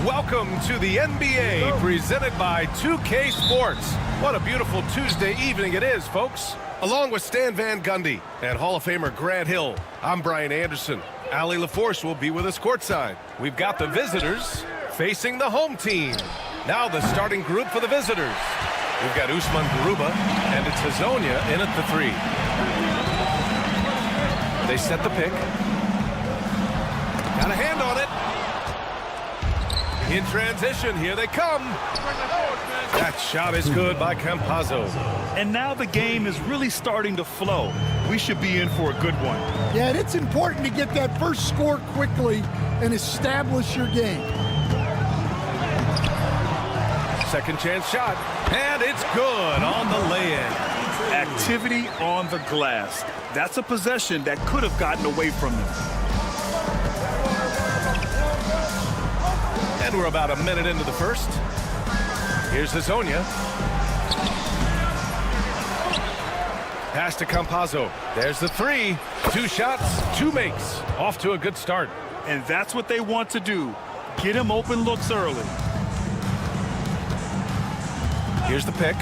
Welcome to the NBA, presented by 2K Sports. What a beautiful Tuesday evening it is, folks. Along with Stan Van Gundy and Hall of Famer Grant Hill, I'm Brian Anderson. Allie LaForce will be with us courtside. We've got the visitors facing the home team. Now the starting group for the visitors. We've got Usman Garuba, and it's Hazonia in at the 3. They set the pick. Got a hand on it. In transition, here they come. That shot is good by Campazzo. And now the game is really starting to flow. We should be in for a good one. Yeah, and it's important to get that first score quickly and establish your game. Second chance shot, and it's good on the lay-in. Activity on the glass. That's a possession that could have gotten away from them. And we're about a minute into the first. Here's Hazonia. Pass to Campazzo. There's the 3. 2 shots, 2 makes. Off to a good start. And that's what they want to do. Get him open looks early. Here's the pick.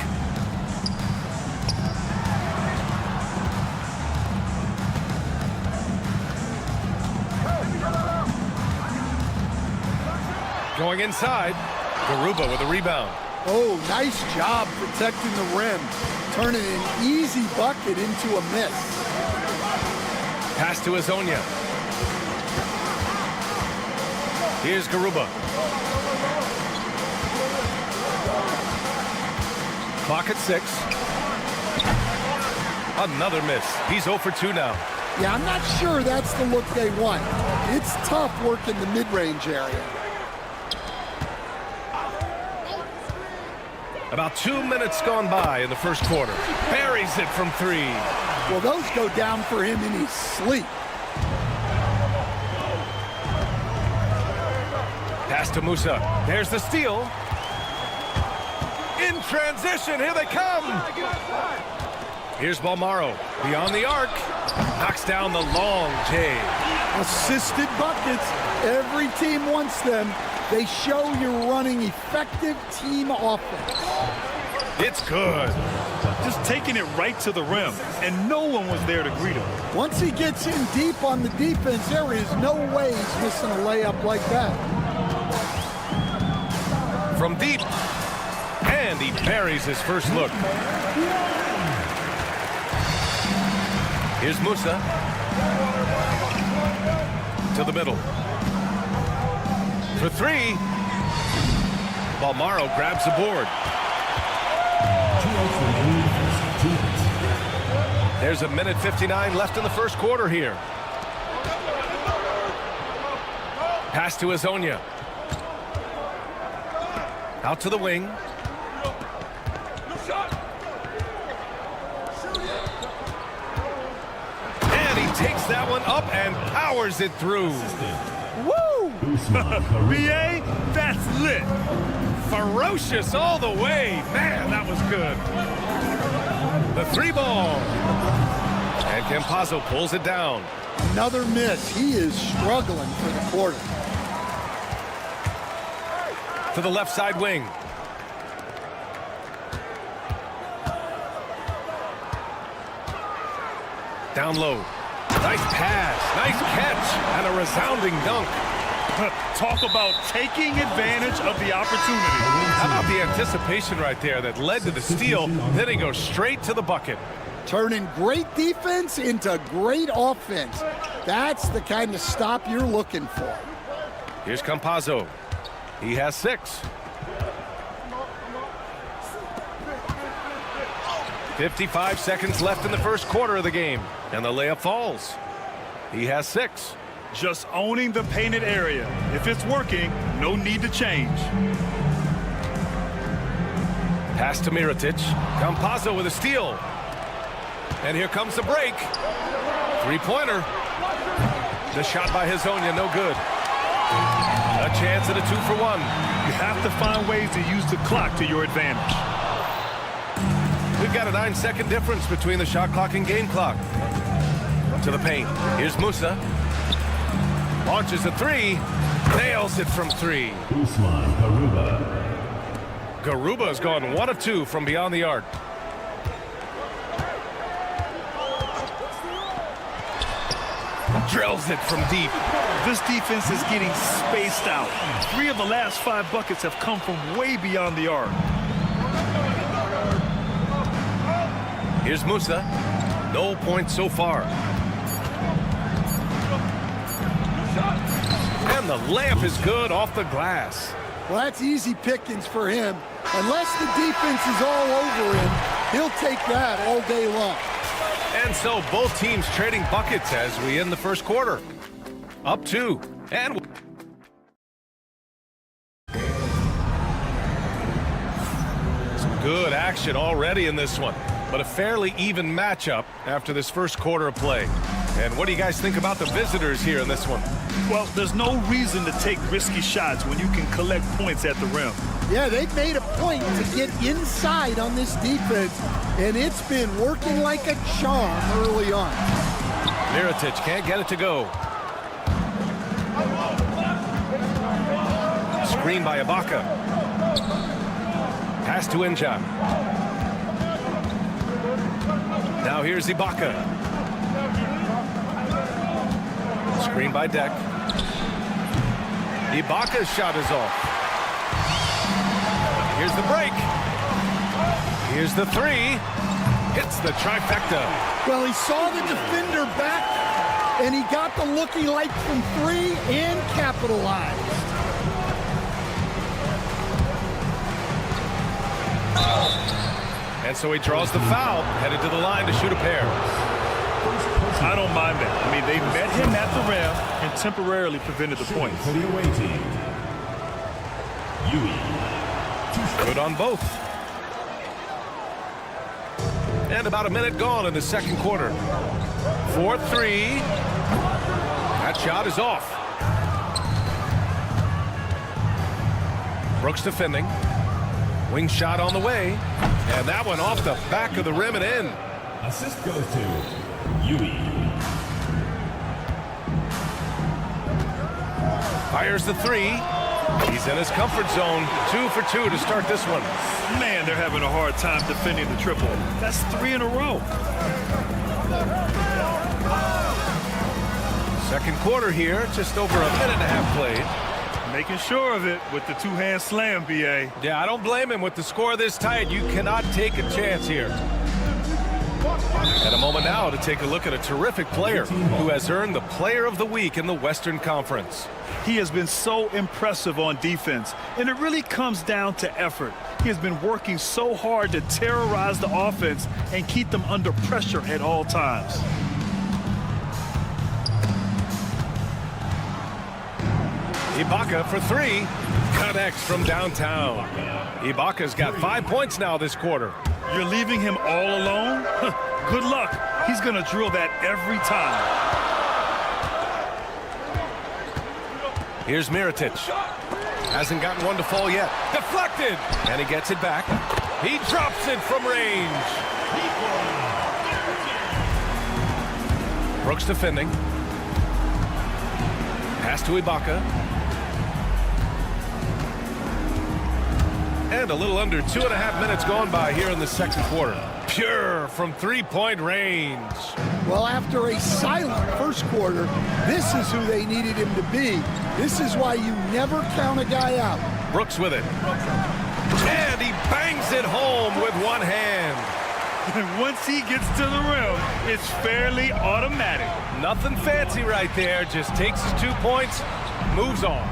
Going inside. Garuba with a rebound. Oh, nice job protecting the rim. Turning an easy bucket into a miss. Pass to Hazonia. Here's Garuba. Clock at 6. Another miss. He's 0 for 2 now. Yeah, I'm not sure that's the look they want. It's tough working the mid-range area. About 2 minutes gone by in the first quarter. Buries it from 3. Well, those go down for him in his sleep. Pass to Musa. There's the steal. In transition, here they come. Here's Balmaro. Beyond the arc. Knocks down the long J. Assisted buckets. Every team wants them. They show you're running effective team offense. It's good. Just taking it right to the rim, and no one was there to greet him. Once he gets in deep on the defense, there is no way he's missing a layup like that. From deep. And he buries his first look. Here's Musa. To the middle. For 3. Balmaro grabs the board. There's a minute 59 left in the first quarter here. Pass to Hazonia. Out to the wing. And he takes that one up and powers it through. Woo! BA, that's lit. Ferocious all the way. Man, that was good. The 3 ball. And Campazzo pulls it down. Another miss. He is struggling for the quarter. To the left side wing. Down low. Nice pass, nice catch, and a resounding dunk. Talk about taking advantage of the opportunity. How about the anticipation right there that led to the steal, then he goes straight to the bucket. Turning great defense into great offense. That's the kind of stop you're looking for. Here's Campazzo. He has 6. 55 seconds left in the first quarter of the game, and the layup falls. He has 6. Just owning the painted area. If it's working, no need to change. Pass to Mirotic. Campazzo with a steal. And here comes the break. 3-pointer. The shot by Hazonia, no good. A chance at a 2 for 1. You have to find ways to use the clock to your advantage. We've got a 9-second difference between the shot clock and game clock. To the paint. Here's Musa. Launches a 3. Nails it from 3. Garuba has gone 1 of 2 from beyond the arc. Drills it from deep. This defense is getting spaced out. 3 of the last 5 buckets have come from way beyond the arc. Here's Musa. No points so far. And the layup is good off the glass. Well, that's easy pickings for him. Unless the defense is all over him, he'll take that all day long. And so both teams trading buckets as we end the first quarter. Up 2. And some good action already in this one. But a fairly even matchup after this first quarter of play. And what do you guys think about the visitors here in this one? Well, there's no reason to take risky shots when you can collect points at the rim. Yeah, they've made a point to get inside on this defense, and it's been working like a charm early on. Mirotic can't get it to go. Screen by Ibaka. Pass to Inja. Now here's Ibaka. Screen by Deck. Ibaka's shot is off. Here's the break. Here's the 3. Hits the trifecta. Well, he saw the defender back, and he got the looky like from 3 and capitalized. And so he draws the foul, headed to the line to shoot a pair. I don't mind that. I mean, they met him at the rim and temporarily prevented the points. Good on both. And about a minute gone in the second quarter. 4-3. That shot is off. Brooks defending. Wing shot on the way. And that one off the back of the rim and in. Assist goes to Yui. Fires the 3. He's in his comfort zone. 2 for 2 to start this one. Man, they're having a hard time defending the triple. That's 3 in a row. Second quarter here, just over a minute and a half played. Making sure of it with the 2-hand slam, B.A. Yeah, I don't blame him. With the score this tight, you cannot take a chance here. And a moment now to take a look at a terrific player who has earned the Player of the Week in the Western Conference. He has been so impressive on defense, and it really comes down to effort. He has been working so hard to terrorize the offense and keep them under pressure at all times. Ibaka for 3. Connects from downtown. Ibaka's got 5 points now this quarter. You're leaving him all alone? Good luck. He's going to drill that every time. Here's Mirotic. Hasn't gotten one to fall yet. Deflected! And he gets it back. He drops it from range. Brooks defending. Pass to Ibaka. And a little under 2.5 minutes gone by here in the second quarter. Pure from three-point range. Well, after a silent first quarter, this is who they needed him to be. This is why you never count a guy out. Brooks with it. And he bangs it home with one hand. And once he gets to the rim, it's fairly automatic. Nothing fancy right there. Just takes his 2 points, moves on.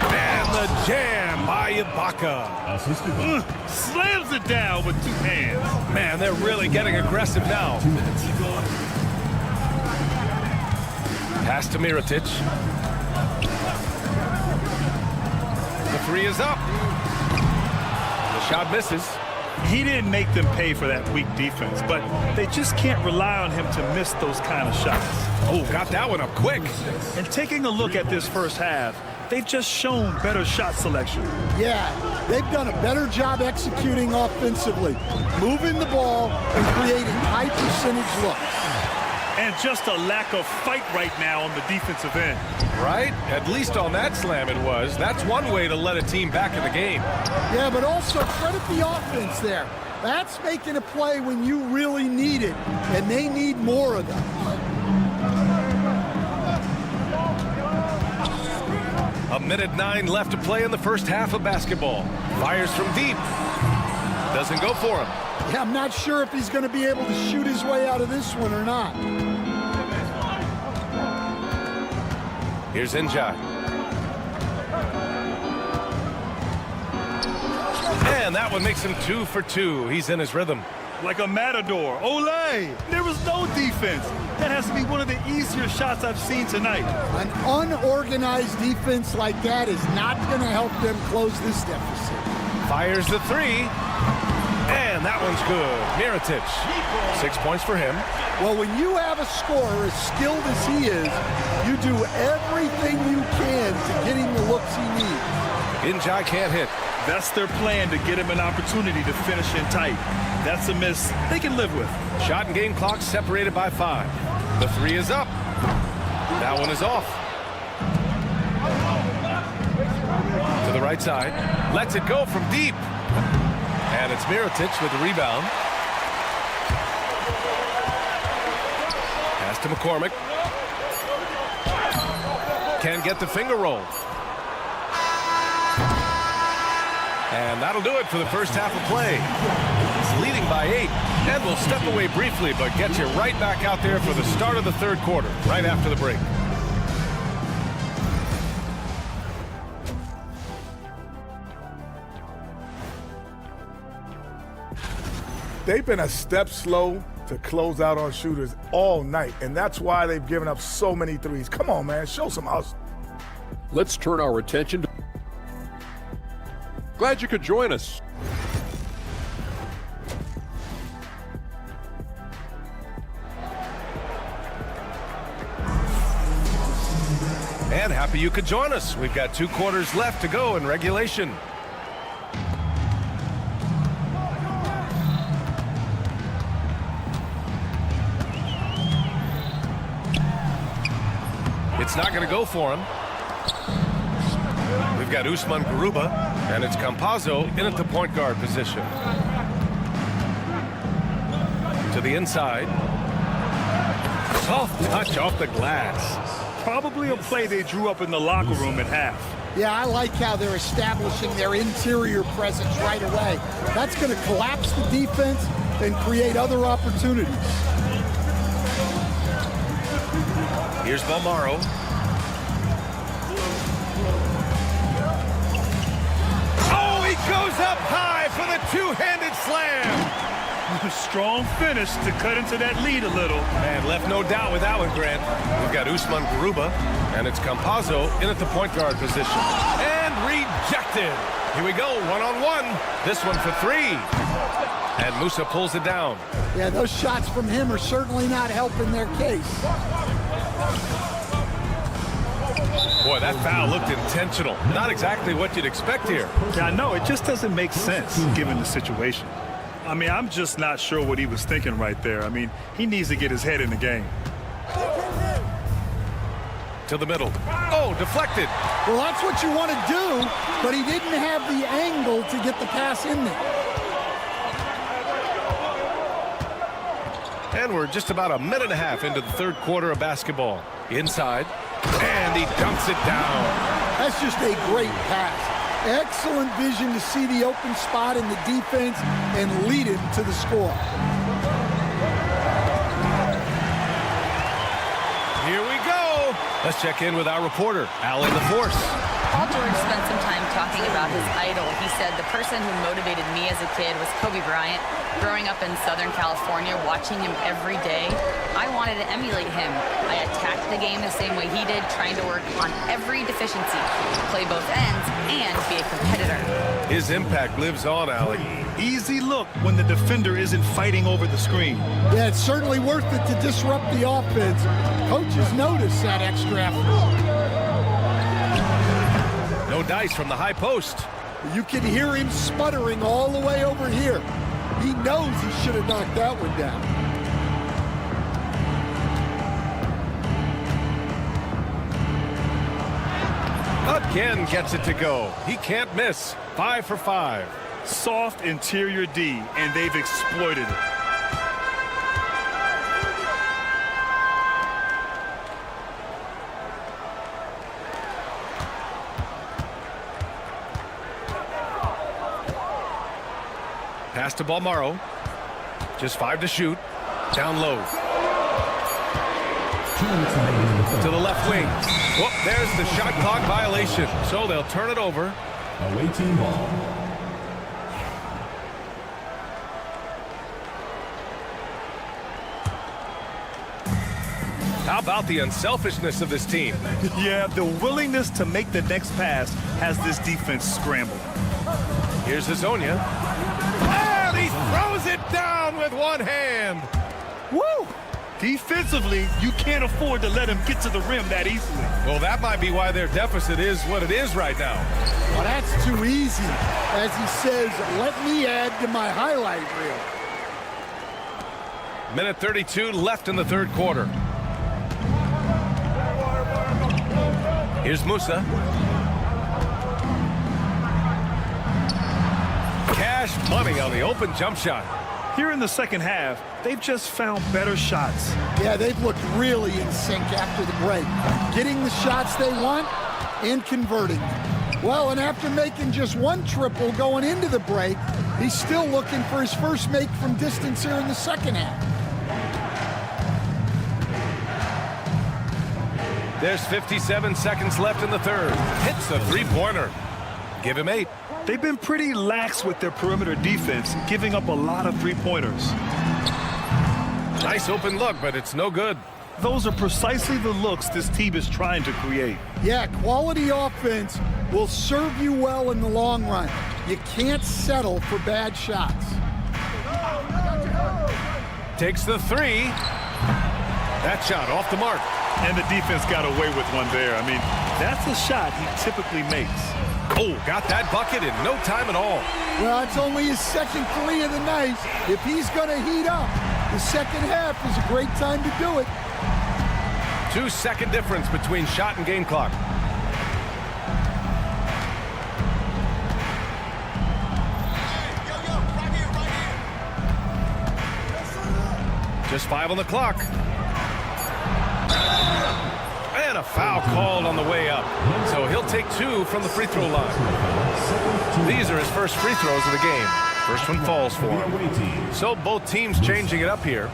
And the jam by Ibaka. Slams it down with 2 hands. Man, they're really getting aggressive now. Pass to Mirotic. The 3 is up. The shot misses. He didn't make them pay for that weak defense, but they just can't rely on him to miss those kind of shots. Oh, got that one up quick. And taking a look at this first half, they've just shown better shot selection. Yeah, they've done a better job executing offensively, moving the ball and creating high percentage looks. And just a lack of fight right now on the defensive end. Right? At least on that slam it was. That's one way to let a team back in the game. Yeah, but also credit the offense there. That's making a play when you really need it, and they need more of them. A minute 9 left to play in the first half of basketball. Fires from deep. Doesn't go for him. Yeah, I'm not sure if he's going to be able to shoot his way out of this one or not. Here's Njai. And that one makes him 2 for 2. He's in his rhythm. Like a matador. Olé! There was no defense. That has to be one of the easier shots I've seen tonight. An unorganized defense like that is not going to help them close this deficit. Fires the 3. And that one's good. Mirotic. 6 points for him. Well, when you have a scorer as skilled as he is, you do everything you can to get him the looks he needs. Njai can't hit. That's their plan, to get him an opportunity to finish in tight. That's a miss they can live with. Shot and game clock separated by 5. The 3 is up. That one is off. To the right side. Lets it go from deep. And it's Mirotic with the rebound. Pass to McCormick. Can't get the finger roll. And that'll do it for the first half of play. He's leading by 8. And will step away briefly, but get you right back out there for the start of the third quarter, right after the break. They've been a step slow to close out on shooters all night, and that's why they've given up so many threes. Come on, man, show some hustle. Let's turn our attention to... Glad you could join us. And happy you could join us. We've got 2 quarters left to go in regulation. It's not going to go for him. We've got Usman Garuba, and it's Campazzo in at the point guard position. To the inside. Soft touch off the glass. Probably a play they drew up in the locker room at half. Yeah, I like how they're establishing their interior presence right away. That's going to collapse the defense and create other opportunities. Here's Balmaro. Oh, he goes up high for the 2-handed slam. Strong finish to cut into that lead a little. And left no doubt with that one, Grant. We've got Usman Garuba, and it's Campazzo in at the point guard position. And rejected. Here we go, one-on-one. This one for 3. And Musa pulls it down. Yeah, those shots from him are certainly not helping their case. Boy, that foul looked intentional. Not exactly what you'd expect here. Yeah, I know. It just doesn't make sense given the situation. I mean, I'm just not sure what he was thinking right there. I mean, he needs to get his head in the game. To the middle. Oh, deflected. Well, that's what you want to do, but he didn't have the angle to get the pass in there. And we're just about a minute and a half into the third quarter of basketball. Inside. And he dumps it down. That's just a great pass. Excellent vision to see the open spot in the defense and lead him to the score. Here we go. Let's check in with our reporter, Allie LaForce. Paul George spent some time talking about his idol. He said, the person who motivated me as a kid was Kobe Bryant. Growing up in Southern California, watching him every day, I wanted to emulate him. I attacked the game the same way he did, trying to work on every deficiency, play both ends, and be a competitor. His impact lives on, Allie. Easy look when the defender isn't fighting over the screen. Yeah, it's certainly worth it to disrupt the offense. Coaches notice that extra effort. No dice from the high post. You can hear him sputtering all the way over here. He knows he should have knocked that one down. again gets it to go. He can't miss. 5 for 5. Soft interior D, and they've exploited it. Pass to Balmaro. Just 5 to shoot. Down low. To the left wing. Whoop, there's the shot clock violation. So they'll turn it over. Away team ball. How about the unselfishness of this team? Yeah, the willingness to make the next pass has this defense scrambled. Here's Hazonia. And he throws it down with one hand. Woo! Defensively, you can't afford to let him get to the rim that easily. Well, that might be why their deficit is what it is right now. Well, that's too easy. As he says, let me add to my highlight reel. Minute 32 left in the third quarter. Here's Musa. Cash money on the open jump shot. Here in the second half, they've just found better shots. Yeah, they've looked really in sync after the break. Getting the shots they want and converting. Well, and after making just one triple going into the break, he's still looking for his first make from distance here in the second half. There's 57 seconds left in the third. Hits a three-pointer. Give him 8. They've been pretty lax with their perimeter defense, giving up a lot of three-pointers. Nice open look, but it's no good. Those are precisely the looks this team is trying to create. Yeah, quality offense will serve you well in the long run. You can't settle for bad shots. Takes the 3. That shot off the mark. And the defense got away with one there. I mean, that's a shot he typically makes. Oh, got that bucket in no time at all. Well, it's only his second 3 of the night. If he's going to heat up, the second half is a great time to do it. 2-second difference between shot and game clock. Just 5 on the clock. And a foul called on the way up. So he'll take 2 from the free throw line. These are his first free throws of the game. First one falls for him. So both teams changing it up here.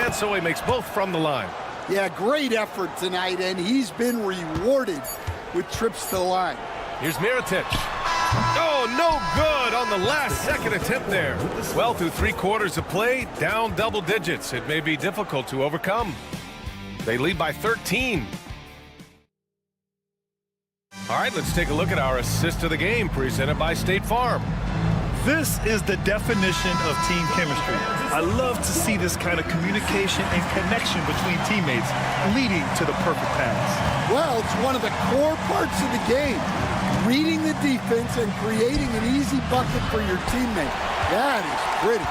And so he makes both from the line. Yeah, great effort tonight, and he's been rewarded with trips to the line. Here's Mirotic. Oh, no good on the last second attempt there. Well, through 3 quarters of play, down double digits. It may be difficult to overcome. They lead by 13. All right, let's take a look at our assist of the game presented by State Farm. This is the definition of team chemistry. I love to see this kind of communication and connection between teammates leading to the perfect pass. Well, it's one of the core parts of the game. Reading the defense and creating an easy bucket for your teammate. That is pretty.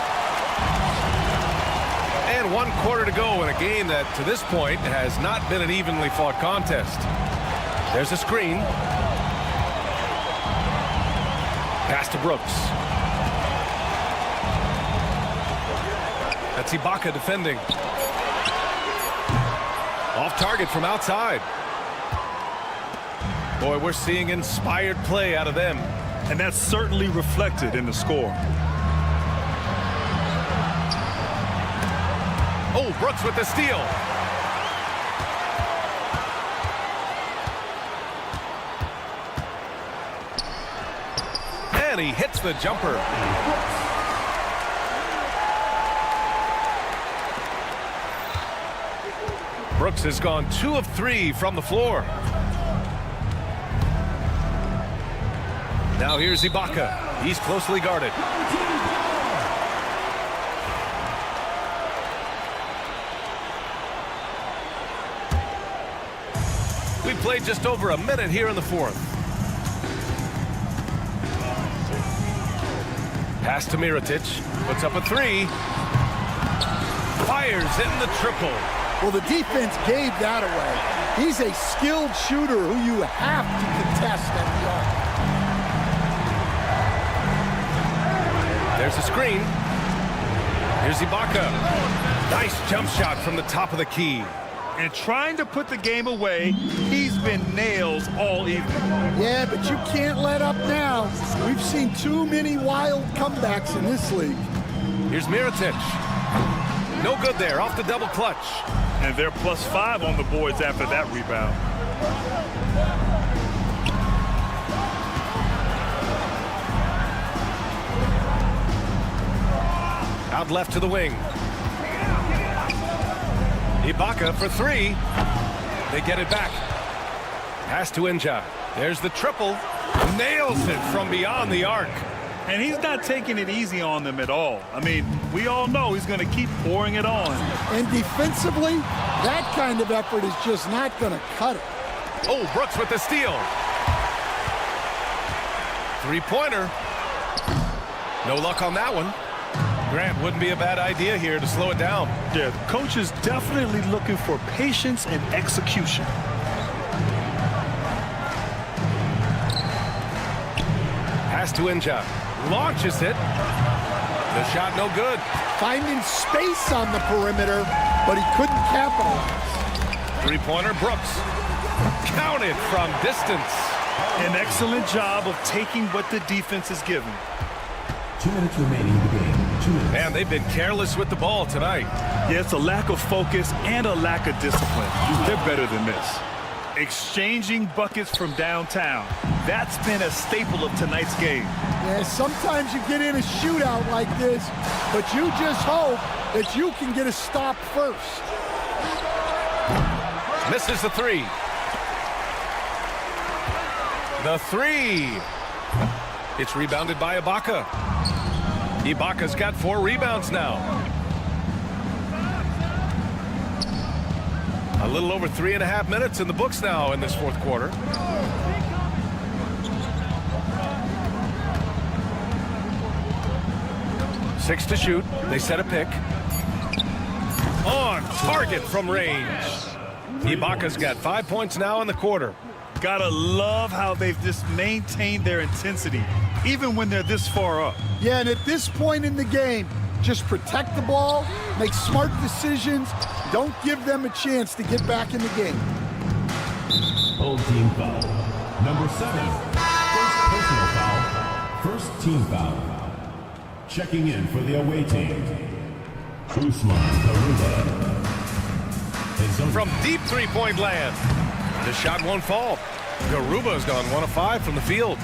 And 1 quarter to go in a game that, to this point, has not been an evenly fought contest. There's a screen. Pass to Brooks. That's Ibaka defending. Off target from outside. Boy, we're seeing inspired play out of them. And that's certainly reflected in the score. Oh, Brooks with the steal. And he hits the jumper. Brooks has gone 2 of 3 from the floor. Now here's Ibaka. He's closely guarded. We played just over a minute here in the fourth. Pass to Mirotic. Puts up a 3. Fires in the triple. Well, the defense gave that away. He's a skilled shooter who you have to contest at the arc. There's a screen. Here's Ibaka. Nice jump shot from the top of the key. And trying to put the game away, he's been nails all evening. Yeah, but you can't let up now. We've seen too many wild comebacks in this league. Here's Mirotic. No good there, off the double clutch. And they're +5 on the boards after that rebound. Out left to the wing. Ibaka for three. They get it back. Pass to Inja. There's the triple. Nails it from beyond the arc. And he's not taking it easy on them at all. I mean, we all know he's going to keep pouring it on. And defensively, that kind of effort is just not going to cut it. Oh, Brooks with the steal. Three-pointer. No luck on that one. Grant, wouldn't be a bad idea here to slow it down. Yeah, the coach is definitely looking for patience and execution. Pass to Inja. Launches it. The shot no good. Finding space on the perimeter, but he couldn't capitalize. Three-pointer, Brooks. Counted from distance. An excellent job of taking what the defense is given. 2 minutes remaining in the game. 2 minutes. Man, they've been careless with the ball tonight. Yeah, it's a lack of focus and a lack of discipline. They're better than this. Exchanging buckets from downtown. That's been a staple of tonight's game. Yeah, sometimes you get in a shootout like this, but you just hope that you can get a stop first. Misses the three. The three. It's rebounded by Ibaka. Ibaka's got 4 rebounds now. A little over 3.5 minutes in the books now in this fourth quarter. Six to shoot. They set a pick. On target from range. Ibaka's got 5 points now in the quarter. Gotta love how they've just maintained their intensity, even when they're this far up. Yeah, and at this point in the game, just protect the ball, make smart decisions, don't give them a chance to get back in the game. Old team foul. Number 7. First personal foul. First team foul. Checking in for the away team. Usman Garuba. From deep three-point land. The shot won't fall. Garuba's gone 1 of 5 from the field.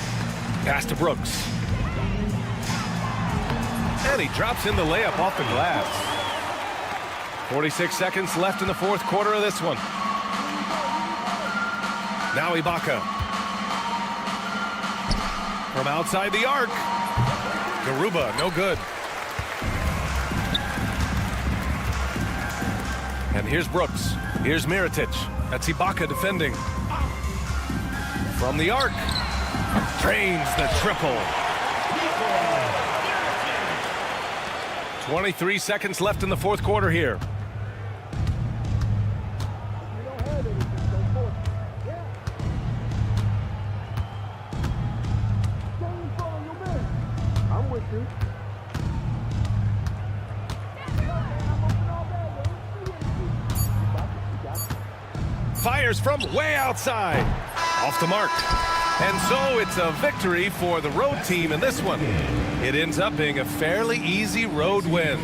Pass to Brooks. And he drops in the layup off the glass. 46 seconds left in the fourth quarter of this one. Now Ibaka. From outside the arc. Garuba, no good. And here's Brooks. Here's Mirotic. That's Ibaka defending. From the arc. Drains the triple. 23 seconds left in the fourth quarter here. Fires from way outside. Off the mark. And so it's a victory for the road team in this one. It ends up being a fairly easy road win.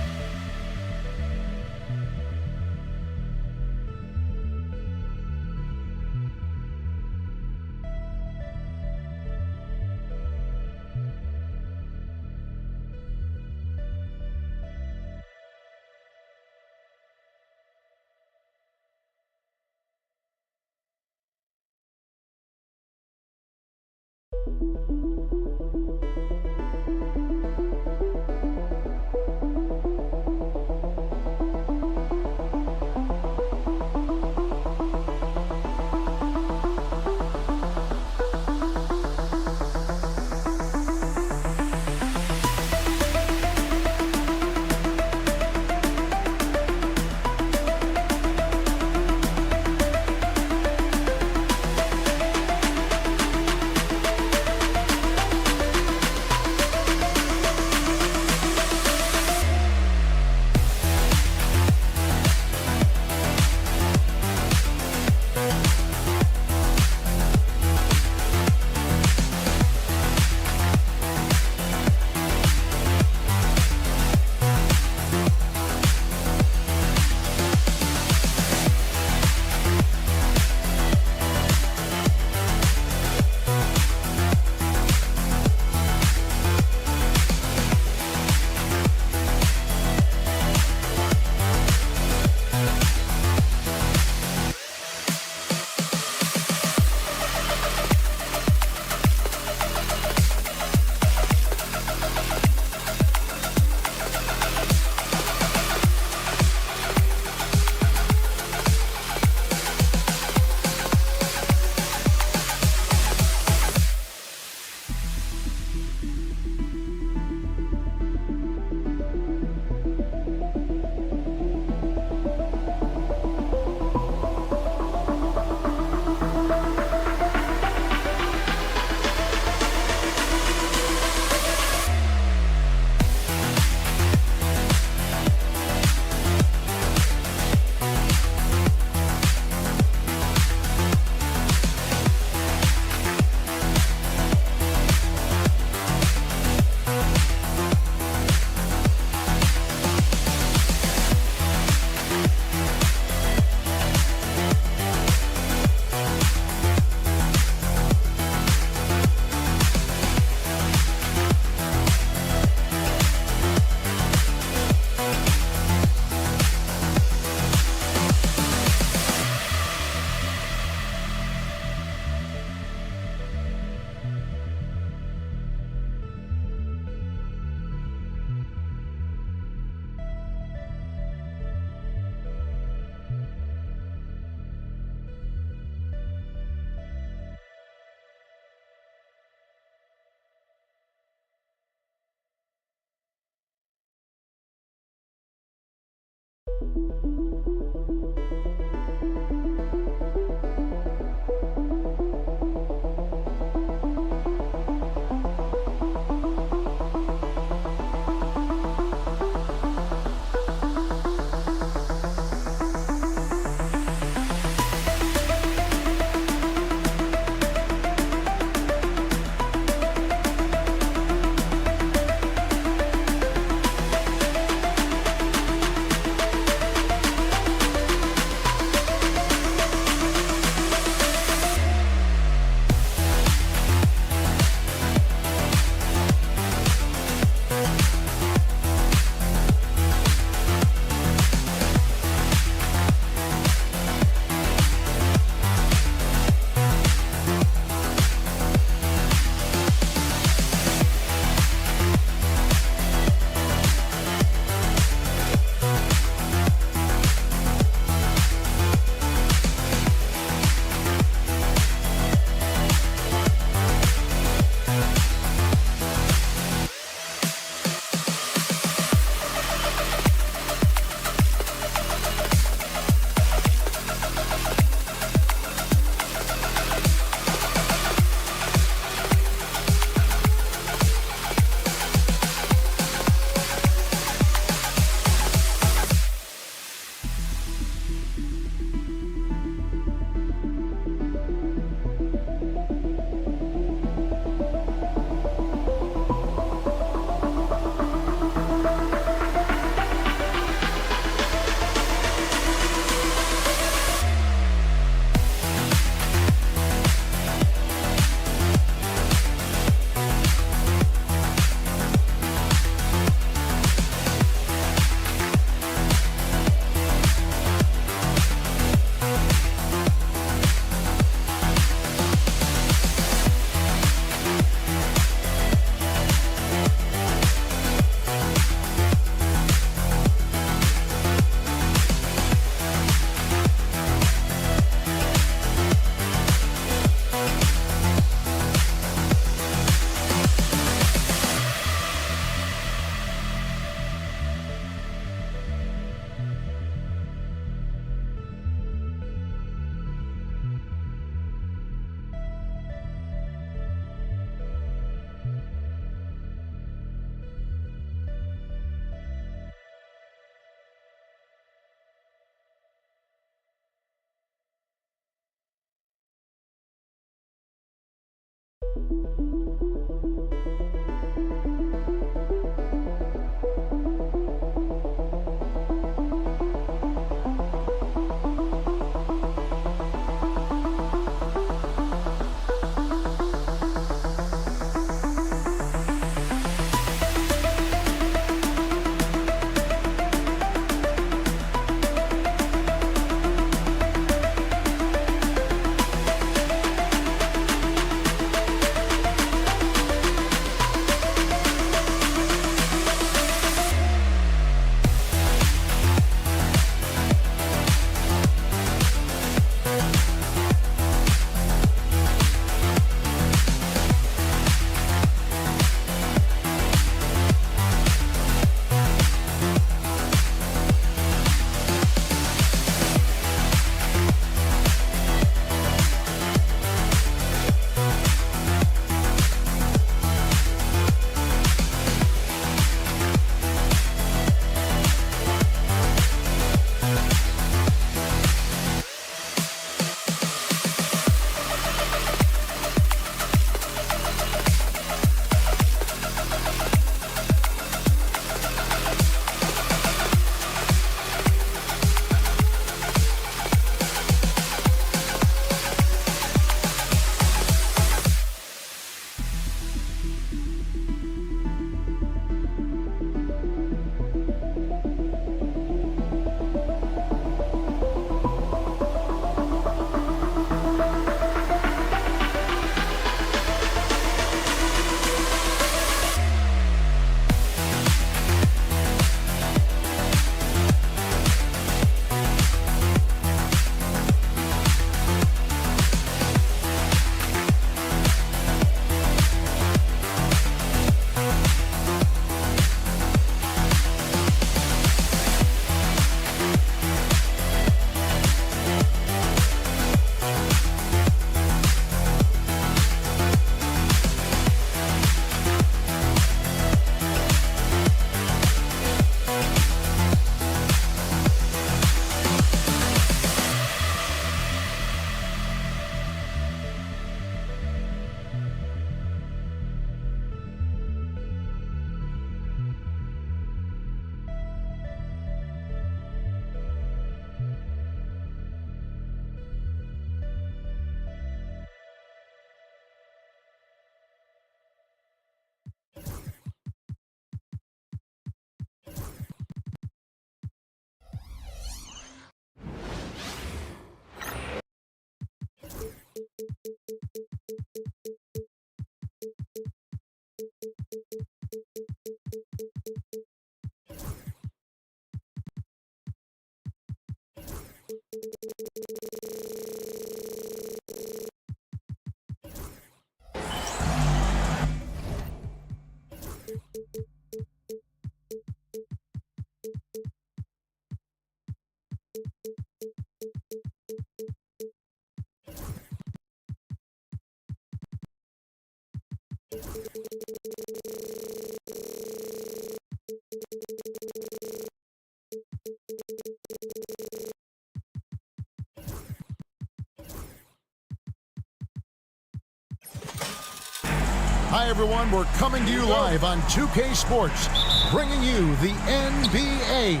Hi, everyone. We're coming to you live on 2K Sports, bringing you the NBA.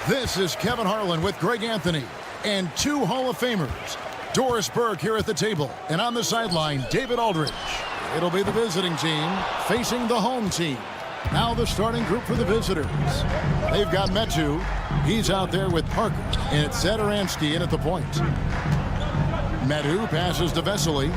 This is Kevin Harlan with Greg Anthony and two Hall of Famers. Doris Burke here at the table, and on the sideline, David Aldridge. It'll be the visiting team facing the home team. Now the starting group for the visitors. They've got Metu. He's out there with Parker, and it's Zadaransky in at the point. Metu passes to Vesely.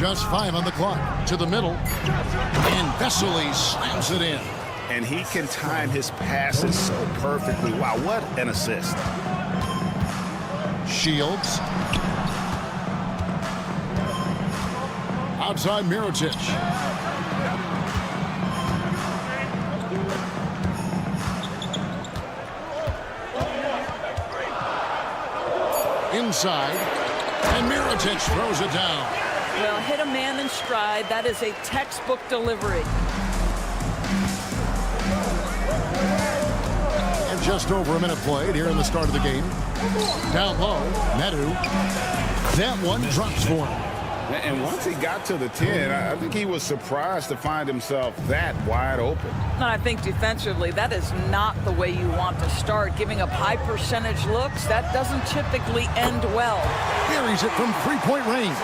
Just 5 on the clock. To the middle. And Vesely slams it in. And he can time his passes so perfectly. Wow, what an assist. Shields. Outside Mirotic. Inside. And Mirotic throws it down. Well, hit a man in stride. That is a textbook delivery. And Just over a minute played here in the start of the game. Down low, Medu. That one drops for him. And once he got to the 10, I think he was surprised to find himself that wide open. And I think defensively, that is not the way you want to start. Giving up high percentage looks, that doesn't typically end well. Buries it from three-point range.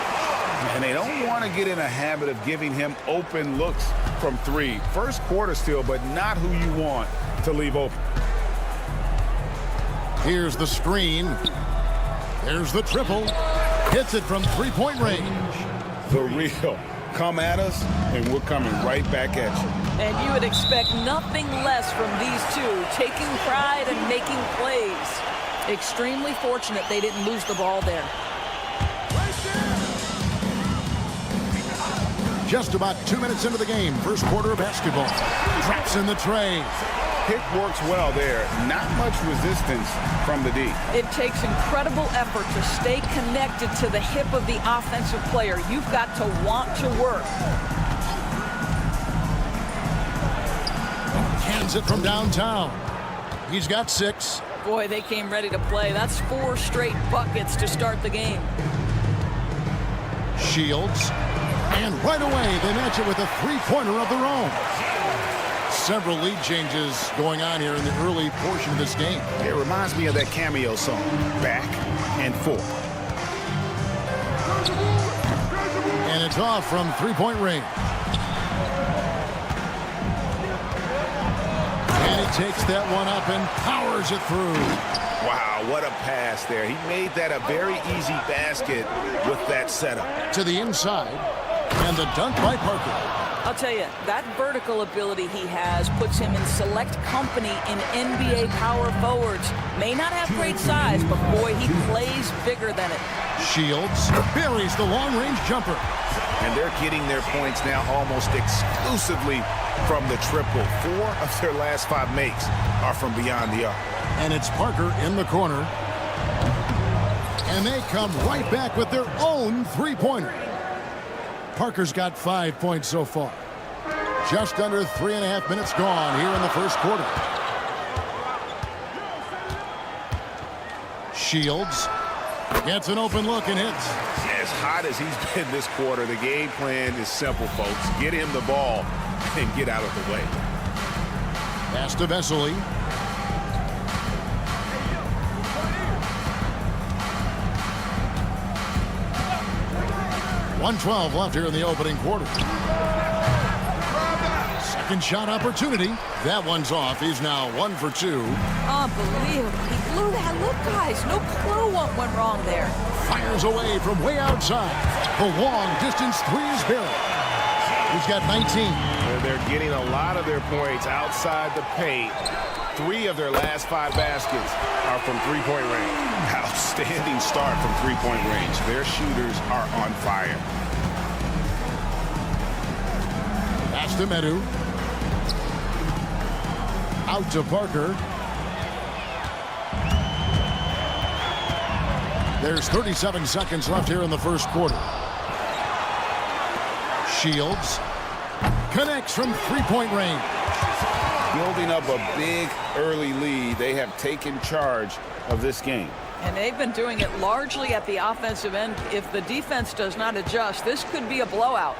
And they don't want to get in a habit of giving him open looks from three. First quarter still, but not who you want to leave open. Here's the screen. There's the triple. Hits it from three-point range. The real. Come at us, and we're coming right back at you. And you would expect nothing less from these two, taking pride and making plays. Extremely fortunate they didn't lose the ball there. Just about 2 minutes into the game, first quarter of basketball. Drops in the tray. Pick works well there. Not much resistance from the D. It takes incredible effort to stay connected to the hip of the offensive player. You've got to want to work. Hands it from downtown. He's got 6. Boy, they came ready to play. That's 4 straight buckets to start the game. Shields. And right away, they match it with a three-pointer of their own. Several lead changes going on here in the early portion of this game. It reminds me of that cameo song, Back and Forth. And it's off from three-point range. And he takes that one up and powers it through. Wow, what a pass there. He made that a very easy basket with that setup. To the inside, and the dunk by Parker. I'll tell you, that vertical ability he has puts him in select company in NBA power forwards. May not have great size, but boy, he plays bigger than it. Shields buries the long-range jumper. And they're getting their points now almost exclusively from the triple. 4 of their last 5 makes are from beyond the arc. And it's Parker in the corner. And they come right back with their own three-pointer. Parker's got 5 points so far. Just under 3.5 minutes gone here in the first quarter. Shields gets an open look and hits. As hot as he's been this quarter, the game plan is simple, folks. Get him the ball and get out of the way. Pass to Vesely. .112 left here in the opening quarter. Second shot opportunity. That one's off. He's now 1 for 2. Unbelievable. He blew that. Look, guys, no clue what went wrong there. Fires away from way outside. The long distance three is buried. He's got 19. They're getting a lot of their points outside the paint. 3 of their last 5 baskets are from three-point range. Outstanding start from three-point range. Their shooters are on fire. Pass to Medu. Out to Parker. There's 37 seconds left here in the first quarter. Shields connects from three-point range. Building up a big early lead. They have taken charge of this game. And they've been doing it largely at the offensive end. If the defense does not adjust, this could be a blowout.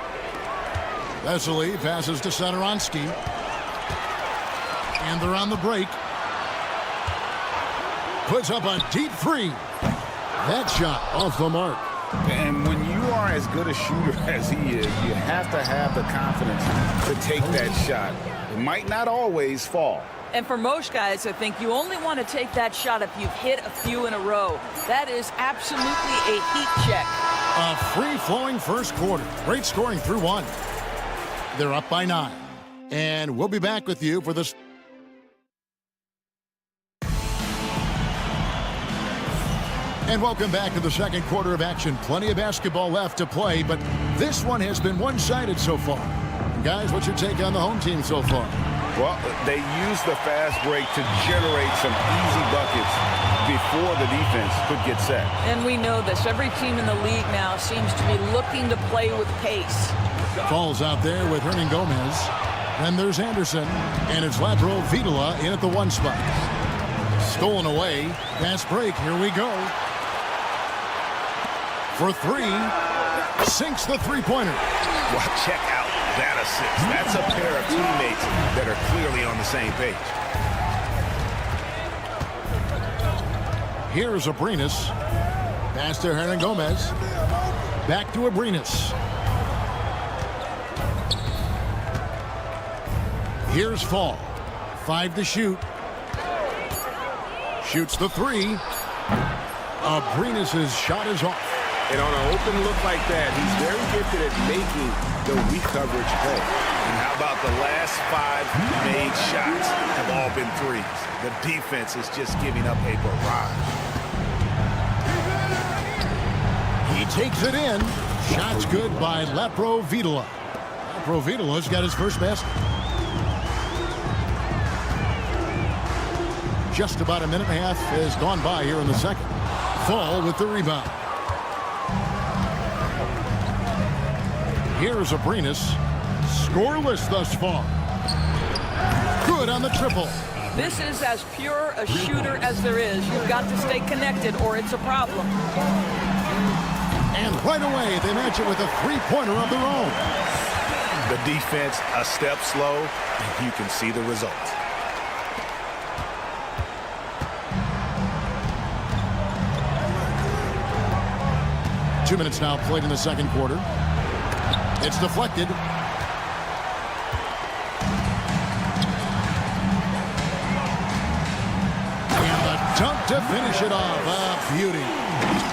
Vesely passes to Satoransky. And they're on the break. Puts up a deep three. That shot off the mark. And when you are as good a shooter as he is, you have to have the confidence to take that shot. It might not always fall. And for most guys, I think you only want to take that shot if you've hit a few in a row. That is absolutely a heat check. A free-flowing first quarter. Great scoring through 1. They're up by 9. And we'll be back with you for this. And welcome back to the second quarter of action. Plenty of basketball left to play, but this one has been one-sided so far. Guys, what's your take on the home team so far? Well, they used the fast break to generate some easy buckets before the defense could get set. And we know this. Every team in the league now seems to be looking to play with pace. Falls out there with Hernan Gomez. Then there's Anderson. And it's Latro Vidala in at the 1 spot. Stolen away. Fast break. Here we go. For three. Sinks the three-pointer. Well, check out that assist. That's a pair of teammates that are clearly on the same page. Here's Abrinas. Pass to Hernan Gomez. Back to Abrinas. Here's Fall. 5 to shoot. Shoots the three. Abrinas' shot is off. And on an open look like that, he's very gifted at making the weak coverage play. And how about the last 5 made shots have all been threes? The defense is just giving up a barrage. He takes it in. Shots good by Lepro Vitola. Lepro Vitola's got his first basket. Just about a minute and a half has gone by here in the second. Fall with the rebound. Here's Abrinas. Scoreless thus far. Good on the triple. This is as pure a shooter as there is. You've got to stay connected or it's a problem. And right away, they match it with a three-pointer of their own. The defense a step slow, and you can see the result. Two minutes now played in the second quarter. It's deflected. And the dunk to finish it off. A beauty.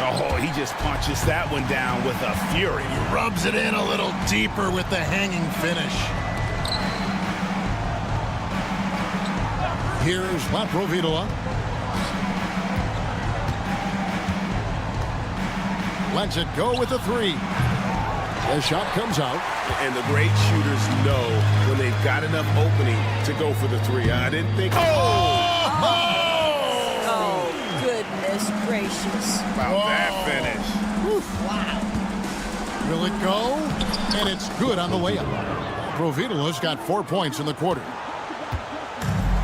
Oh, he just punches that one down with a fury. He rubs it in a little deeper with the hanging finish. Here's Lepro Vitola. Lets it go with the three. The shot comes out. And the great shooters know when they've got enough opening to go for the three. I didn't think... Oh, goodness gracious. About that finish. Wow. Will it go? And it's good on the way up. Provitola's got 4 points in the quarter.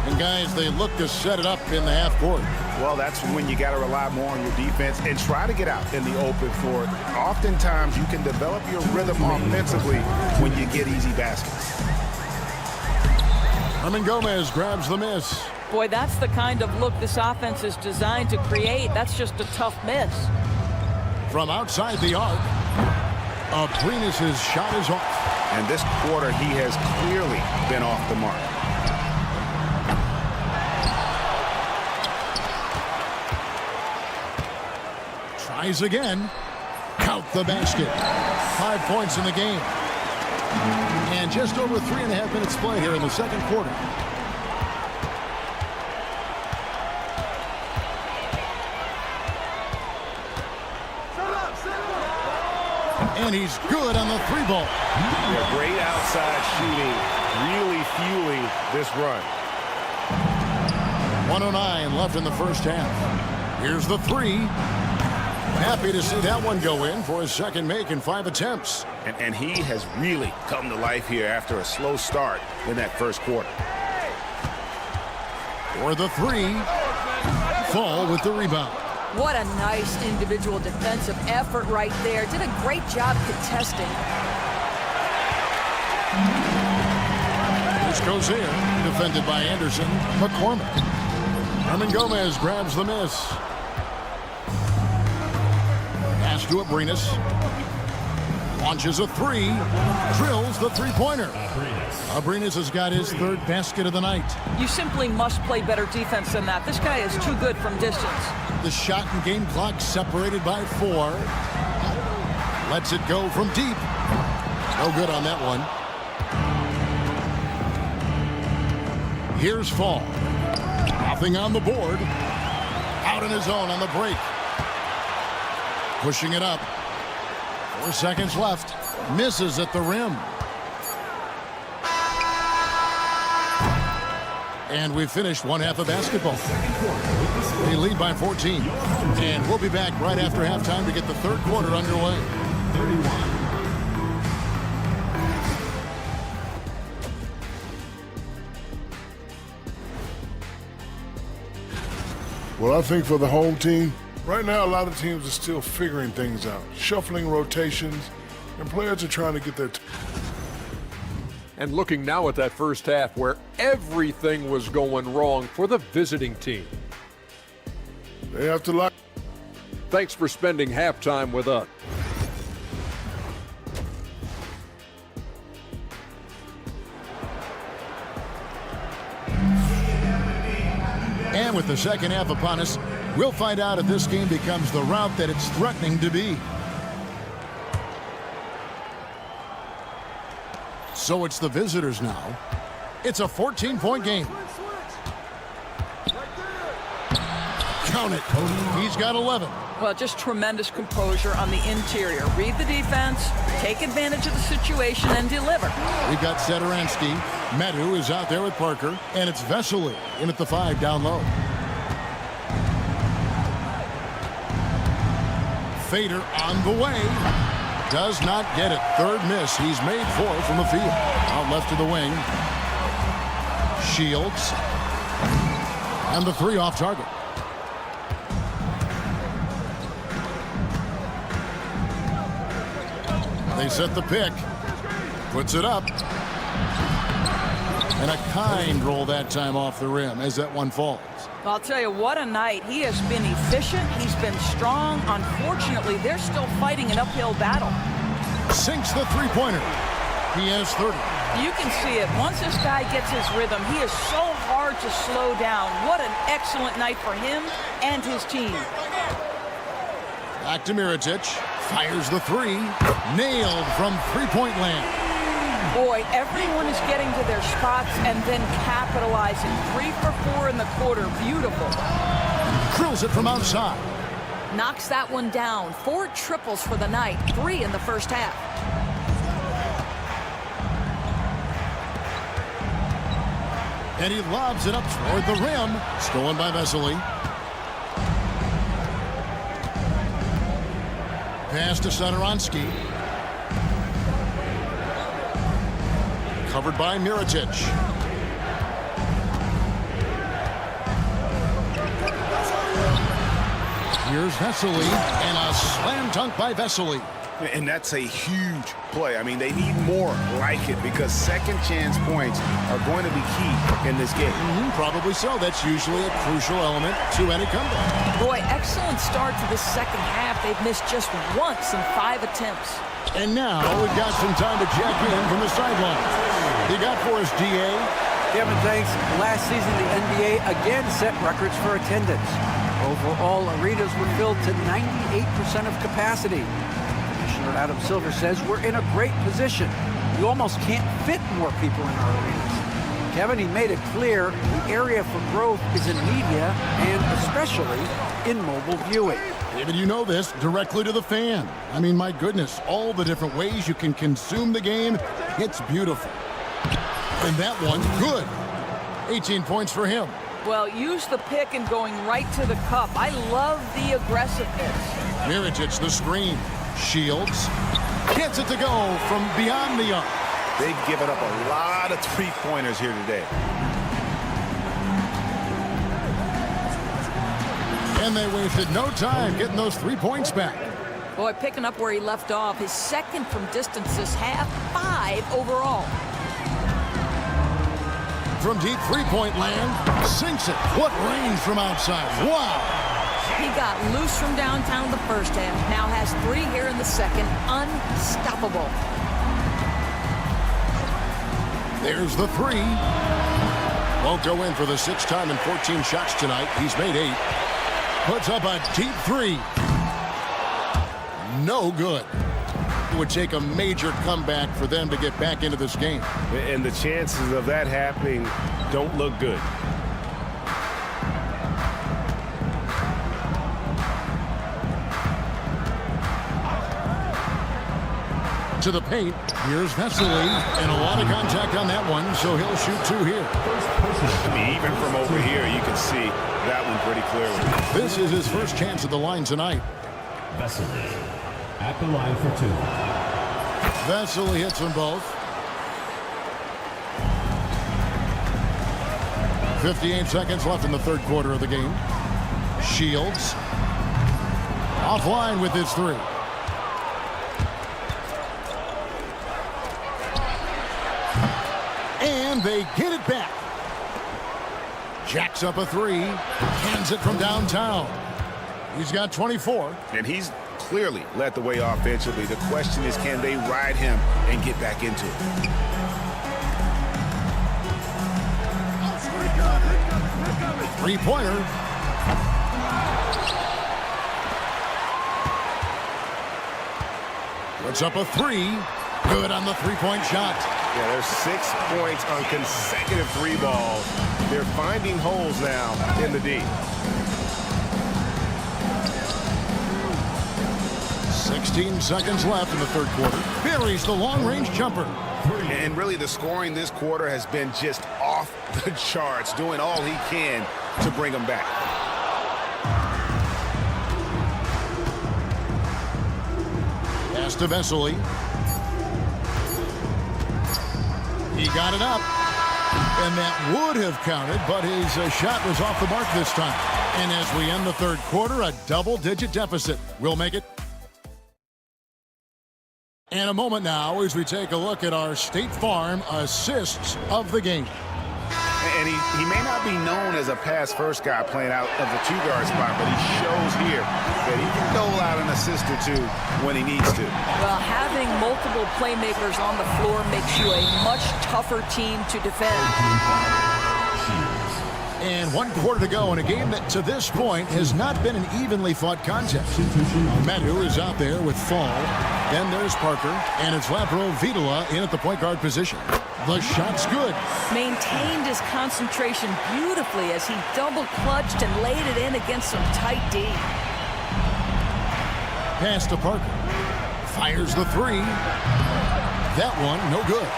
And guys, they look to set it up in the half court. Well, that's when you got to rely more on your defense and try to get out in the open for it. Oftentimes, you can develop your rhythm offensively when you get easy baskets. Hernan Gomez grabs the miss. Boy, that's the kind of look this offense is designed to create. That's just a tough miss. From outside the arc, Abrinas' shot is off. And this quarter, he has clearly been off the mark. Tries again. Count the basket. 5 points in the game. And just over 3.5 minutes played here in the second quarter. And he's good on the three ball. Yeah, great outside shooting, really fueling this run. 1:09 left in the first half. Here's the three. Happy to see that one go in for his second make in 5 attempts. And he has really come to life here after a slow start in that first quarter. For the three. Fall with the rebound. What a nice individual defensive effort right there. Did a great job contesting. This goes in. Defended by Anderson. McCormick. Hernan Gomez grabs the miss. Pass to Abrinas. Launches a three. Drills the three-pointer. Abrinas has got his third basket of the night. You simply must play better defense than that. This guy is too good from distance. The shot and game clock separated by 4. Lets it go from deep. No good on that one. Here's Fall. Nothing on the board. Out in his own on the break. Pushing it up. 4 seconds left. Misses at the rim. And we've finished one half of basketball. They lead by 14. And we'll be back right after halftime to get the third quarter underway. 31. Well, I think for the home team, right now a lot of teams are still figuring things out, shuffling rotations, and players are trying to get their And looking now at that first half where everything was going wrong for the visiting team. They have to lock. Thanks for spending halftime with us. And with the second half upon us, we'll find out if this game becomes the route that it's threatening to be. So it's the visitors now. It's a 14-point game. Count it. He's got 11. Well, just tremendous composure on the interior. Read the defense, take advantage of the situation, and deliver. We've got Sederansky. Medu is out there with Parker, and it's Vesely in at the 5 down low. Fader on the way. Does not get it. Third miss. He's made 4 from the field. Out left to the wing. Shields. And the 3 off target. They set the pick. Puts it up. And a kind roll that time off the rim as that one falls. I'll tell you, what a night. He has been efficient. He's been strong. Unfortunately, they're still fighting an uphill battle. Sinks the three-pointer. He has 30. You can see it. Once this guy gets his rhythm, he is so hard to slow down. What an excellent night for him and his team. Back to Mirotic. Fires the 3. Nailed from three-point land. Boy, everyone is getting to their spots and then capitalizing. 3 for 4 in the quarter. Beautiful. Drills it from outside. Knocks that one down. 4 triples for the night. 3 in the first half. And he lobs it up toward the rim. Stolen by Vesely. Pass to Sederansky. Covered by Mirotic. Here's Vesely, and a slam dunk by Vesely. And that's a huge play. I mean, they need more like it because second chance points are going to be key in this game. Probably so. That's usually a crucial element to any comeback. Boy, excellent start to the second half. They've missed just once in 5 attempts. And now we've got some time to check in from the sideline. You got for us, D.A.? Kevin, thanks. Last season, the NBA again set records for attendance. Overall, arenas were filled to 98% of capacity. Commissioner Adam Silver says we're in a great position. You almost can't fit more people in our arenas. Kevin, he made it clear the area for growth is in media and especially in mobile viewing. David, you know this, directly to the fan. I mean, my goodness, all the different ways you can consume the game, it's beautiful. And that one, good. 18 points for him. Well, use the pick and going right to the cup. I love the aggressiveness. Mirotic, the screen. Shields. Gets it to go from beyond the arc. They've given up a lot of three-pointers here today. And they wasted no time getting those 3 points back. Boy, picking up where he left off. His second from distance this half, 5 overall. From deep three-point land, sinks it. What range from outside. Wow. He got loose from downtown the first half. Now has 3 here in the second. Unstoppable. There's the 3. Won't go in for the 6th time in 14 shots tonight. He's made 8. Puts up a deep 3. No good. It would take a major comeback for them to get back into this game. And the chances of that happening don't look good. To the paint. Here's Vesely. And a lot of contact on that one, so he'll shoot 2 here. I mean, even from over here, you can see that one pretty clearly. This is his first chance at the line tonight. Vesely at the line for 2. Vesely hits them both. 58 seconds left in the third quarter of the game. Shields. Offline with his three. And they get it back. Jacks up a three. Hands it from downtown. He's got 24. And he's clearly led the way offensively. The question is, can they ride him and get back into it? Three-pointer. Puts up a three. Good on the three-point shot. Yeah, there's 6 points on consecutive three balls. They're finding holes now in the D. 16 seconds left in the third quarter. Buries the long-range jumper. And really, the scoring this quarter has been just off the charts, doing all he can to bring them back. Pass to Vesely. He got it up. And that would have counted, but his shot was off the mark this time. And as we end the third quarter, a double-digit deficit. We'll make it. And a moment now as we take a look at our State Farm assists of the game. And he may not be known as a pass-first guy playing out of the two-guard spot, but he shows here that he can dole out an assist or two when he needs to. Well, having multiple playmakers on the floor makes you a much tougher team to defend. And 1 quarter to go in a game that to this point has not been an evenly fought contest. Medu is out there with Fall. Then there's Parker, and it's Vidala in at the point guard position. The shot's good. Maintained his concentration beautifully as he double clutched and laid it in against some tight D. Pass to Parker. Fires the three. That one, no good.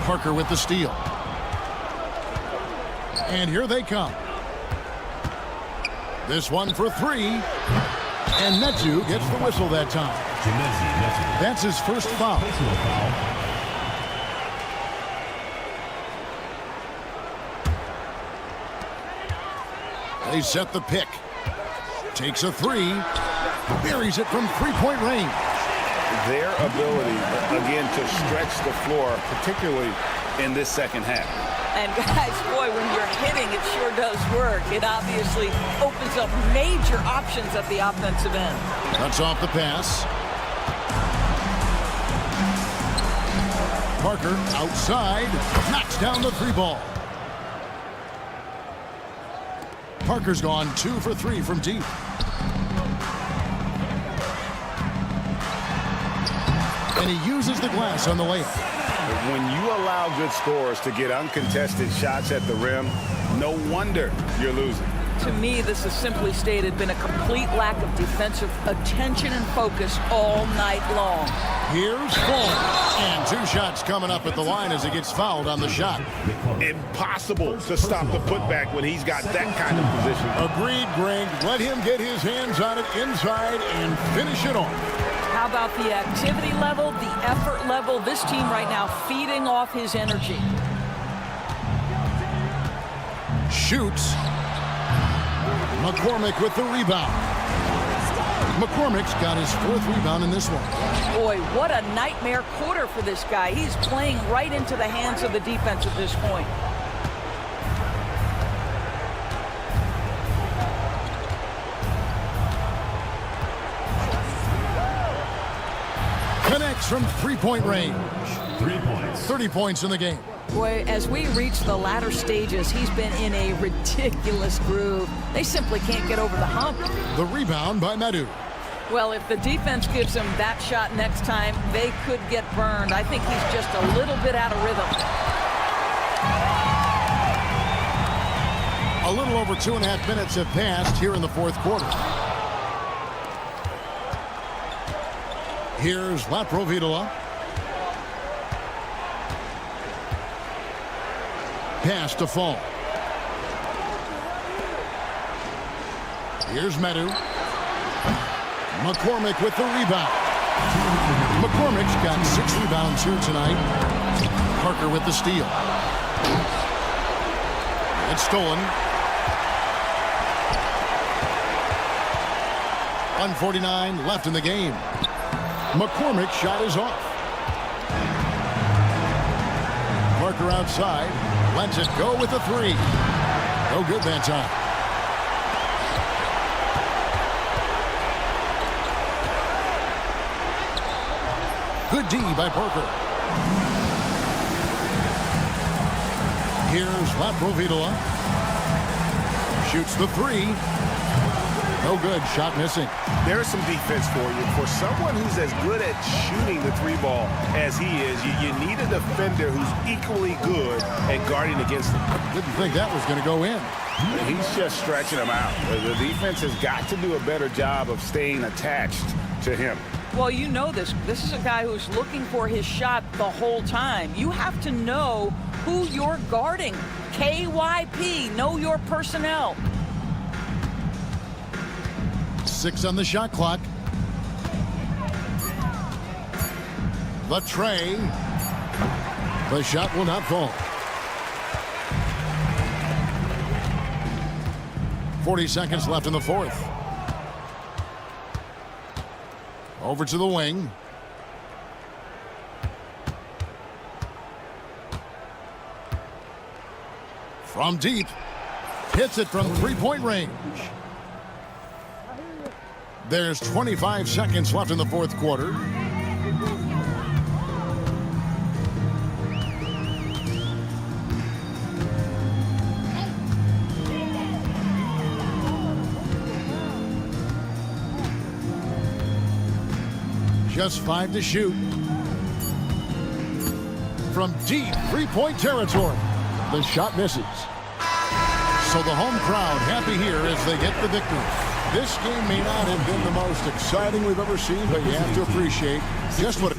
Parker with the steal. And here they come. This one for three. And Metu gets the whistle that time. That's his first foul. They set the pick. Takes a three. Buries it from three-point range. Their ability, again, to stretch the floor, particularly in this second half. And guys, boy, when you're hitting, it sure does work. It obviously opens up major options at the offensive end. Cuts off the pass. Parker outside, knocks down the three ball. Parker's gone 2 for 3 from deep. And he uses the glass on the layup. When you allow good scorers to get uncontested shots at the rim, no wonder you're losing. To me, this has simply stated been a complete lack of defensive attention and focus all night long. Here's Fall. And 2 shots coming up at the line as he gets fouled on the shot. Impossible to stop the putback when he's got that kind of position. Agreed, Greg. Let him get his hands on it inside and finish it off. How about the activity level, the effort level? This team right now feeding off his energy. Shoots. McCormick with the rebound. McCormick's got his 4th rebound in this one. Boy, what a nightmare quarter for this guy. He's playing right into the hands of the defense at this point. Connects from three-point range. 3 points. 30 points in the game. Boy, as we reach the latter stages, he's been in a ridiculous groove. They simply can't get over the hump. The rebound by Medu. Well, if the defense gives him that shot next time, they could get burned. I think he's just a little bit out of rhythm. A little over 2.5 minutes have passed here in the 4th quarter. Here's Vidala. Pass to Fall. Here's Medu. McCormick with the rebound. McCormick's got 6 rebounds here tonight. Parker with the steal. It's stolen. 1:49 left in the game. McCormick's shot is off. Parker outside. Lets it go with the 3. No good that time. Good D by Parker. Here's Laprovitola. Shoots the 3. No good. Shot missing. There's some defense for you. For someone who's as good at shooting the 3 ball as he is, you need a defender who's equally good at guarding against him. Didn't think that was going to go in. He's just stretching him out. The defense has got to do a better job of staying attached to him. Well, you know this. This is a guy who's looking for his shot the whole time. You have to know who you're guarding. KYP, know your personnel. 6 on the shot clock. The tray. The shot will not fall. 40 seconds left in the 4th. Over to the wing. From deep. Hits it from 3-point range. There's 25 seconds left in the 4th quarter. Just 5 to shoot. From deep 3-point territory. The shot misses. So the home crowd happy here as they get the victory. This game may not have been the most exciting we've ever seen, but you have to appreciate just what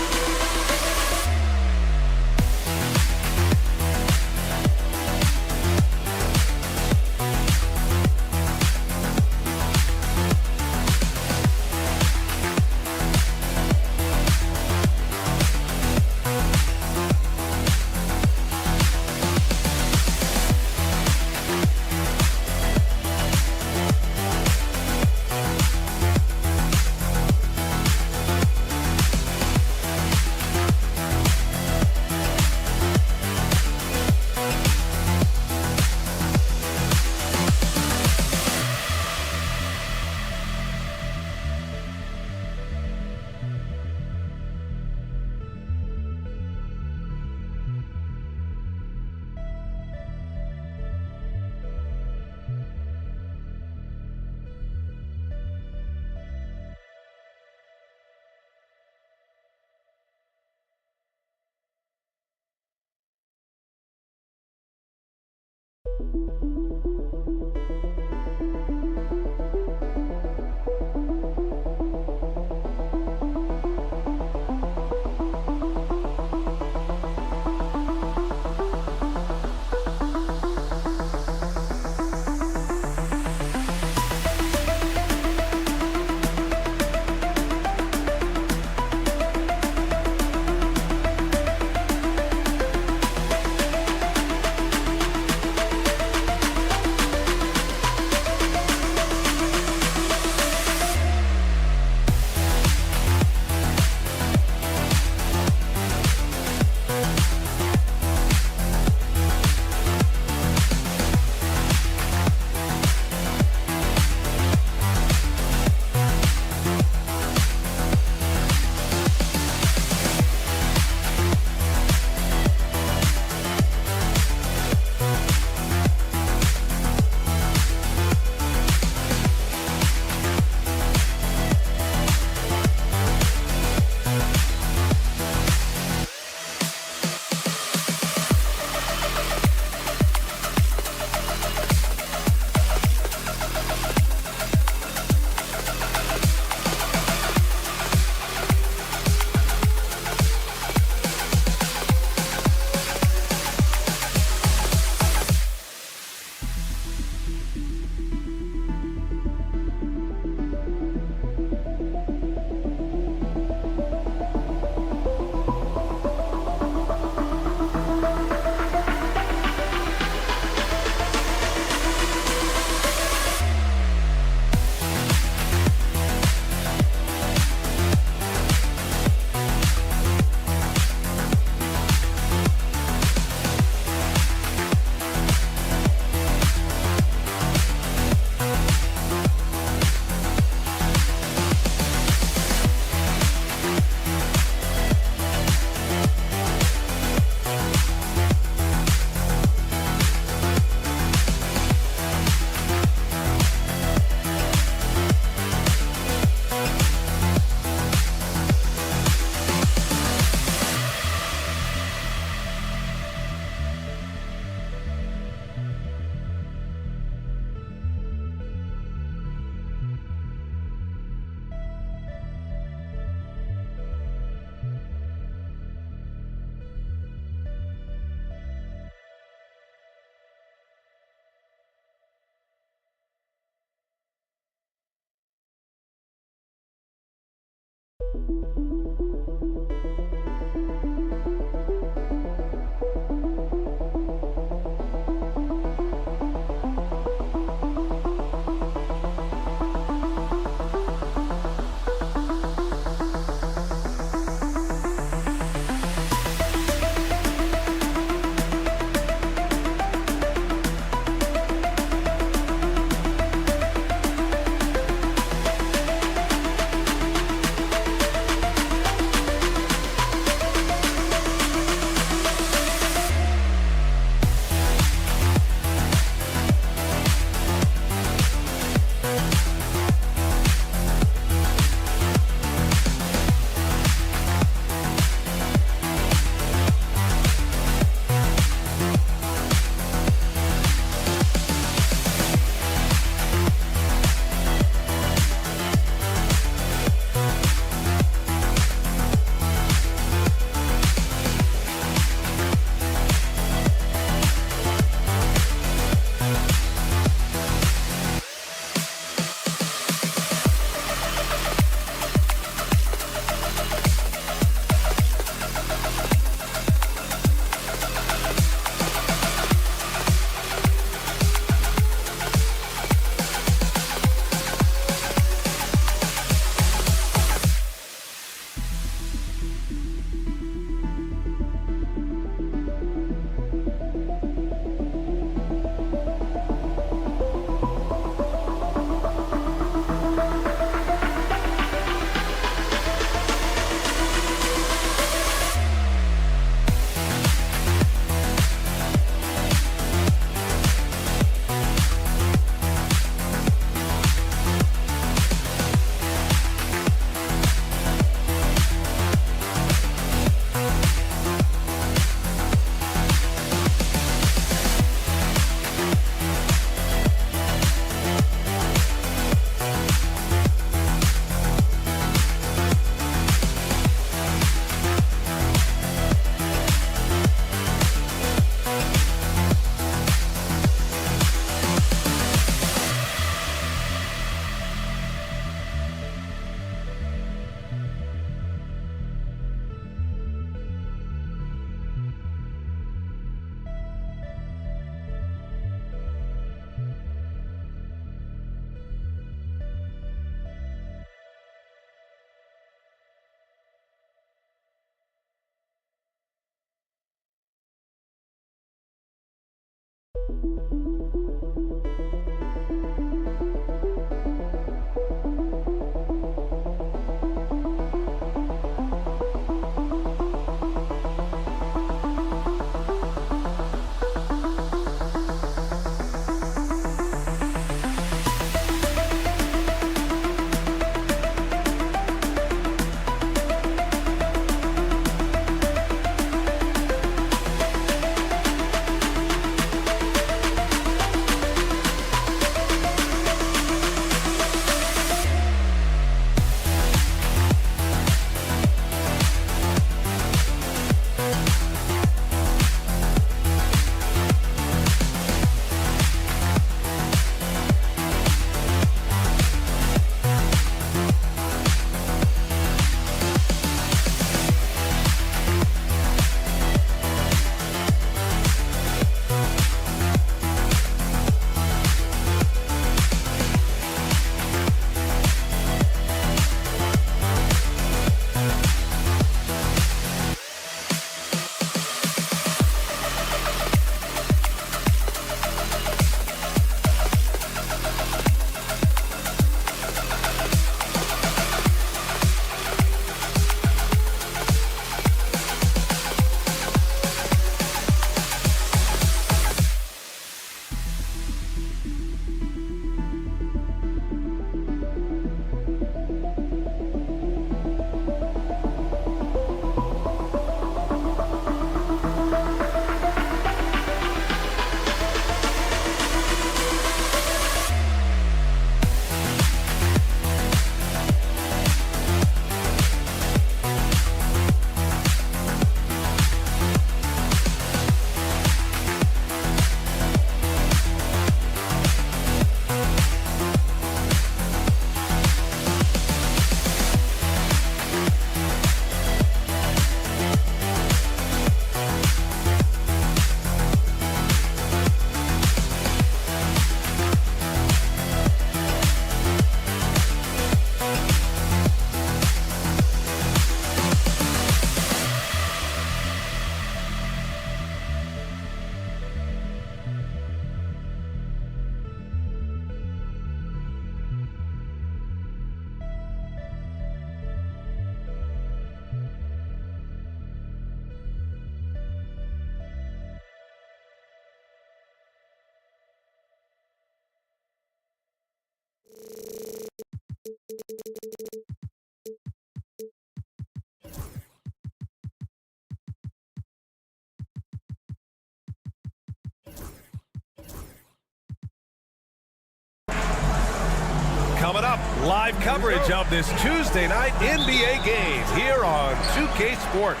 Coming up, live coverage of this Tuesday night NBA game here on 2K Sports.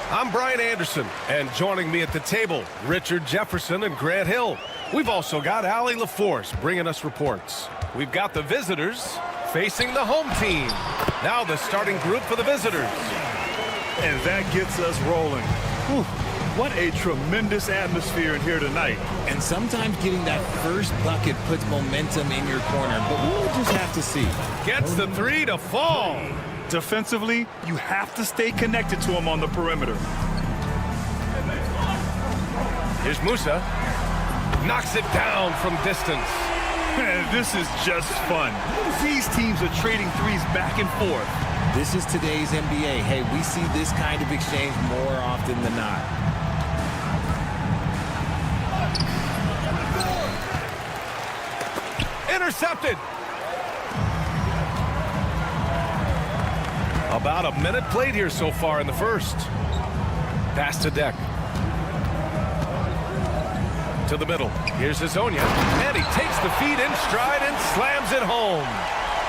I'm Brian Anderson, and joining me at the table, Richard Jefferson and Grant Hill. We've also got Allie LaForce bringing us reports. We've got the visitors facing the home team. Now the starting group for the visitors. And that gets us rolling. Whew. What a tremendous atmosphere in here tonight. And sometimes getting that first bucket puts momentum in your corner, but we'll just have to see. Gets the three to fall. Defensively, you have to stay connected to him on the perimeter. Here's Musa. Knocks it down from distance. Man, this is just fun. These teams are trading threes back and forth. This is today's NBA. Hey, we see this kind of exchange more often than not. Intercepted. About a minute played here so far in the first. Pass to Deck. To the middle. Here's Hazonia. And he takes the feed in stride and slams it home.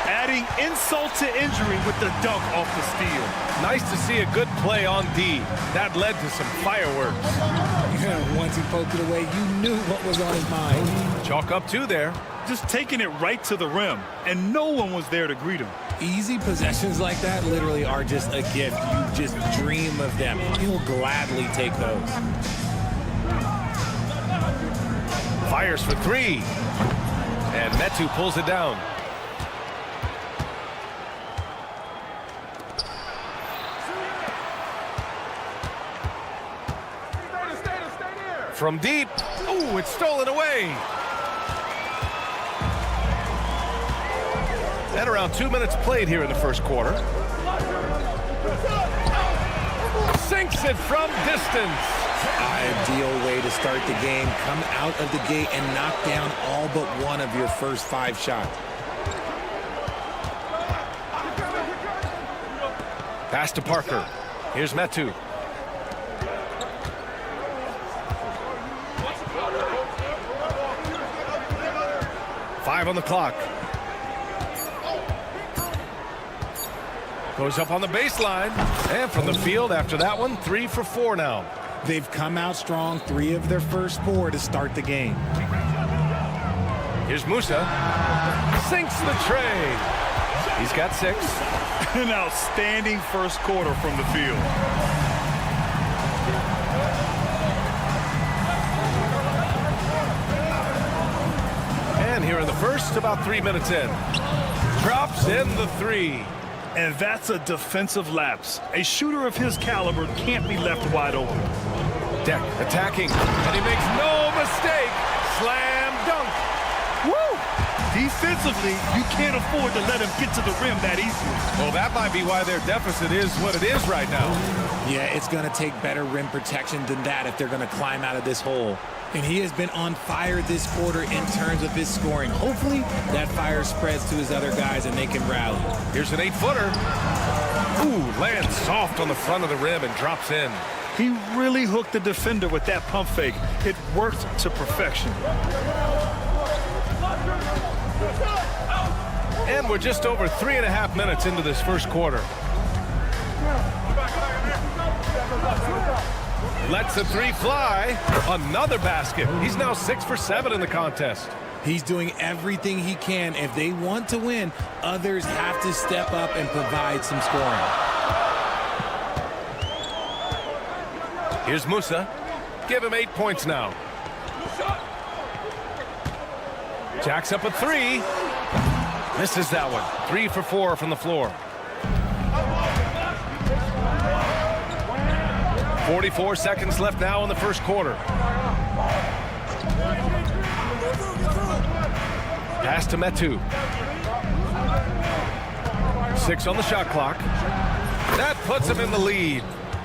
Adding insult to injury with the dunk off the steal. Nice to see a good play on D. That led to some fireworks. Yeah, once he poked it away, you knew what was on his mind. Chalk up two there. Just taking it right to the rim, and no one was there to greet him. Easy possessions like that literally are just a gift. You just dream of them. He'll gladly take those. Fires for three. And Metu pulls it down. from deep. Ooh, it's stolen away. And around 2 minutes played here in the first quarter. Sinks it from distance. Ideal way to start the game. Come out of the gate and knock down all but one of your first 5 shots. Pass to Parker. Here's Metu. Five on the clock. Goes up on the baseline. And from the field after that one, 3 for 4 now. They've come out strong, 3 of their first 4 to start the game. Here's Musa. Sinks the tray. He's got 6. An outstanding first quarter from the field. And here in the first, about 3 minutes in. Drops in the 3. And that's a defensive lapse. A shooter of his caliber can't be left wide open. Deck attacking, and he makes no mistake. Slam dunk. Woo! Defensively, you can't afford to let him get to the rim that easily. Well, that might be why their deficit is what it is right now. Yeah, it's going to take better rim protection than that if they're going to climb out of this hole. And he has been on fire this quarter in terms of his scoring. Hopefully, that fire spreads to his other guys and they can rally. Here's an 8-footer. Ooh, lands soft on the front of the rim and drops in. He really hooked the defender with that pump fake. It worked to perfection. And we're just over 3.5 minutes into this first quarter. Lets the 3 fly. Another basket. He's now 6 for 7 in the contest. He's doing everything he can. If they want to win, others have to step up and provide some scoring. Here's Musa. Give him 8 points now. Jacks up a 3. Misses that one. 3 for 4 from the floor. 44 seconds left now in the first quarter. Pass to Metu. 6 on the shot clock. That puts him in the lead.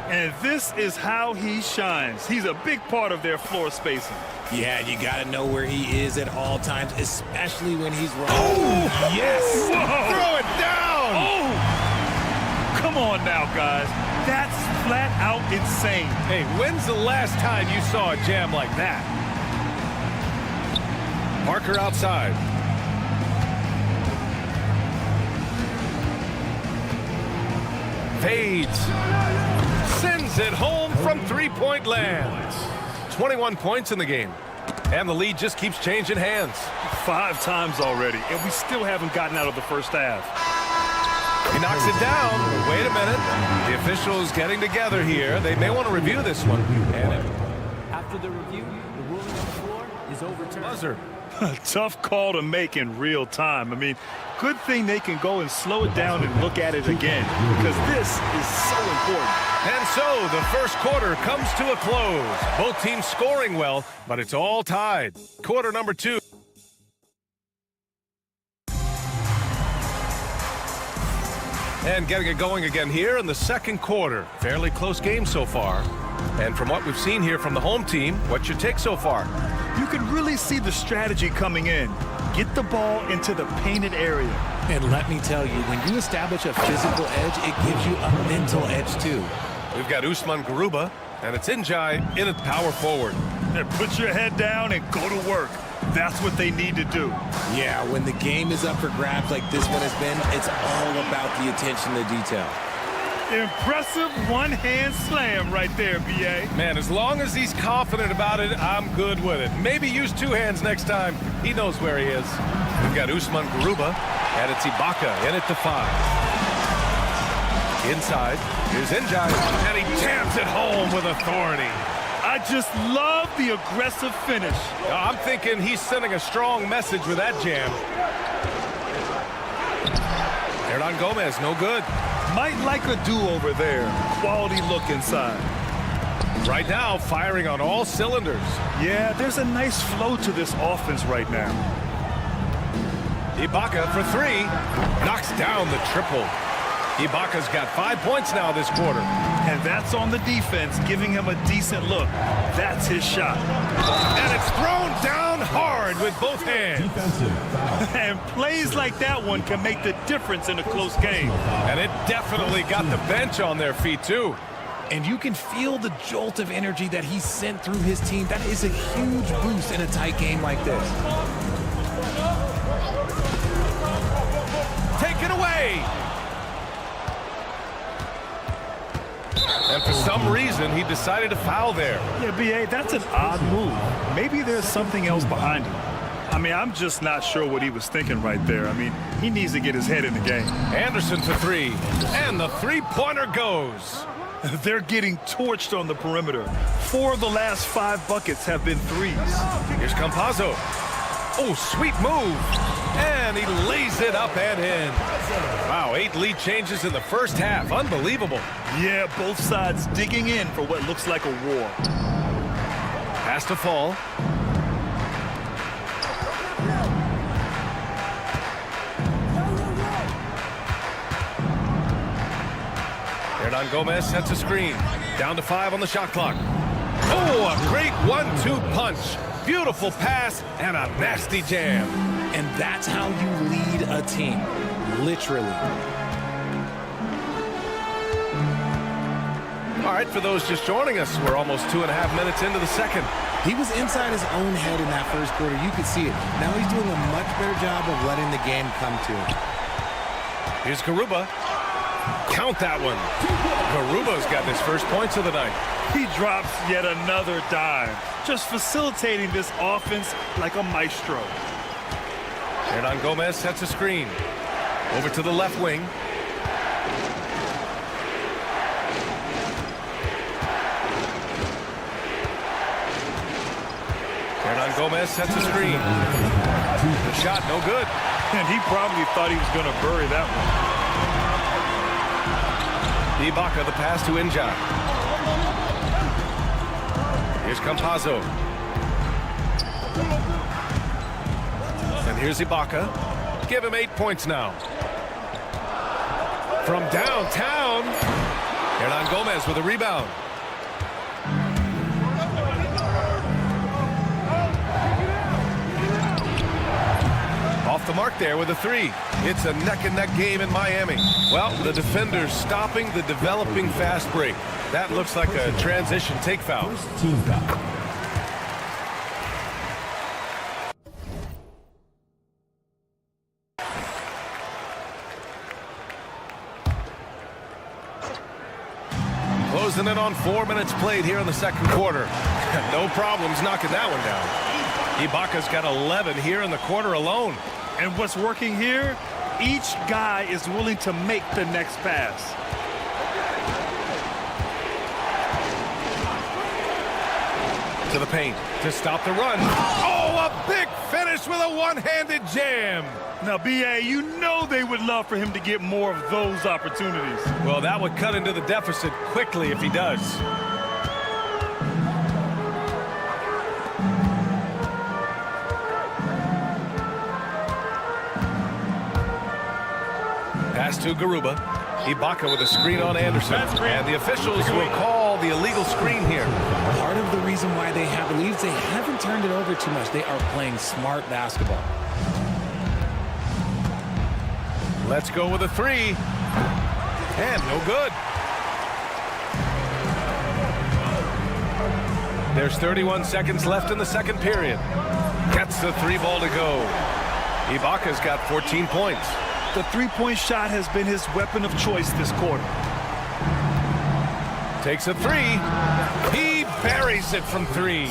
And this is how he shines. He's a big part of their floor spacing. Yeah, you got to know where he is at all times, especially when he's running. Oh, yes! Whoa. Throw it down! Oh! Come on now, guys. That's flat out insane. Hey, when's the last time you saw a jam like that? Parker outside. Fades. Sends it home from three-point land. 21 points in the game. And the lead just keeps changing hands. 5 times already, and we still haven't gotten out of the first half. He knocks it down. Wait a minute. The officials getting together here. They may want to review this one. And after the review, the ruling on the floor is overturned. Buzzer. Tough call to make in real time. I mean, good thing they can go and slow it down and look at it again, because this is so important. And so the first quarter comes to a close. Both teams scoring well, but it's all tied. Quarter number 2. And getting it going again here in the second quarter. Fairly close game so far. And from what we've seen here from the home team, what's your take so far? You can really see the strategy coming in. Get the ball into the painted area. And let me tell you, when you establish a physical edge, it gives you a mental edge too. We've got Usman Garuba, and it's Njai in at power forward. And put your head down and go to work. That's what they need to do. Yeah, when the game is up for grabs like this one has been, it's all about the attention to detail. Impressive one-hand slam right there, B.A. Man, as long as he's confident about it, I'm good with it. Maybe use 2 hands next time. He knows where he is. We've got Usman Garuba, and it's Ibaka in at the 5. Inside, here's Njai, and he jams it home with authority. I just love the aggressive finish. I'm thinking he's sending a strong message with that jam. Hernan Gomez, no good. Might like a do-over there. Quality look inside. Right now, firing on all cylinders. Yeah, there's a nice flow to this offense right now. Ibaka for three. Knocks down the triple. Ibaka's got 5 points now this quarter. And that's on the defense, giving him a decent look. That's his shot. And it's thrown down hard with both hands. And plays like that one can make the difference in a close game. And it definitely got the bench on their feet, too. And you can feel the jolt of energy that he sent through his team. That is a huge boost in a tight game like this. Take it away. And for some reason, he decided to foul there. Yeah, B.A., that's an odd move. Maybe there's something else behind it. I mean, I'm just not sure what he was thinking right there. I mean, he needs to get his head in the game. Anderson for three. And the three-pointer goes. They're getting torched on the perimeter. 4 of the last 5 buckets have been threes. Here's Campazzo. Oh, sweet move. And he lays it up and in. Wow, 8 lead changes in the first half. Unbelievable. Yeah, both sides digging in for what looks like a war. Has to fall. Hernan Gomez sets a screen. Down to 5 on the shot clock. Oh, a great 1-2 punch. Beautiful pass and a nasty jam. And that's how you lead a team, literally. All right, for those just joining us, we're almost 2.5 minutes into the second. He was inside his own head in that first quarter. You could see it. Now he's doing a much better job of letting the game come to him. Here's Garuba. Count that one. Garuba's got his first points of the night. He drops yet another dime, just facilitating this offense like a maestro. Hernan Gomez sets a screen. Over to the left wing. Hernan Gomez sets a screen. The shot, no good. And he probably thought he was going to bury that one. Ibaka, the pass to Inja. Here's Campazzo. And here's Ibaka. Give him 8 points now. From downtown, Hernan Gomez with a rebound. Off the mark there with a 3. It's a neck-and-neck game in Miami. Well, the defenders stopping the developing fast break. That looks like a transition take foul. First team foul. Closing in on 4 minutes played here in the second quarter. No problems knocking that one down. Ibaka's got 11 here in the quarter alone. And what's working here? Each guy is willing to make the next pass. To the paint to stop the run. Oh, a big finish with a one-handed jam. Now, B.A., you know they would love for him to get more of those opportunities. Well, that would cut into the deficit quickly if he does. Pass to Garuba. Ibaka with a screen on Anderson. And the officials will call the illegal screen here. Part of the reason why they have leads, they haven't turned it over too much. They are playing smart basketball. Let's go with a 3. And no good. There's 31 seconds left in the second period. Gets the 3 ball to go. Ibaka's got 14 points. The three-point shot has been his weapon of choice this quarter. Takes a 3. He buries it from 3.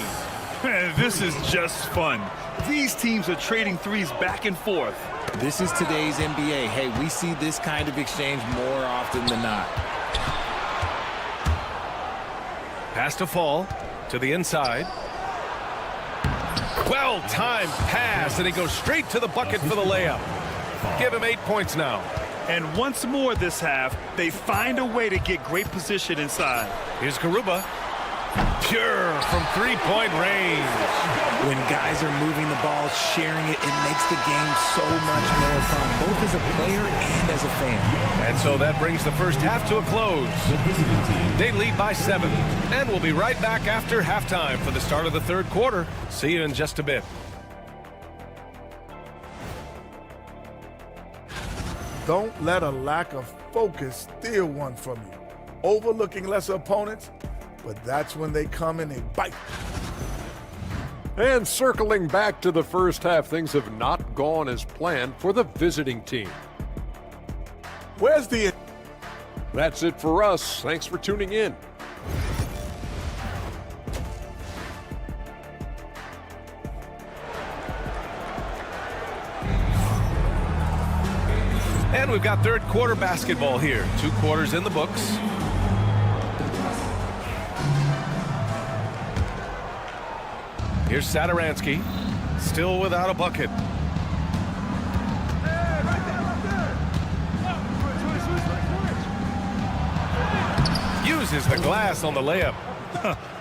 This is just fun. These teams are trading threes back and forth. This is today's NBA. Hey, we see this kind of exchange more often than not. Pass to fall to the inside. Well-timed pass, and he goes straight to the bucket for the layup. Give him 8 points now. And once more this half, they find a way to get great position inside. Here's Garuba. Pure from three-point range. When guys are moving the ball, sharing it, it makes the game so much more fun, both as a player and as a fan. And so that brings the first half to a close. They lead by 7. And we'll be right back after halftime for the start of the third quarter. See you in just a bit. Don't let a lack of focus steal one from you. Overlooking lesser opponents, but that's when they come and they bite. And circling back to the first half, things have not gone as planned for the visiting team. Where's the... That's it for us. Thanks for tuning in. And we've got third quarter basketball here. 2 quarters in the books. Here's Satoransky, still without a bucket. Uses the glass on the layup.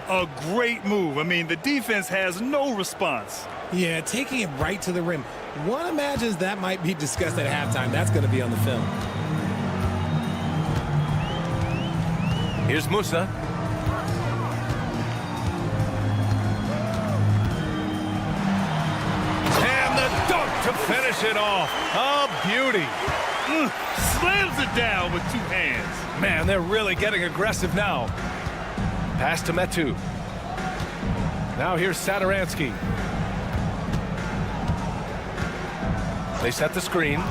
A great move. I mean, the defense has no response. Yeah, taking it right to the rim. One imagines that might be discussed at halftime. That's going to be on the film. Here's Musa. And the dunk to finish it off. A beauty. Slams it down with 2 hands. Man, they're really getting aggressive now. Pass to Metu. Now here's Satoransky. They set the screen.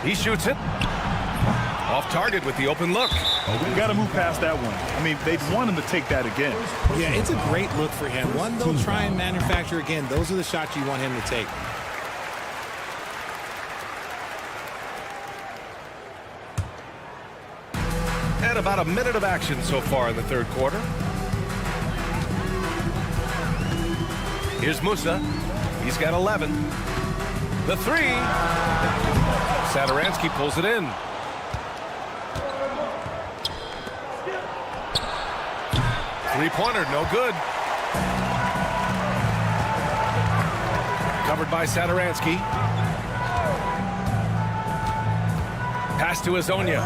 He shoots it. Off target with the open look. You got to move past that one. I mean, they'd want him to take that again. Yeah, it's a great look for him. One they'll try and manufacture again. Those are the shots you want him to take. And about a minute of action so far in the third quarter. Here's Musa. He's got 11. The 3. Satoransky pulls it in. Three-pointer, no good. Covered by Satoransky. Pass to Azonia.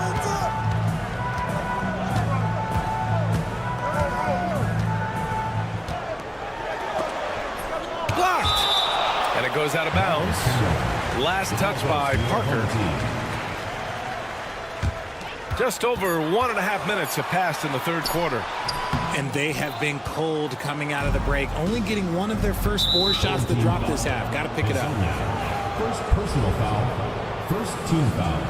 Blocked. And it goes out of bounds. Last touch by Parker. Just over 1.5 minutes have passed in the third quarter. And they have been cold coming out of the break, only getting one of their first 4 shots to drop this half. Got to pick it up. First personal foul. First team foul.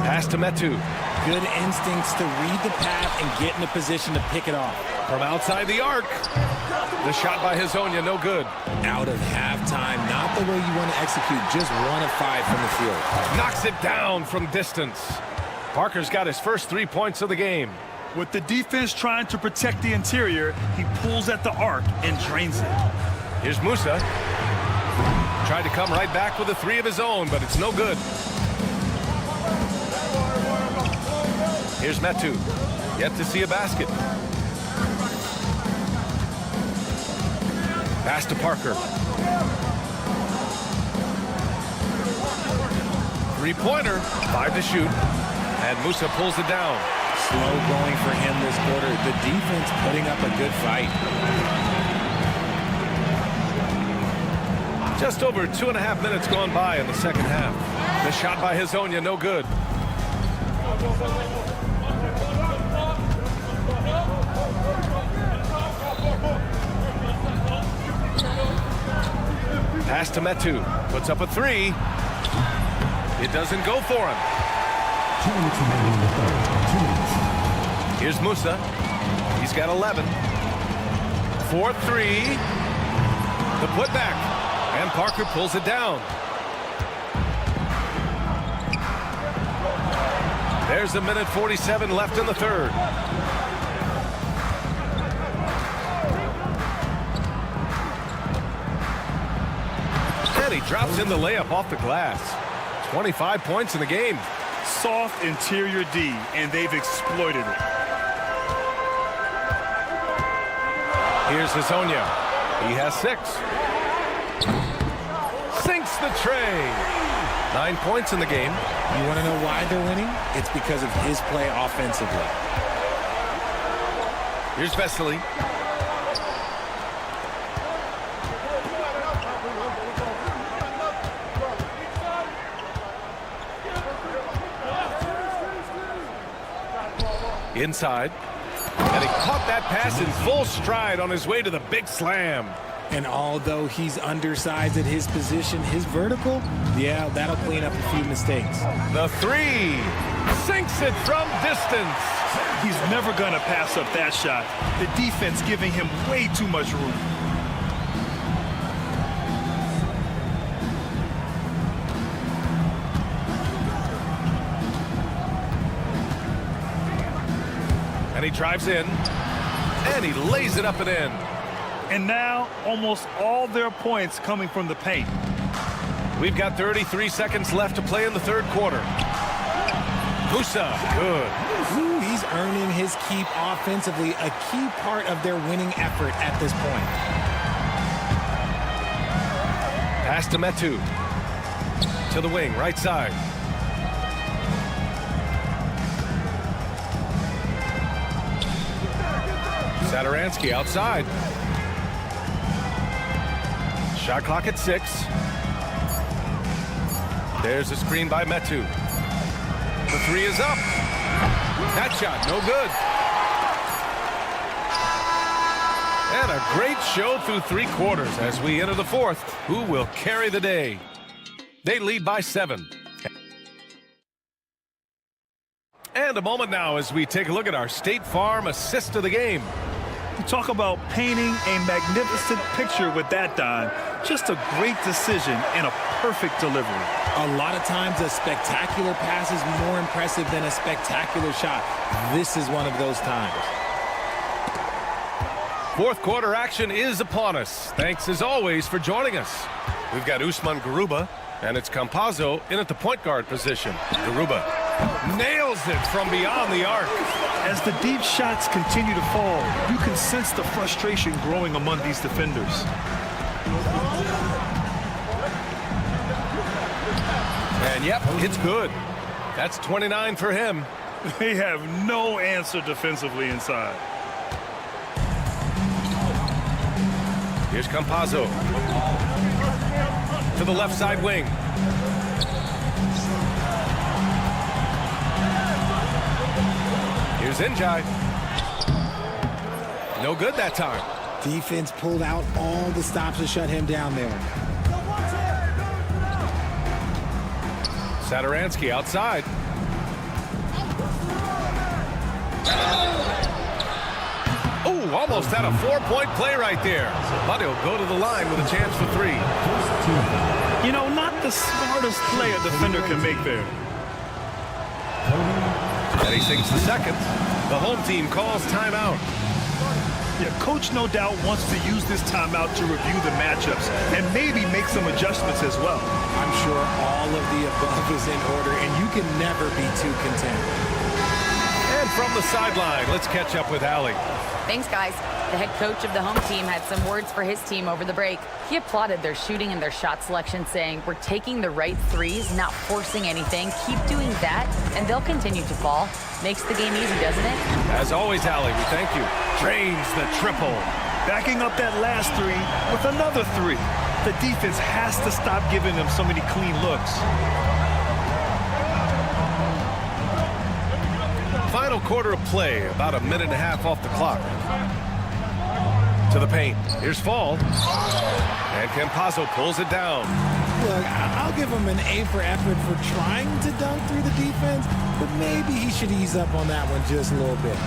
Pass to Metu. Good instincts to read the path and get in a position to pick it off. From outside the arc. The shot by Hazonia, no good. Out of halftime, not the way you want to execute, just 1 of 5 from the field. Knocks it down from distance. Parker's got his first 3 points of the game. With the defense trying to protect the interior, he pulls at the arc and drains it. Here's Musa. Tried to come right back with a 3 of his own, but it's no good. Here's Metu. Yet to see a basket. Pass to Parker. Three-pointer. 5 to shoot. And Musa pulls it down. Slow going for him this quarter. The defense putting up a good fight. Just over 2.5 minutes gone by in the second half. The shot by Hazonia, no good. Pass to Metu. Puts up a 3. It doesn't go for him. 2 minutes remaining in the third. 2 minutes. Here's Musa. He's got 11. 4-3. The putback. And Parker pulls it down. There's 1:47 left in the third. And he drops in the layup off the glass. 25 points in the game. Soft interior D, and they've exploited it. Here's Hazonia. He has 6. Sinks the tray. 9 points in the game. You want to know why they're winning? It's because of his play offensively. Here's Vesely. Inside. And he caught that pass in full stride on his way to the big slam. And although he's undersized at his position, his vertical, yeah, that'll clean up a few mistakes. The 3. Sinks it from distance. He's never going to pass up that shot. The defense giving him way too much room. And he drives in. And he lays it up and in. And now, almost all their points coming from the paint. We've got 33 seconds left to play in the third quarter. Musa, good. Ooh, he's earning his keep offensively, a key part of their winning effort at this point. Pass to Metu. To the wing, right side. Satoransky outside. Shot clock at 6. There's a screen by Metu. The 3 is up. That shot, no good. And a great show through 3 quarters as we enter the 4th. Who will carry the day? They lead by 7. And a moment now as we take a look at our State Farm assist of the game. You talk about painting a magnificent picture with that, Don. Just a great decision and a perfect delivery. A lot of times a spectacular pass is more impressive than a spectacular shot. This is one of those times. 4th quarter action is upon us. Thanks as always for joining us. We've got Usman Garuba, and it's Campazzo in at the point guard position. Garuba nails it from beyond the arc. As the deep shots continue to fall, you can sense the frustration growing among these defenders. And yep, it's good. That's 29 for him. They have no answer defensively inside. Here's Campazzo. To the left side wing. Here's Njai. No good that time. Defense pulled out all the stops to shut him down there. Satoransky outside. Oh, almost had a 4-point play right there. But he'll go to the line with a chance for 3. You know, not the smartest play a defender can make there. And he sinks the second. The home team calls timeout. Yeah, coach no doubt wants to use this timeout to review the matchups and maybe make some adjustments as well. I'm sure all of the above is in order, and you can never be too content. And from the sideline, let's catch up with Allie. Thanks, guys. The head coach of the home team had some words for his team over the break. He applauded their shooting and their shot selection, saying, "We're taking the right threes, not forcing anything. Keep doing that, and they'll continue to fall." Makes the game easy, doesn't it? As always, Allie, we thank you. Drains the triple. Backing up that last 3 with another 3. The defense has to stop giving them so many clean looks. Final quarter of play, about a minute and a half off the clock. To the paint. Here's Fall. And Campazzo pulls it down. Look, I'll give him an A for effort for trying to dunk through the defense, but maybe he should ease up on that one just a little bit.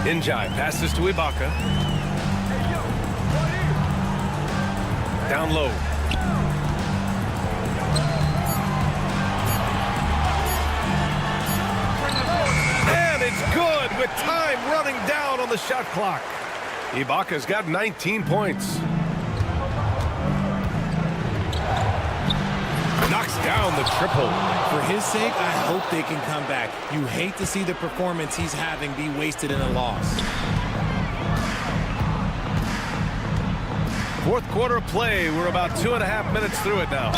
Njai passes to Ibaka. Down low. And it's good with time running down on the shot clock. Ibaka's got 19 points. down the triple. For his sake, I hope they can come back. You hate to see the performance he's having be wasted in a loss. Fourth quarter play. We're about 2.5 minutes through it now.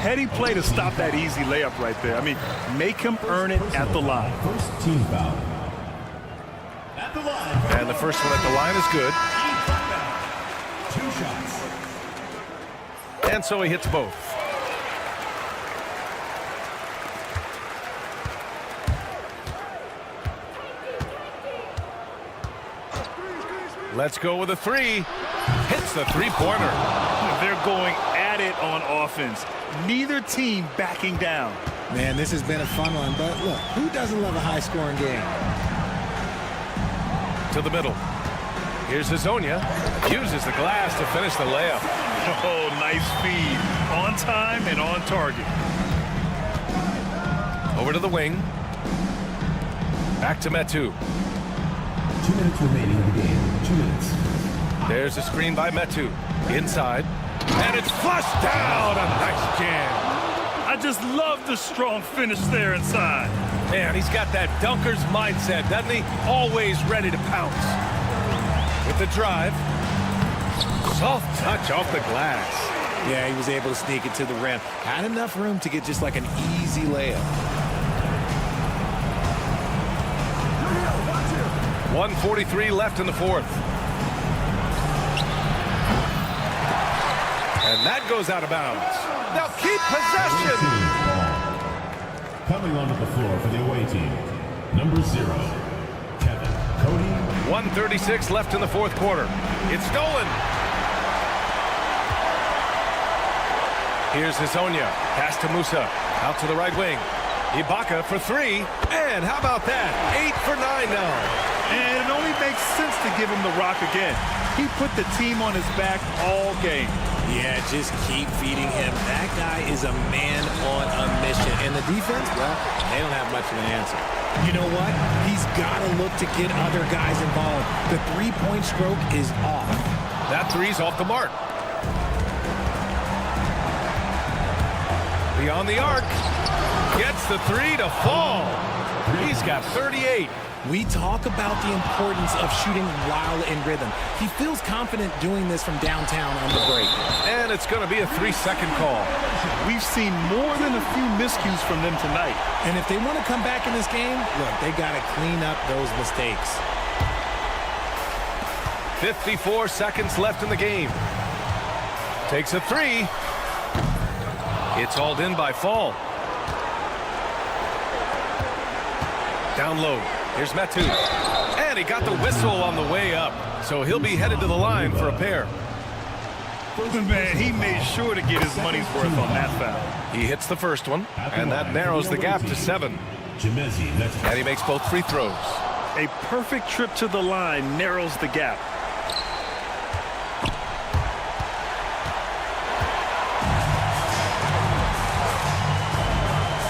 Heady play to stop that easy layup right there. I mean, make him earn it at the line. First team foul. At the line. And the first one at the line is good. 2 shots. And so he hits both. Let's go with a 3. Hits the 3-pointer. They're going at it on offense. Neither team backing down. Man, this has been a fun one, but look, who doesn't love a high-scoring game? To the middle. Here's Hazonia. Uses the glass to finish the layup. Oh, nice feed. On time and on target. Over to the wing. Back to Metu. 2 minutes remaining in the game. 2 minutes. There's a screen by Metu. Inside. And it's flushed down. A nice jam. I just love the strong finish there inside. Man, he's got that dunker's mindset, doesn't he? Always ready to pounce. With the drive. Soft touch off the glass. Yeah, he was able to sneak it to the rim. Had enough room to get just like an easy layup. 1:43 left in the fourth. And that goes out of bounds. They'll keep possession. Coming onto the floor for the away team, number 0, Kevin Cody. 1:36 left in the fourth quarter. It's stolen. Here's Hazonia. Pass to Musa. Out to the right wing. Ibaka for 3. And how about that? 8 for 9 now. And it only makes sense to give him the rock again. He put the team on his back all game. Yeah, just keep feeding him. That guy is a man on a mission. And the defense, well, they don't have much of an answer. You know what? He's got to look to get other guys involved. The three-point stroke is off. That three's off the mark. Beyond the arc. Gets the 3 to fall. He's got 38. We talk about the importance of shooting while in rhythm. He feels confident doing this from downtown on the break. And it's going to be a 3-second call. We've seen more than a few miscues from them tonight. And if they want to come back in this game, look, they got to clean up those mistakes. 54 seconds left in the game. Takes a 3. It's hauled in by Fall. Down low. Here's Metu. And he got the whistle on the way up. So he'll be headed to the line for a pair. Man, he made sure to get his money's worth on that foul. He hits the first one, and that narrows the gap to 7. And he makes both free throws. A perfect trip to the line narrows the gap.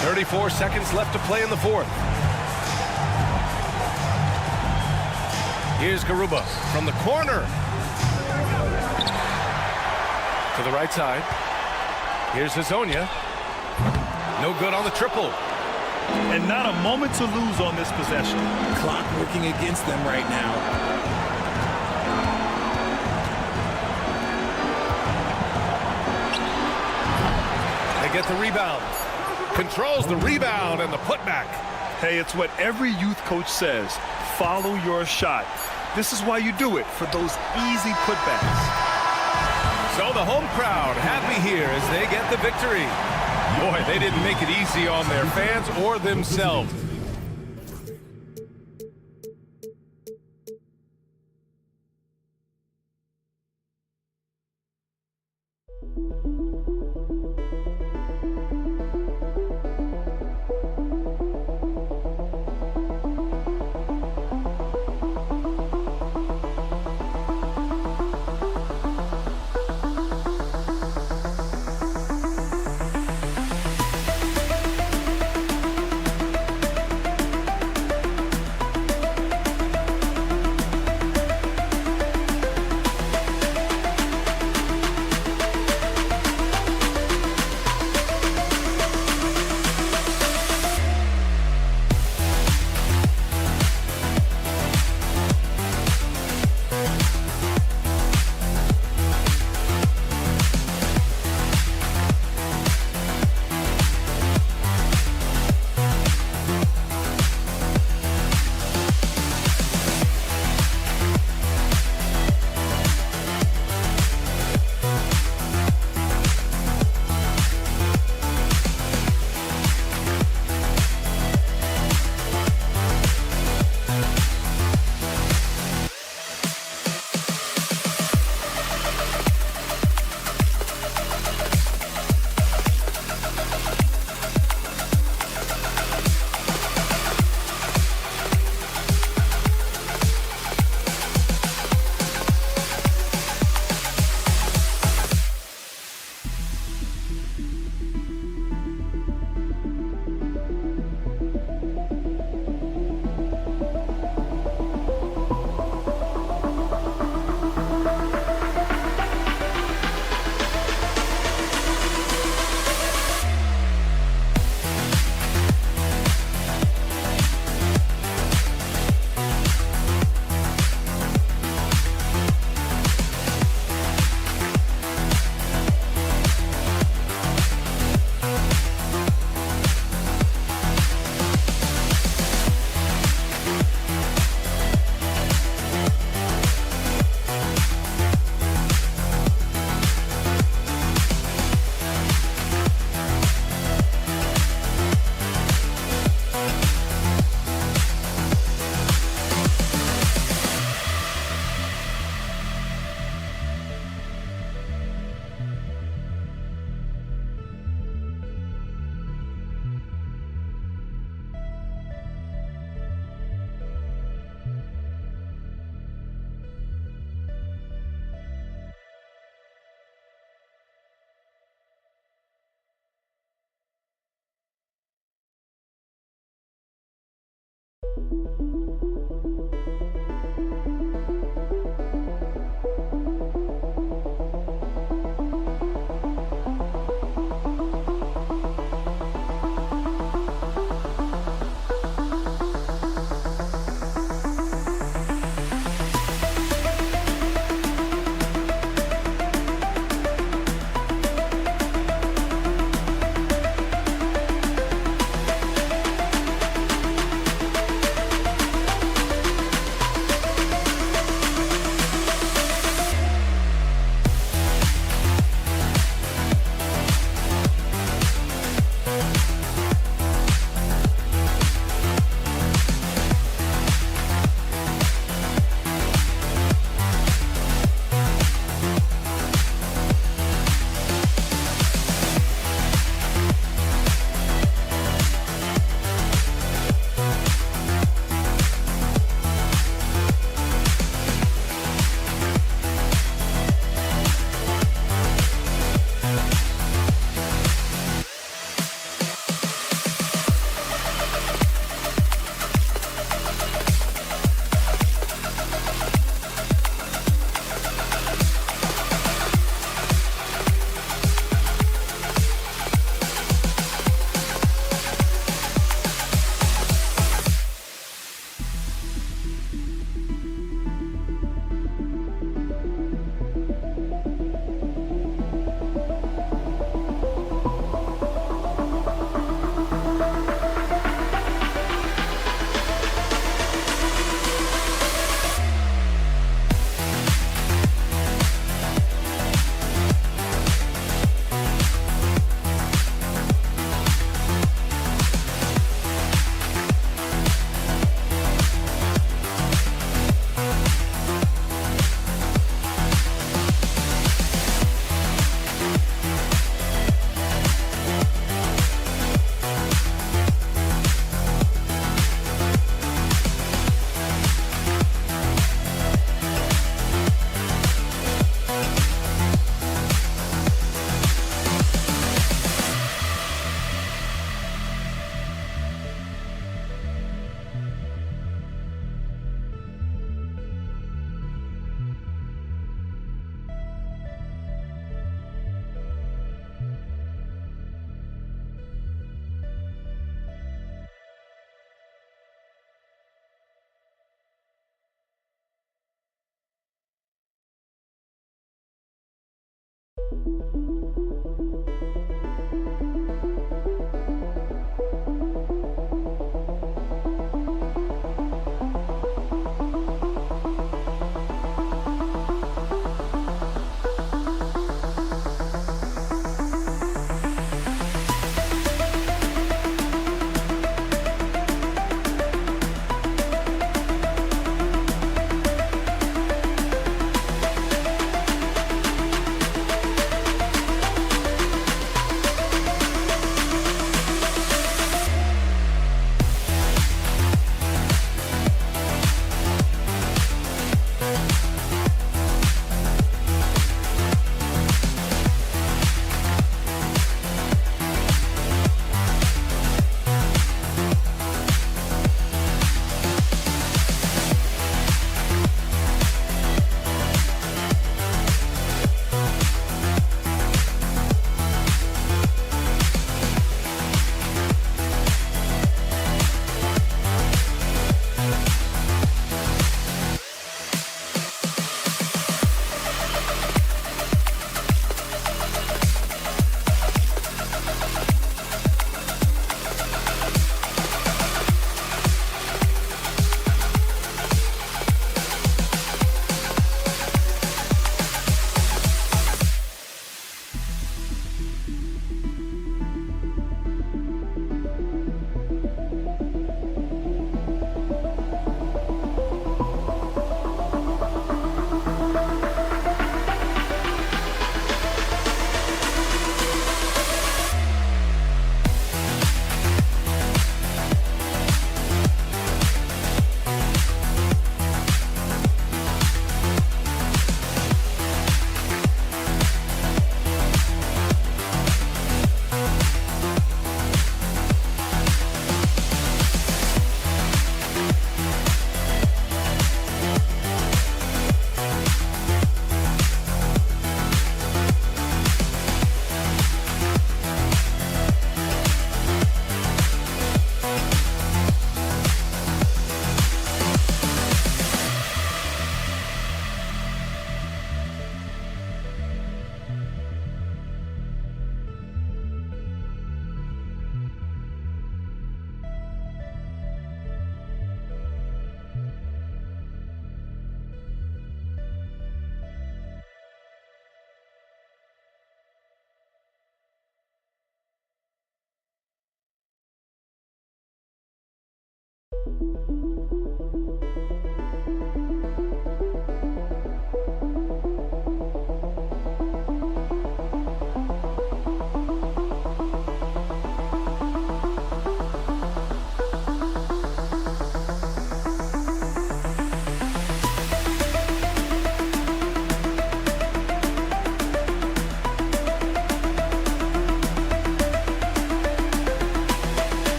.34 seconds left to play in the fourth. Here's Garuba from the corner. To the right side. Here's Hazonia. No good on the triple. And not a moment to lose on this possession. Clock working against them right now. They get the rebound. Controls the rebound and the putback. Hey, it's what every youth coach says. Follow your shot. This is why you do it, for those easy putbacks. So the home crowd happy here as they get the victory. Boy, they didn't make it easy on their fans or themselves.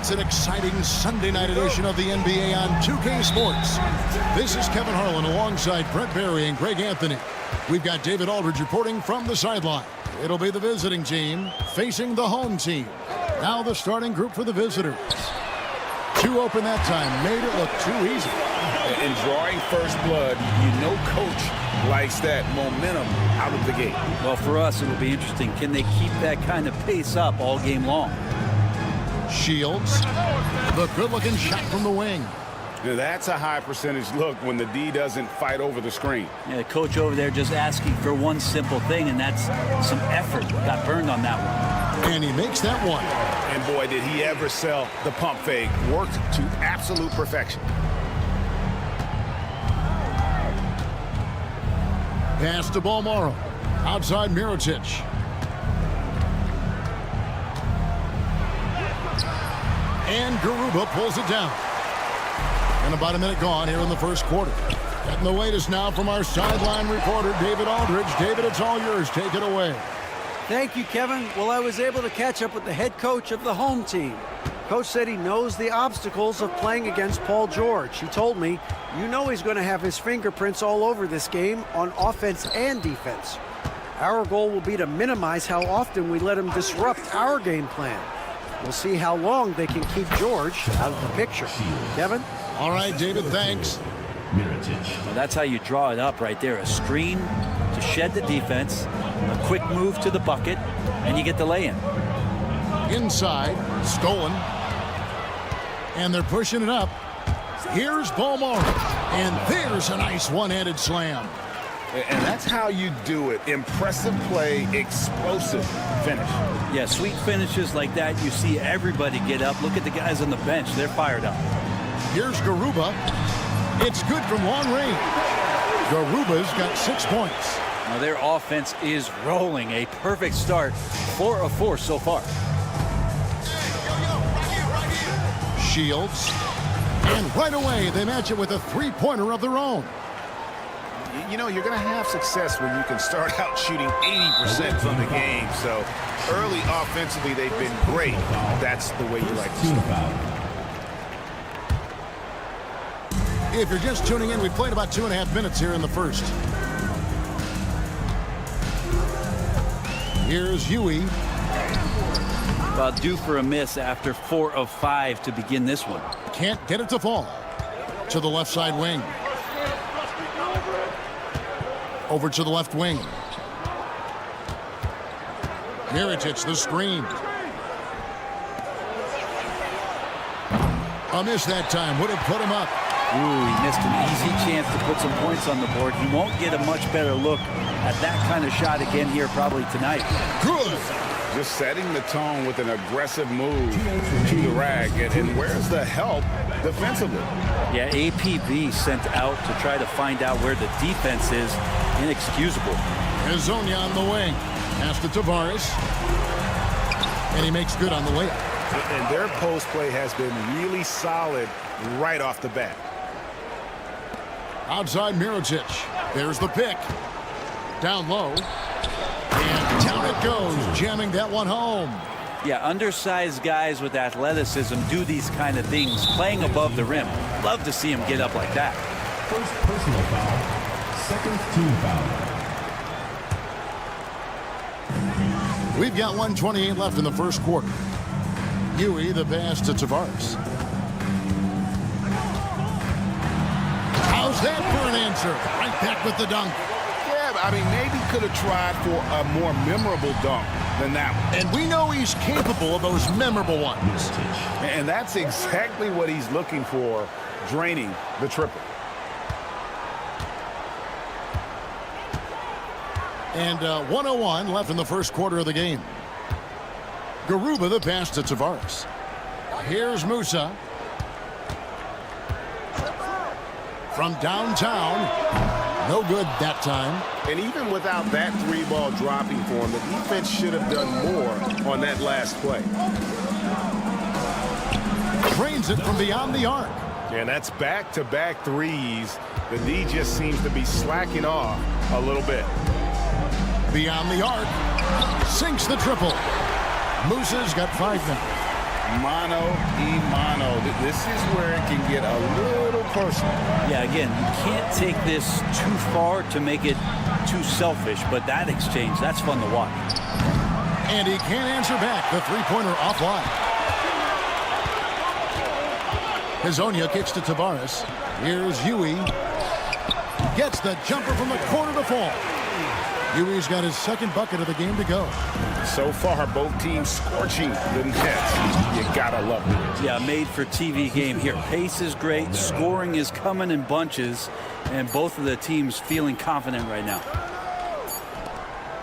It's an exciting Sunday night edition of the NBA on 2K Sports. This is Kevin Harlan alongside Brett Barry and Greg Anthony. We've got David Aldridge reporting from the sideline. It'll be the visiting team facing the home team. Now the starting group for the visitors. Too open that time, made it look too easy. And drawing first blood, you know coach likes that momentum out of the gate. Well, for us, it'll be interesting. Can they keep that kind of pace up all game long? Shields, the good-looking shot from the wing. Now, that's a high percentage look when the D doesn't fight over the screen. Yeah, the coach over there just asking for one simple thing, and that's some effort. Got burned on that one. And he makes that one. And boy, did he ever sell the pump fake. Worked to absolute perfection. Pass to Balmaro. Outside Mirotic. And Garuba pulls it down. And about a minute gone here in the first quarter. Getting the latest now from our sideline reporter, David Aldridge. David, it's all yours. Take it away. Thank you, Kevin. Well, I was able to catch up with the head coach of the home team. Coach said he knows the obstacles of playing against Paul George. He told me, you know he's going to have his fingerprints all over this game on offense and defense. Our goal will be to minimize how often we let him disrupt our game plan. We'll see how long they can keep George out of the picture. Kevin? All right, David, thanks. Well, that's how you draw it up right there. A screen to shed the defense, a quick move to the bucket, and you get the lay-in. Inside, stolen. And they're pushing it up. Here's Balmaro. And there's a nice one-handed slam. And that's how you do it. Impressive play, explosive finish. Yeah, sweet finishes like that, you see everybody get up. Look at the guys on the bench. They're fired up. Here's Garuba. It's good from long range. Garuba's got 6 points. Now their offense is rolling. A perfect start. 4 of 4 so far. Shields. And right away, they match it with a three-pointer of their own. You know, you're going to have success when you can start out shooting 80% from the game. So early offensively, they've been great. That's the way you like to start. If you're just tuning in, we played about 2.5 minutes here in the first. Here's Huey. Well, due for a miss after 4 of 5 to begin this one. Can't get it to fall. To the left side wing. Over to the left wing. Mirotic, the screen. A miss that time. Would have put him up. Ooh, he missed an easy chance to put some points on the board. He won't get a much better look at that kind of shot again here probably tonight. Good. Just setting the tone with an aggressive move to the rack. And where's the help defensively? Yeah, APB sent out to try to find out where the defense is. Inexcusable. Hezonja on the wing. Pass to Tavares. And he makes good on the layup. And their post play has been really solid right off the bat. Outside Mirotic. There's the pick. Down low. And down it goes, jamming that one home. Yeah, undersized guys with athleticism do these kind of things, playing above the rim. Love to see him get up like that. First personal foul. Second team foul. We've got 1:28 left in the first quarter. Huey, the pass to Tavares. How's that for an answer? Right back with the dunk. Yeah, I mean, maybe could have tried for a more memorable dunk than that one. And we know he's capable of those memorable ones. And that's exactly what he's looking for, draining the triple. And 1:01 left in the first quarter of the game. Garuba the pass to Tavares. Here's Musa. From downtown. No good that time. And even without that three ball dropping for him, the defense should have done more on that last play. Drains it from beyond the arc. And that's back-to-back threes. The D just seems to be slacking off a little bit. Beyond the arc. Sinks the triple. Musa's got 5 now. Mano y mano. This is where it can get a little personal. Yeah, again, you can't take this too far to make it too selfish, but that exchange, that's fun to watch. And he can't answer back. The three-pointer offline. Hazonia kicks to Tavares. Here's Huey. Gets the jumper from the corner to fall. Huey's got his second bucket of the game to go. So far, both teams scorching the nets. You gotta love it. Yeah, made for TV game here. Pace is great, scoring is coming in bunches, and both of the teams feeling confident right now.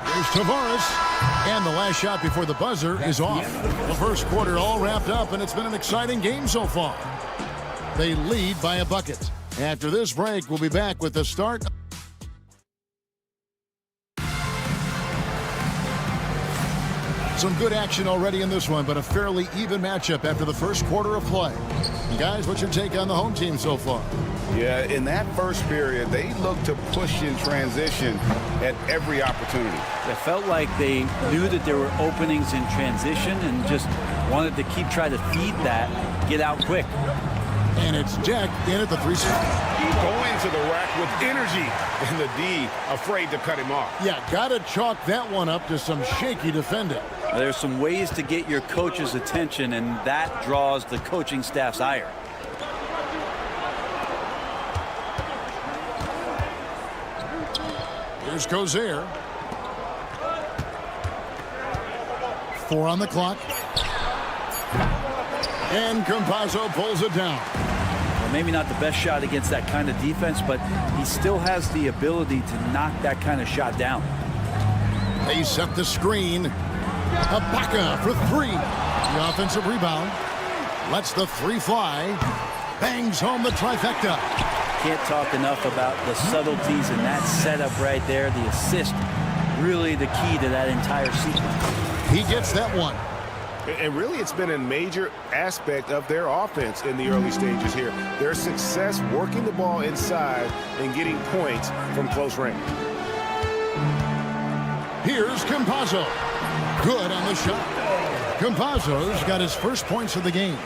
Here's Tavares, and the last shot before the buzzer is off. The first quarter all wrapped up, and it's been an exciting game so far. They lead by a bucket. After this break, we'll be back with the start. Some good action already in this one, but a fairly even matchup after the first quarter of play. Guys, what's your take on the home team so far? Yeah, in that first period, they looked to push in transition at every opportunity. It felt like they knew that there were openings in transition and just wanted to keep trying to feed that, get out quick. And it's Jack in at the 3-second. Going to the rack with energy, and the D afraid to cut him off. Yeah, gotta chalk that one up to some shaky defending. There's some ways to get your coach's attention, and that draws the coaching staff's ire. Here's Gozer. 4 on the clock. And Campazzo pulls it down. Well, maybe not the best shot against that kind of defense, but he still has the ability to knock that kind of shot down. They set the screen. Ibaka for 3. The offensive rebound. Lets the 3 fly. Bangs home the trifecta. Can't talk enough about the subtleties in that setup right there. The assist, really the key to that entire sequence. He gets that one. And really, it's been a major aspect of their offense in the early stages here. Their success working the ball inside and getting points from close range. Here's Campazzo. Good on the shot. Campazzo's got his first points of the game.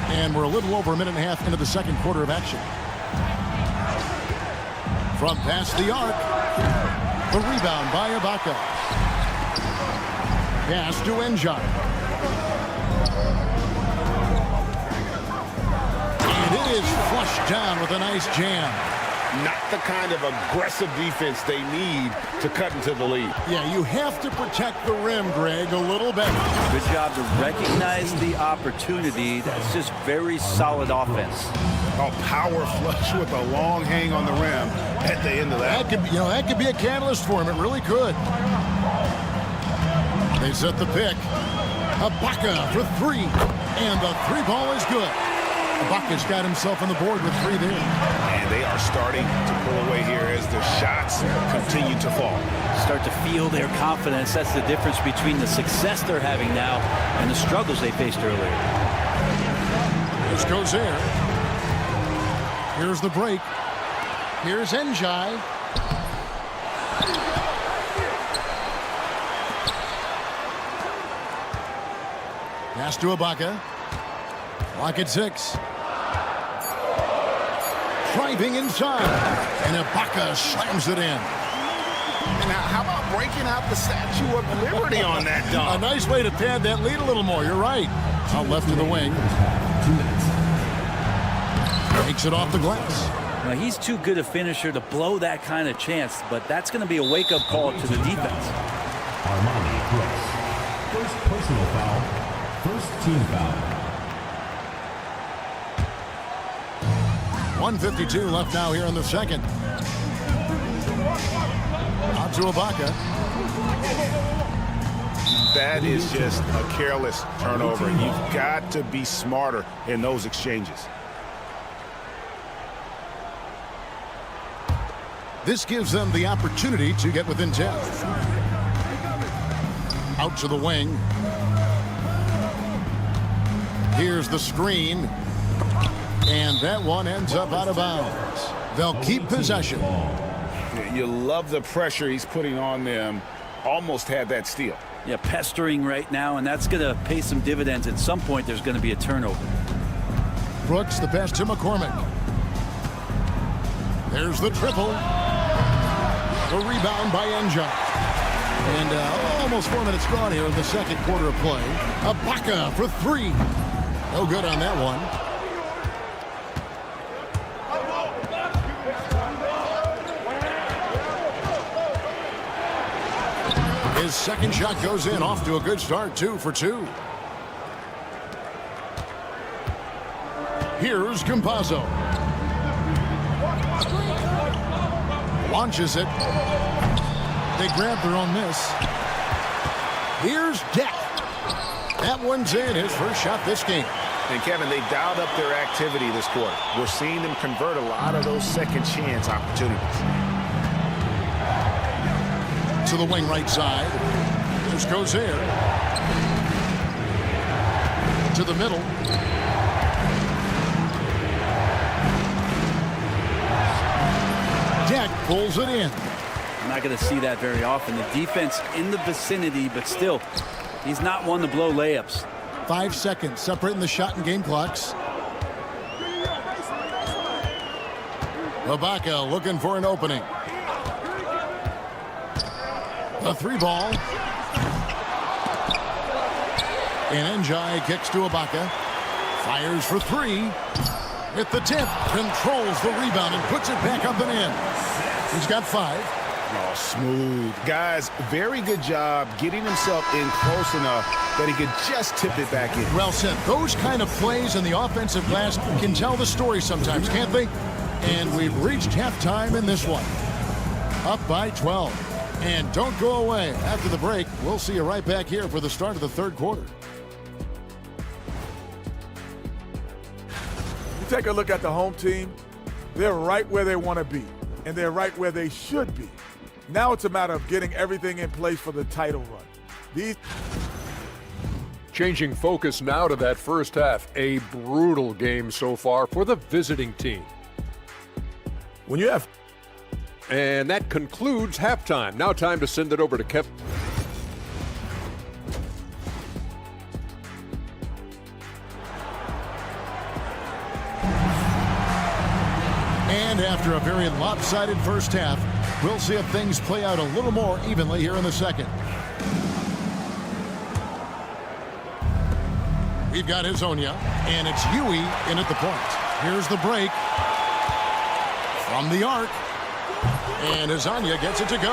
And we're a little over a minute and a half into the second quarter of action. From past the arc. The rebound by Ibaka. Pass to Enjai. And it is flushed down with a nice jam. Not the kind of aggressive defense they need to cut into the lead. Yeah, you have to protect the rim, Greg, a little better. Good job to recognize the opportunity. That's just very solid offense. Oh, power flush with a long hang on the rim at the end of that. That could be a catalyst for him. It really could. They set the pick. Ibaka for 3. And the 3 ball is good. Ibaka's got himself on the board with 3 there. And they are starting to pull away here as the shots continue to fall. Start to feel their confidence. That's the difference between the success they're having now and the struggles they faced earlier. This goes there. Here's the break. Here's Enjai. Pass to Ibaka. Lock at 6. Driving inside. And Ibaka slams it in. Now, how about breaking out the Statue of Liberty on that dunk? A nice way to pad that lead a little more. You're right. Out left to the wing. Takes it off the glass. Now, he's too good a finisher to blow that kind of chance, but that's going to be a wake-up call to the defense. Armani Brooks. First personal foul. First team foul. 1:52 left now here in the second. Out to Ibaka. That is just a careless turnover. You've got to be smarter in those exchanges. This gives them the opportunity to get within 10. Out to the wing. Here's the screen. And that one ends up out of bounds. They'll keep possession. You love the pressure he's putting on them. Almost had that steal. Yeah, pestering right now, and that's going to pay some dividends. At some point, there's going to be a turnover. Brooks, the pass to McCormick. There's the triple. The rebound by Enja. And almost 4 minutes gone here in the second quarter of play. Ibaka for three. No good on that one. His second shot goes in, off to a good start, 2 for 2. Here's Campazzo. Launches it. They grab their own miss. Here's Deck. That one's in, his first shot this game. And Kevin, they dialed up their activity this quarter. We're seeing them convert a lot of those second chance opportunities. To the wing right side. There's Gobert. To the middle. Deck pulls it in. I'm not going to see that very often. The defense in the vicinity, but still, he's not one to blow layups. 5 seconds separating the shot and game clocks. Ibaka looking for an opening. A 3-ball. And Njai kicks to Ibaka. Fires for 3. At the tip. Controls the rebound and puts it back up and in. He's got 5. Oh, smooth. Guys, very good job getting himself in close enough that he could just tip it back in. Well said. Those kind of plays in the offensive glass can tell the story sometimes, can't they? And we've reached halftime in this one. Up by 12. And don't go away. After the break, we'll see you right back here for the start of the third quarter. You take a look at the home team, they're right where they want to be, and they're right where they should be. Now it's a matter of getting everything in place for the title run. Changing focus now to that first half. A brutal game so far for the visiting team. When you have... And that concludes halftime. Now time to send it over to Kevin. And after a very lopsided first half, we'll see if things play out a little more evenly here in the second. We've got Hezonja, and it's Huey in at the point. Here's the break. From the arc. And Hezonja gets it to go.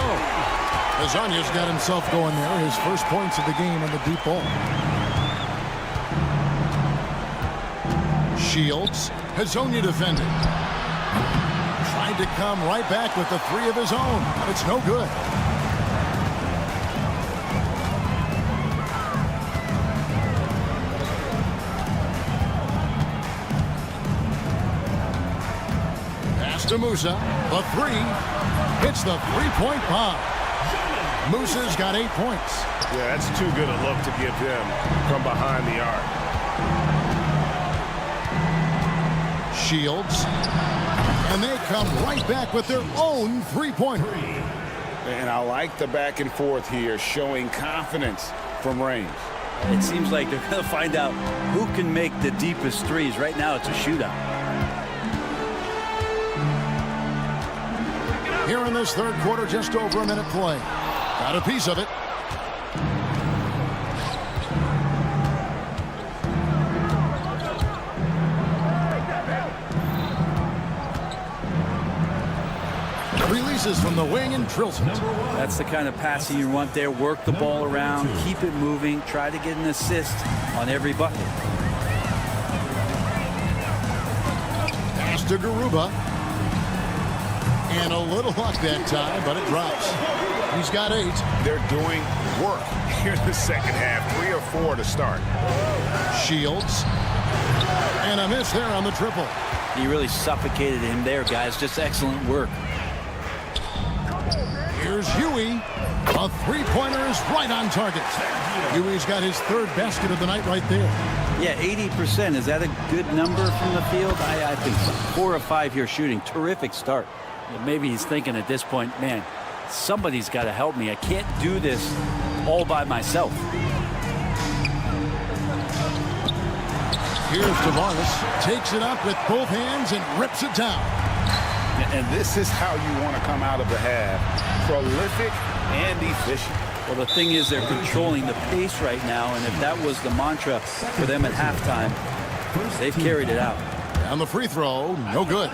Hezonja's got himself going there. His first points of the game on the deep ball. Shields. Hezonja defended. Tried to come right back with the 3 of his own. But it's no good. Pass to Musa. The 3. Hits the 3-point bomb. Musa's got 8 points. Yeah, that's too good a look to give him from behind the arc. Shields. And they come right back with their own 3-pointer. And I like the back and forth here, showing confidence from range. It seems like they're going to find out who can make the deepest threes. Right now, it's a shootout. Here in this third quarter, just over a minute play. Got a piece of it. releases from the wing and drills it. That's the kind of passing you want there. Work the ball around, keep it moving, try to get an assist on every bucket. Pass to Garuba. And a little luck that time, but it drops. He's got 8. They're doing work here in the second half. 3 or 4 to start. Shields. And a miss there on the triple. He really suffocated him there, guys. Just excellent work. Here's Huey. A three-pointer is right on target. Huey's got his 3rd basket of the night right there. Yeah, 80%. Is that a good number from the field? I think so. 4 of 5 here shooting. Terrific start. Maybe he's thinking at this point, man, somebody's got to help me. I can't do this all by myself. Here's Tavares. Takes it up with both hands and rips it down. And this is how you want to come out of the half. Prolific and efficient. Well, the thing is they're controlling the pace right now, and if that was the mantra for them at halftime, they've carried it out. On the free throw, no good.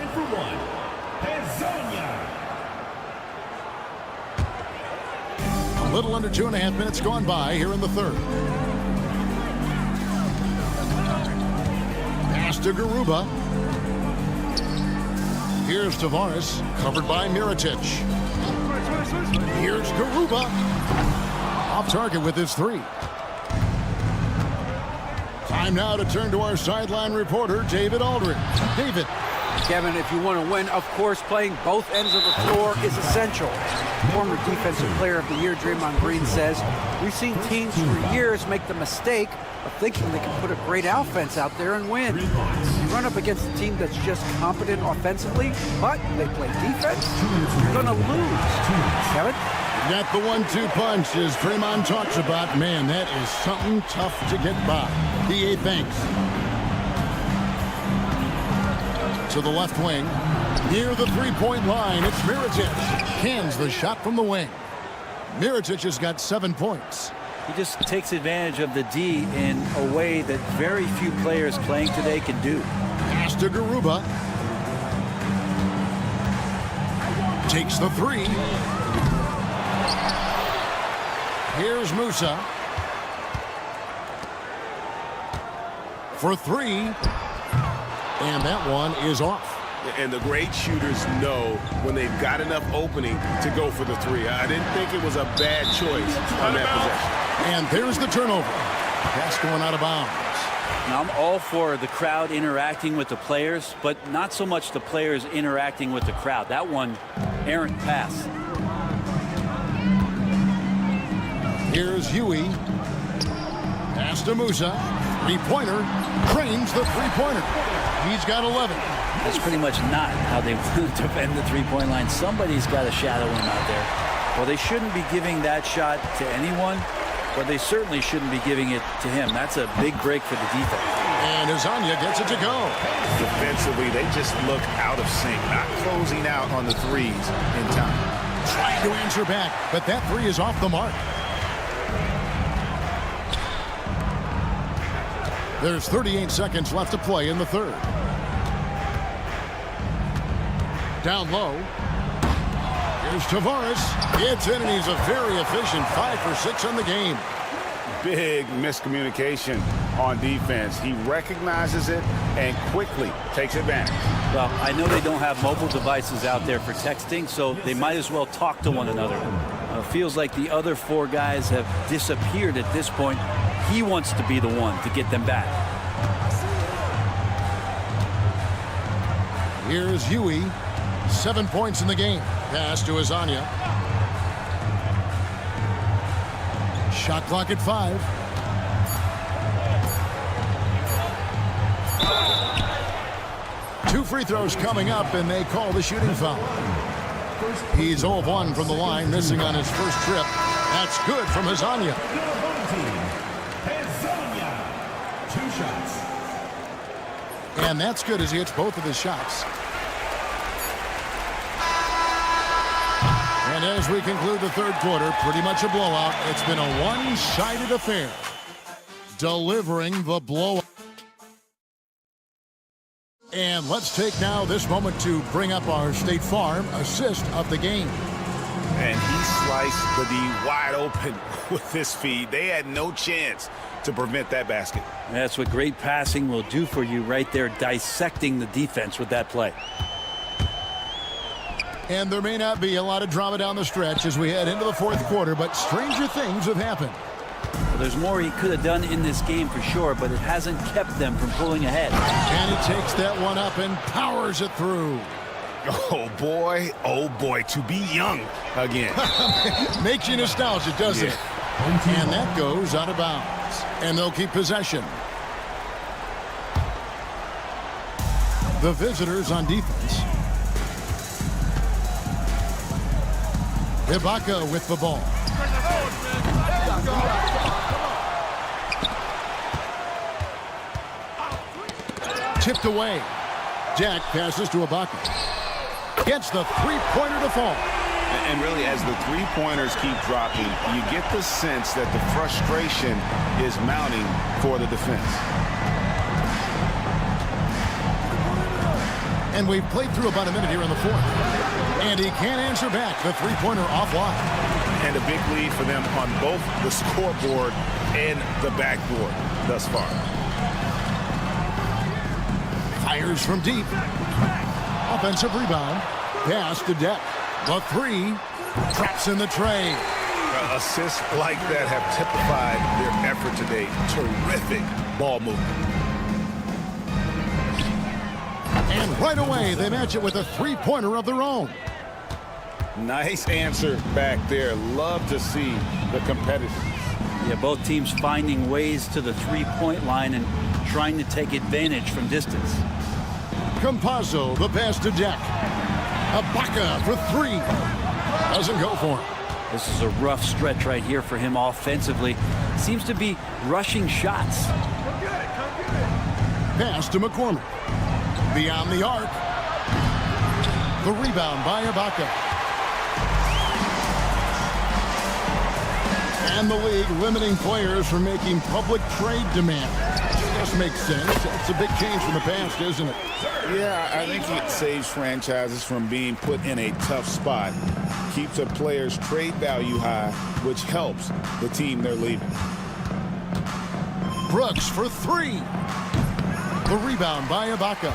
A little under 2.5 minutes gone by here in the 3rd. Pass to Garuba. Here's Tavares, covered by Mirotic. Here's Garuba. Off target with his 3. Time now to turn to our sideline reporter, David Aldridge. David. Kevin, if you want to win, of course, playing both ends of the floor is essential. Former Defensive Player of the Year Draymond Green says, we've seen teams for years make the mistake of thinking they can put a great offense out there and win. You run up against a team that's just competent offensively, but they play defense, you're going to lose. Kevin? Got the 1-2 punch, as Draymond talks about. Man, that is something tough to get by. DA thanks. To the left wing. Near the three-point line, it's Mirotic. Cans the shot from the wing. Mirotic has got 7 points. He just takes advantage of the D in a way that very few players playing today can do. Pass to Garuba. Takes the 3. Here's Musa. For 3. And that one is off. And the great shooters know when they've got enough opening to go for the 3. I didn't think it was a bad choice on that possession. And there's the turnover. Pass going out of bounds. Now, I'm all for the crowd interacting with the players, but not so much the players interacting with the crowd. That one, errant pass. Here's Huey. Pass to Musa. Three-pointer. Cranes the three-pointer. He's got 11. That's pretty much not how they defend the three-point line. Somebody's got to shadow him out there. Well, they shouldn't be giving that shot to anyone, but they certainly shouldn't be giving it to him. That's a big break for the defense. And Azania gets it to go. Defensively, they just look out of sync, not closing out on the threes in time. Trying to answer back, but that 3 is off the mark. There's 38 seconds left to play in the 3rd. Down low. Here's Tavares. It's in, and he's a very efficient 5 for 6 on the game. Big miscommunication on defense. He recognizes it and quickly takes advantage. Well, I know they don't have mobile devices out there for texting, so they might as well talk to one another. Feels like the other 4 guys have disappeared at this point. He wants to be the one to get them back. Here's Huey. 7 points in the game. Pass to Azania. Shot clock at 5. Two free throws coming up, and they call the shooting foul. He's 0 of 1 from the line, missing on his first trip. That's good from Azania. 2 shots. And that's good as he hits both of his shots. And as we conclude the 3rd quarter, pretty much a blowout. It's been a one-sided affair. Delivering the blowout. And let's take now this moment to bring up our State Farm assist of the game. And he sliced the D wide open with his feed. They had no chance to prevent that basket. That's what great passing will do for you right there, dissecting the defense with that play. And there may not be a lot of drama down the stretch as we head into the fourth quarter, but stranger things have happened. Well, there's more he could have done in this game for sure, but it hasn't kept them from pulling ahead. And he takes that one up and powers it through. Oh boy, to be young again. Makes you nostalgic, doesn't it? And that goes out of bounds. And they'll keep possession. The visitors on defense. Ibaka with the ball. Tipped away. Jack passes to Ibaka. Gets the three-pointer to fall. And really, as the three-pointers keep dropping, you get the sense that the frustration is mounting for the defense. And we've played through about a minute here in the fourth. And he can't answer back. The three-pointer offline. And a big lead for them on both the scoreboard and the backboard thus far. Fires from deep. Offensive rebound. Pass to Deck. The three. Traps in the tray. Assists like that have typified their effort today. Terrific ball movement. And right away, they match it with a three-pointer of their own. Nice answer back there. Love to see the competitors. Yeah, both teams finding ways to the three-point line and trying to take advantage from distance. Campazzo, the pass to Deck. Ibaka for three. Doesn't go for him. This is a rough stretch right here for him offensively. Seems to be rushing shots. Pass to McCormick. Beyond the arc. The rebound by Ibaka. And the league limiting players from making public trade demands. This makes sense. It's a big change from the past, isn't it? Yeah, I think it saves franchises from being put in a tough spot. Keeps a player's trade value high, which helps the team they're leaving. Brooks for three. The rebound by Ibaka.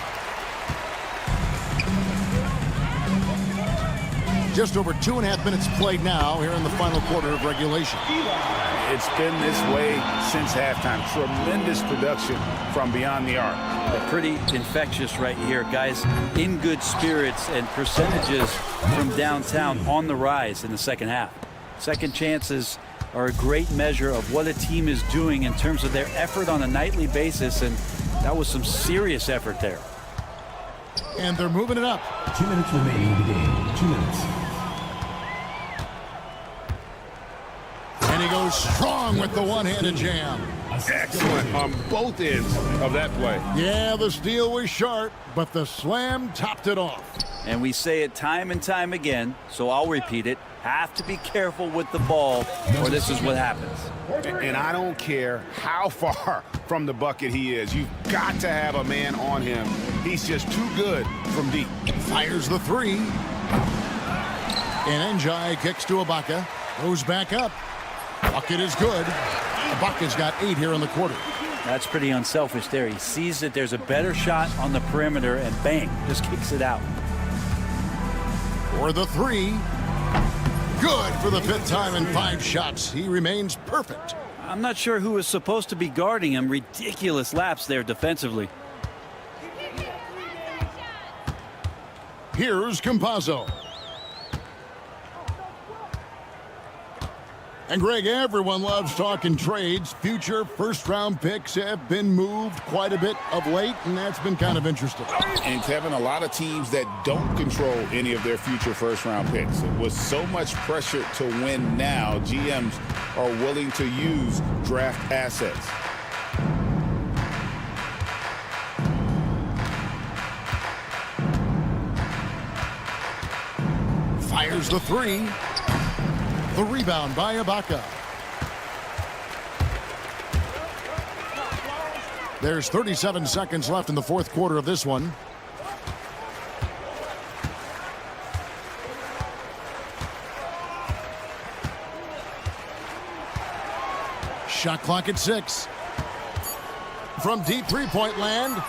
Just over 2.5 minutes played now here in the final quarter of regulation. It's been this way since halftime. Tremendous production from beyond the arc. Pretty infectious right here, guys. In good spirits and percentages from downtown on the rise in the second half. Second chances are a great measure of what a team is doing in terms of their effort on a nightly basis, and that was some serious effort there. And they're moving it up. 2 minutes remaining in the game. 2 minutes. And he goes strong with the one-handed jam. Excellent on both ends of that play. Yeah, the steal was sharp, but the slam topped it off. And we say it time and time again, so I'll repeat it. Have to be careful with the ball, or this is what happens. And I don't care how far from the bucket he is. You've got to have a man on him. He's just too good from deep. Fires the three. And Njai kicks to Ibaka. Goes back up. Bucket is good. Ibaka's got 8 here in the quarter. That's pretty unselfish there. He sees that there's a better shot on the perimeter and bang, just kicks it out. For the three. Good for the 5th time in 5 shots. He remains perfect. I'm not sure who was supposed to be guarding him. Ridiculous lapse there defensively. Here's Campazzo. And Greg, everyone loves talking trades. Future first-round picks have been moved quite a bit of late, and that's been kind of interesting. And Kevin, a lot of teams that don't control any of their future first-round picks. With so much pressure to win now, GMs are willing to use draft assets. Fires the three. The rebound by Ibaka. There's 37 seconds left in the fourth quarter of this one. Shot clock at 6. From deep three-point land.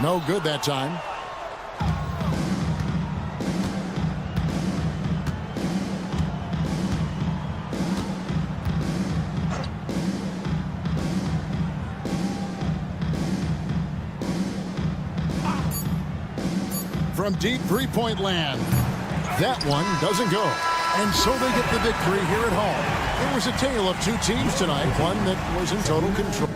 No good that time. From deep three-point land. That one doesn't go. And so they get the victory here at home. It was a tale of two teams tonight, one that was in total control.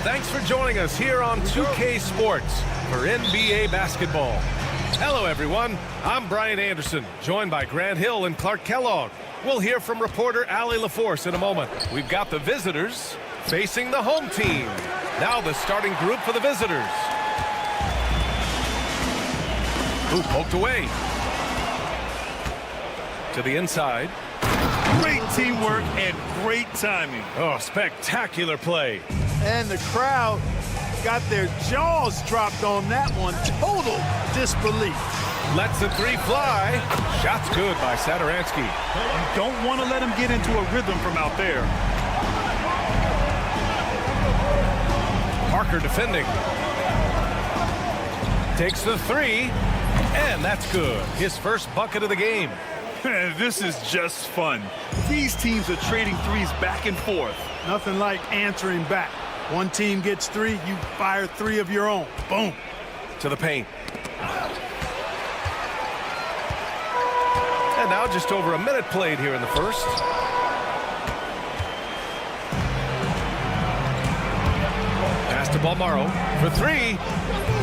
Thanks for joining us here on 2K Sports for NBA basketball. Hello, everyone. I'm Brian Anderson, joined by Grant Hill and Clark Kellogg. We'll hear from reporter Allie LaForce in a moment. We've got the visitors facing the home team. Now the starting group for the visitors. Who poked away. To the inside. Great teamwork and great timing. Oh, spectacular play. And the crowd got their jaws dropped on that one. Total disbelief. Lets the three fly. Shot's good by Satoransky. You don't want to let him get into a rhythm from out there. Parker defending. Takes the three. And that's good. His first bucket of the game. This is just fun. These teams are trading threes back and forth. Nothing like answering back. One team gets three, you fire three of your own. Boom. To the paint. And now just over a minute played here in the first. Pass to Balmaro for three.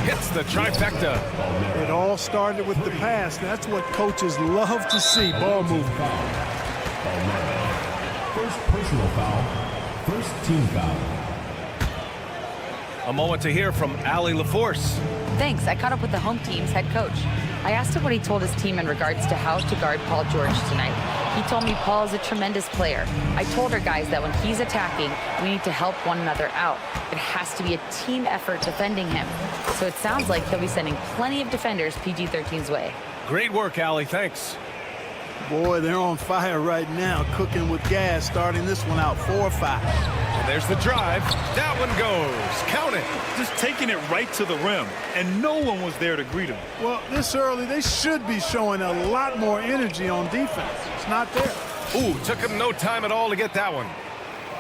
Hits the trifecta. It all started with the pass. That's what coaches love to see. Ball movement. First personal foul. First team foul. A moment to hear from Allie LaForce. Thanks. I caught up with the home team's head coach. I asked him what he told his team in regards to how to guard Paul George tonight. He told me Paul is a tremendous player. I told our guys that when he's attacking, we need to help one another out. It has to be a team effort defending him. So it sounds like he'll be sending plenty of defenders PG-13's way. Great work, Allie. Thanks. Boy, they're on fire right now, cooking with gas, starting this one out 4-5. And there's the drive. That one goes. Count it. Just taking it right to the rim, and no one was there to greet him. Well, this early, they should be showing a lot more energy on defense. It's not there. Ooh, took him no time at all to get that one.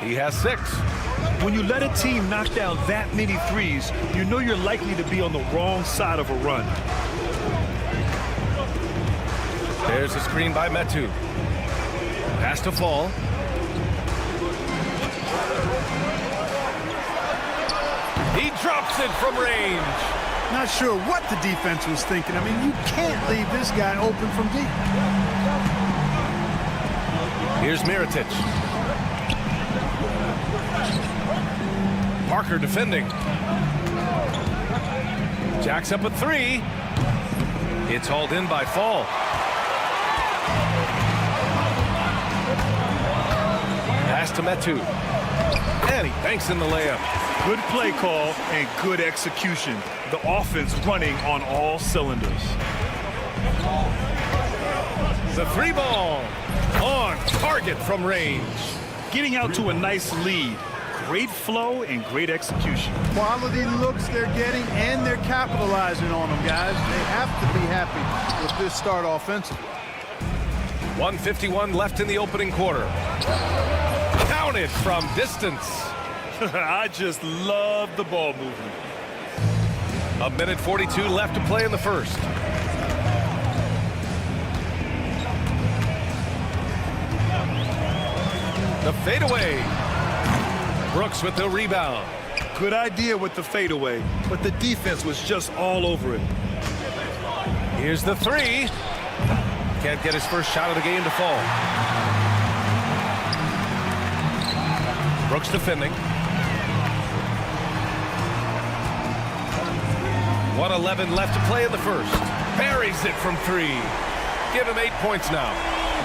He has 6. When you let a team knock down that many threes, you know you're likely to be on the wrong side of a run. There's a screen by Metu. Pass to Fall. He drops it from range. Not sure what the defense was thinking. I mean, you can't leave this guy open from deep. Here's Mirotic. Parker defending. Jacks up a 3. It's hauled in by Fall. Pass to Metu. And he banks in the layup. Good play call and good execution. The offense running on all cylinders. The 3 ball on target from range. Getting out to a nice lead. Great flow and great execution. Quality looks they're getting, and they're capitalizing on them, guys. They have to be happy with this start offensively. 1:51 left in the opening quarter. Counted from distance. I just love the ball movement. 1:42 left to play in the first. The fadeaway. Brooks with the rebound. Good idea with the fadeaway, but the defense was just all over it. Here's the 3. Can't get his first shot of the game to fall. Brooks defending. 1:11 left to play in the first. Buries it from 3. Give him 8 points now.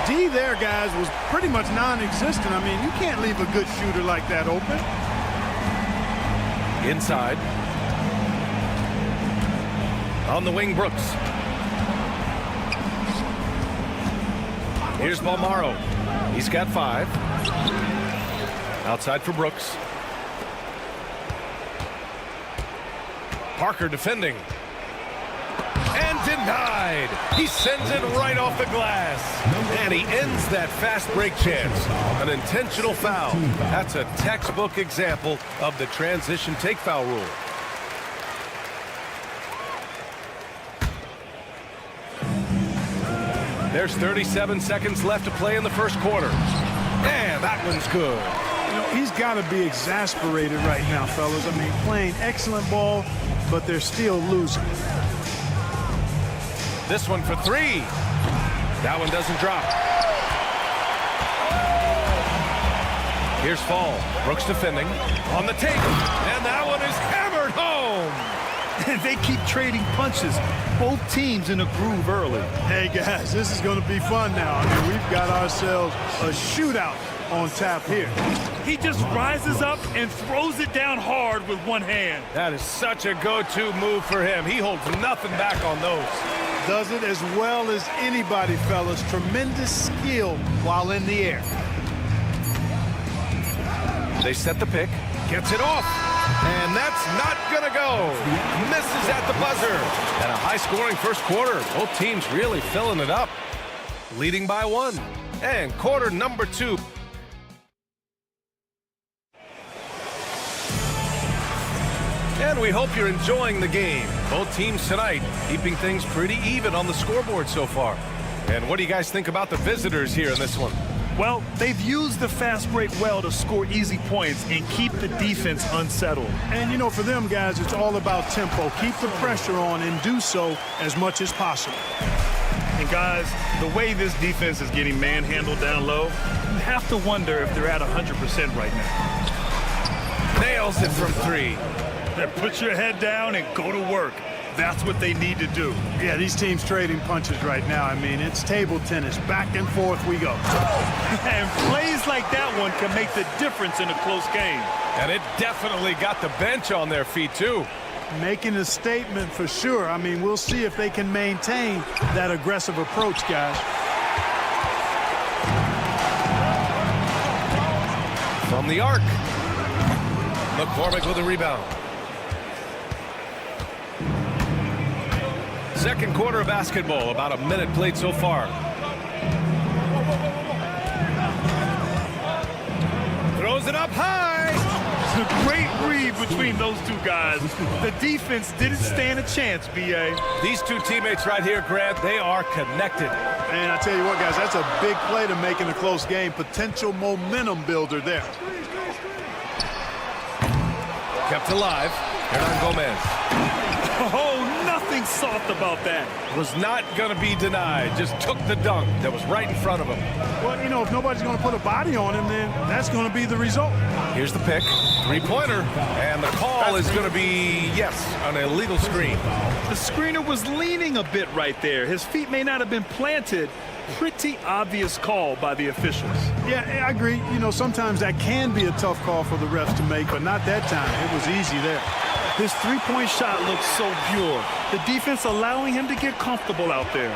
D there, guys, was pretty much non-existent. I mean, you can't leave a good shooter like that open. Inside. On the wing, Brooks. Here's Balmaro. He's got 5. Outside for Brooks. Parker defending. And denied. He sends it right off the glass. And he ends that fast break chance. An intentional foul. That's a textbook example of the transition take foul rule. There's 37 seconds left to play in the first quarter. And that one's good. You know, he's got to be exasperated right now, fellas. I mean, playing excellent ball, but they're still losing. This one for 3. That one doesn't drop. Here's Fall. Brooks defending. On the take. And that one is hammered home. They keep trading punches. Both teams in a groove early. Hey, guys, this is going to be fun now. I mean, we've got ourselves a shootout on tap here. He just rises up and throws it down hard with one hand. That is such a go-to move for him. He holds nothing back on those. Does it as well as anybody, fellas. Tremendous skill while in the air. They set the pick. Gets it off. And that's not going to go. Misses at the buzzer. And a high-scoring first quarter. Both teams really filling it up. Leading by 1. And quarter number 2. And we hope you're enjoying the game. Both teams tonight keeping things pretty even on the scoreboard so far. And what do you guys think about the visitors here in this one? Well, they've used the fast break well to score easy points and keep the defense unsettled. And, you know, for them, guys, it's all about tempo. Keep the pressure on and do so as much as possible. And, guys, the way this defense is getting manhandled down low, you have to wonder if they're at 100% right now. Nails it from 3. Then put your head down and go to work. That's what they need to do. Yeah, these teams trading punches right now. I mean, it's table tennis. Back and forth we go. And plays like that one can make the difference in a close game. And it definitely got the bench on their feet, too. Making a statement for sure. I mean, we'll see if they can maintain that aggressive approach, guys. From the arc. McCormick with a rebound. Second quarter of basketball, about a minute played so far. Throws it up high. It's a great read between those two guys. The defense didn't stand a chance, B.A. These two teammates right here, Grant, they are connected. And I tell you what, guys, that's a big play to make in a close game. Potential momentum builder there. Kept alive. Hernan Gomez. Oh, nothing soft about that. Was not going to be denied. Just took the dunk that was right in front of him. Well, you know, if nobody's going to put a body on him, then that's going to be the result. Here's the pick. 3-pointer. And the call is going to be, yes, an illegal screen. The screener was leaning a bit right there. His feet may not have been planted. Pretty obvious call by the officials. Yeah, I agree. You know, sometimes that can be a tough call for the refs to make, but not that time. It was easy there. His three-point shot looks so pure. The defense allowing him to get comfortable out there.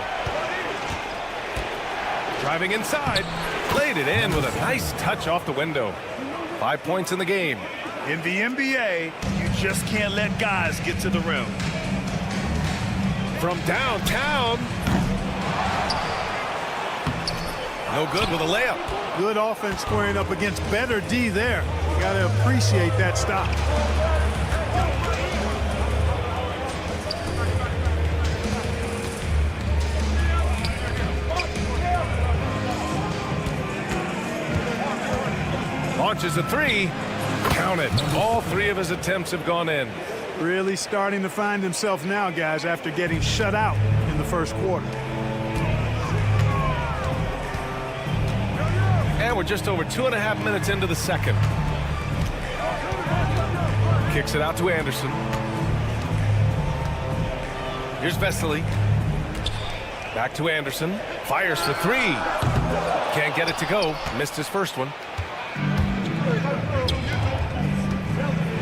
Driving inside. Played it in with a nice touch off the window. 5 points in the game. In the NBA, you just can't let guys get to the rim. From downtown. No good with a layup. Good offense squaring up against better D there. You got to appreciate that stop. Launches a 3. Count it. All 3 of his attempts have gone in. Really starting to find himself now, guys, after getting shut out in the first quarter. And we're just over 2.5 minutes into the second. Kicks it out to Anderson. Here's Vesely. Back to Anderson. Fires for 3. Can't get it to go. Missed his first one.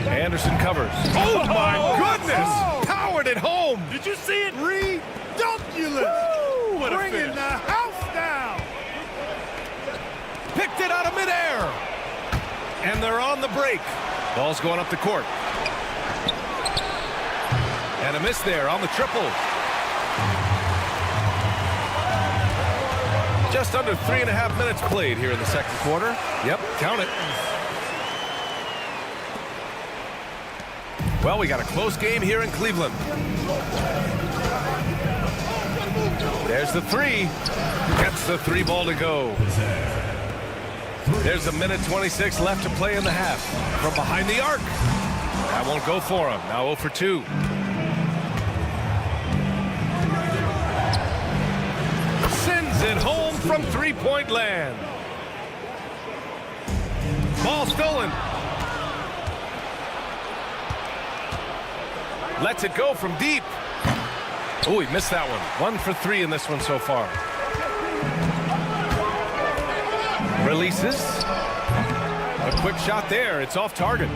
Anderson covers. Oh, my goodness! Power hammered it home. Did you see it? Redunculous. What a Bringing finish. the house down. Picked it out of midair. And they're on the break. Ball's going up the court. And a miss there on the triple. Just under 3.5 minutes played here in the second quarter. Yep, count it. Well, we got a close game here in Cleveland. There's the three. Gets the three ball to go. There's a minute 26 left to play in the half. From behind the arc. That won't go for him. Now 0 for 2. Sends it home from three-point land. Ball stolen. Lets it go from deep. Oh, he missed that one. 1 for 3 in this one so far. Releases. A quick shot there. It's off target.